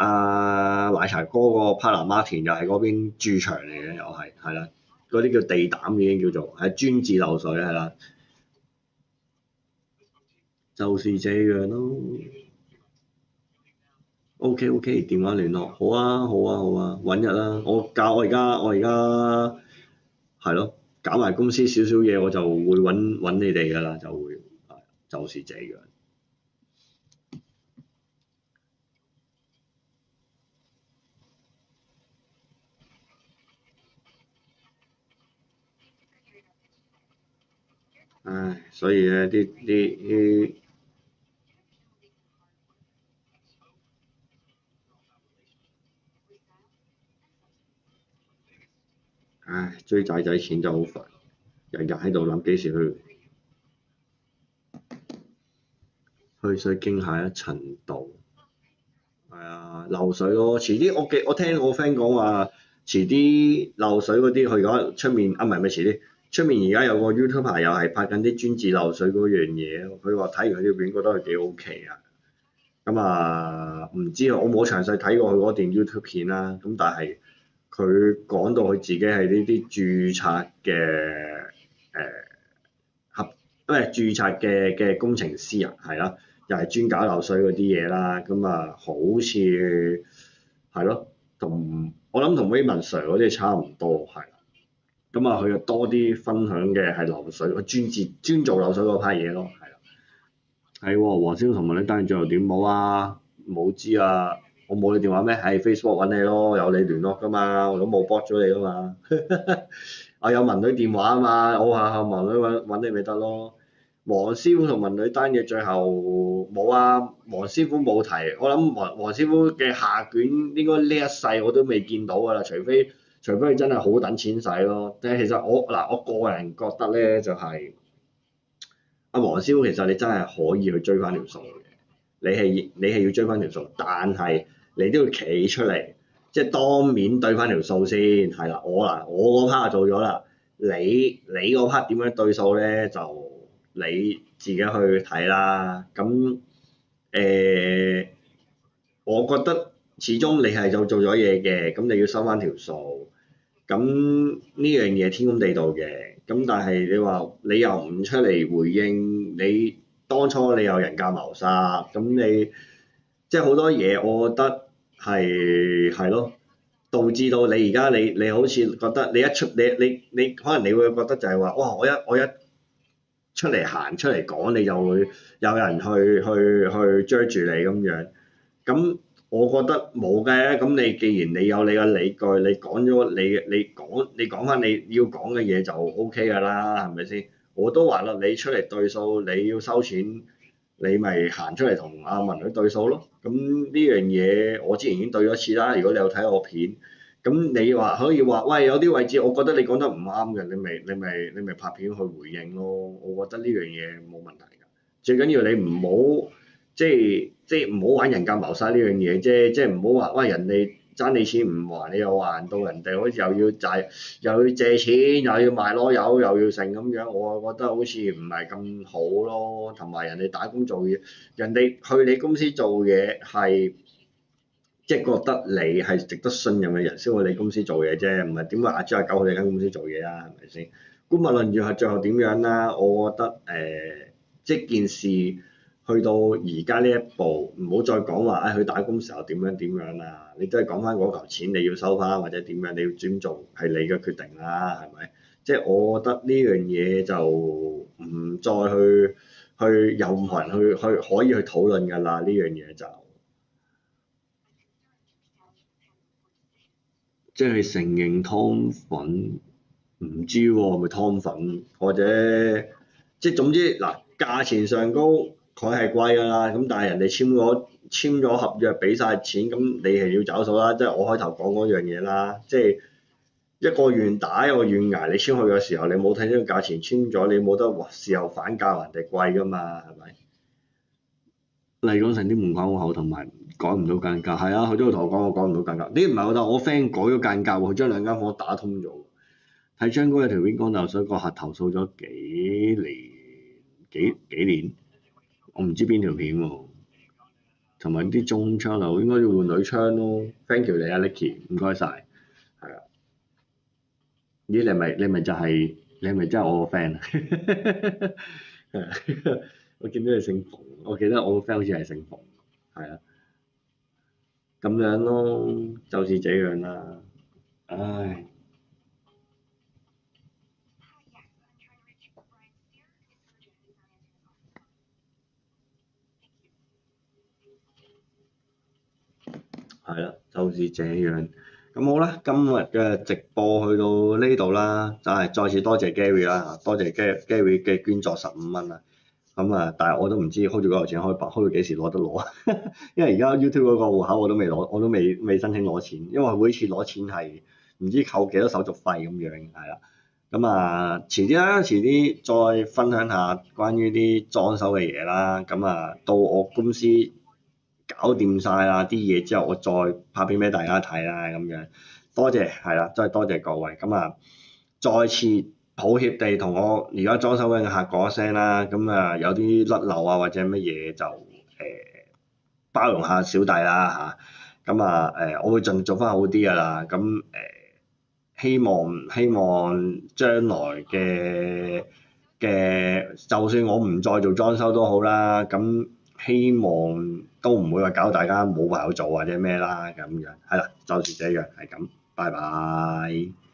奶茶哥個 partner Martin 又係嗰邊駐場嚟嘅，又係啦，嗰啲叫地膽已經叫做係專治漏水係啦，就是這樣咯。OK，電話聯絡好啊，揾日啦。我而家係咯，搞埋公司少少嘢，我就會揾你哋㗎啦，就會就是這樣。唉，所以咧啲追債仔錢就好煩，日日喺度諗幾時去水經下一層度，係啊，漏水咯。遲啲我聽我 friend 講話，遲啲漏水嗰啲去咗出面唔係遲啲，出面而家有個 YouTuber 又係拍緊啲專治漏水嗰樣嘢，佢話睇完佢條片覺得佢幾 OK 啊。咁啊，唔知我冇詳細睇過佢嗰段 YouTube 片啦。咁但係佢講到佢自己係呢啲註冊嘅因為註冊嘅工程師啊，係啦，又係專搞漏水嗰啲嘢啦。咁啊，好似係咯，我諗同 Raymond Sir 嗰啲差唔多，係。咁啊，佢又多啲分享嘅係漏水，佢專做漏水嗰批嘢咯，係啦。係喎，黃師傅同問你單最後點冇啊？冇知啊，我冇你電話咩？喺 Facebook 揾你咯，有你聯絡㗎嘛，我都冇 block 咗你㗎嘛。我有文女電話啊嘛，我下文女揾你咪得咯。黃師傅同文女單嘅最後冇啊，黃師傅冇提，我諗黃師傅嘅下卷應該呢一世我都未見到㗎啦，除非佢真係好等錢使咯。但係其實我個人覺得咧就係、阿黃師傅其實你真係可以去追翻條數嘅，你係要追翻條數，但係你都要企出嚟，即係當面對翻條數先，係啦。我嗰 part 做咗啦，你嗰 part 點樣對數咧就你自己去睇啦。咁我覺得始終你係做咗嘢嘅，咁你要收翻條數。咁呢樣嘢天公地道嘅，咁但係你話你又唔出嚟回應，你當初你有人格謀殺，咁你即係好多嘢，我覺得係咯，導致到你而家你好似覺得你一出你可能你會覺得就係話，哇！我一出嚟行出嚟講，你就會有人去追住你咁樣，咁。我覺得冇嘅，咁你既然你有你嘅理據，你講咗你講翻你要講嘅嘢就 OK 㗎啦，係咪先？我都話啦，你出嚟對數，你要收錢，你咪行出嚟同阿文去對數咯。咁呢樣嘢我之前已經對咗一次啦。如果你有睇我片，咁你話可以話，喂，有啲位置我覺得你講得唔啱嘅，你咪拍片去回應咯。我覺得呢樣嘢冇問題㗎。最緊要你唔好。即係唔好玩人格謀殺呢樣嘢啫，即係唔好話喂人哋爭你錢唔還，你又還到人哋好似又要又要借錢，又要賣攞油，又要剩咁樣，我覺得好似唔係咁好咯。同埋人哋打工做嘢，人哋去你公司做嘢係即係覺得你係值得信任嘅人先去你公司做嘢啫，唔係點會阿豬阿狗去你間公司做嘢啊？係咪先？姑勿論住係最後點樣啦，我覺得即係件事。去到而家呢一步，唔好再講話，佢打工時候點樣啦，你都係講翻嗰嚿錢你要收翻或者點樣，你要尊重係你嘅決定啦，係咪？即係我覺得呢樣嘢就唔再去有任何人去可以去討論㗎啦，呢樣嘢就即係承認湯粉，唔知喎，咪湯粉或者即係總之嗱，價錢上高。佢係貴㗎啦，咁但係人哋簽咗合約，俾晒錢，咁你係要找數啦。即係我開頭講嗰樣嘢啦，即係一個願打一個願捱。你簽去嘅時候，你冇睇清個價錢，簽咗你冇得事後反價人哋貴㗎嘛，係咪？麗港城啲門口口同埋改唔到間價，係啊，佢都有同我講，我改唔到間價。呢唔係我，但我 friend 改咗間價喎，佢將兩間房打通咗。睇張哥有條片講漏水，個客投訴咗幾年。我唔知邊條片喎，同埋啲中槍流應該要換女槍咯。Thank you 你啊 Nicky，唔該晒。係啊。咦？你咪就係、你係咪真係我個 friend 啊？我見到你姓馮，我記得我個 friend 好似係姓馮，係啊。咁樣咯，就是這樣啦。唉。係啦，就是這樣。咁好啦，今日嘅直播去到呢度啦，就係再次多謝 Gary 啦，多謝 Gary 嘅捐助15蚊啦。咁啊，但係我都唔知 hold 住嗰嚿錢開到幾時攞得攞，因為而家 YouTube 嗰個戶口我都未攞，我都未申請攞錢，因為每次攞錢係唔知扣幾多手續費咁樣，係啦。咁啊，遲啲啦，遲啲再分享下關於啲裝修嘅嘢啦。咁啊，到我公司搞掂晒啦啲嘢之後，我再拍片俾大家睇啦咁樣。多謝，係啦，真係多謝各位。咁啊，再次抱歉地同我而家裝修緊嘅客講一聲啦，咁啊有啲甩漏啊或者乜嘢就包容下小弟啦嚇，咁我會盡力做翻好啲噶啦，咁希望將來嘅就算我唔再做裝修都好啦，咁希望都唔會話搞到大家冇朋友做或者咩啦咁樣，係啦，就是這樣係咁，拜拜。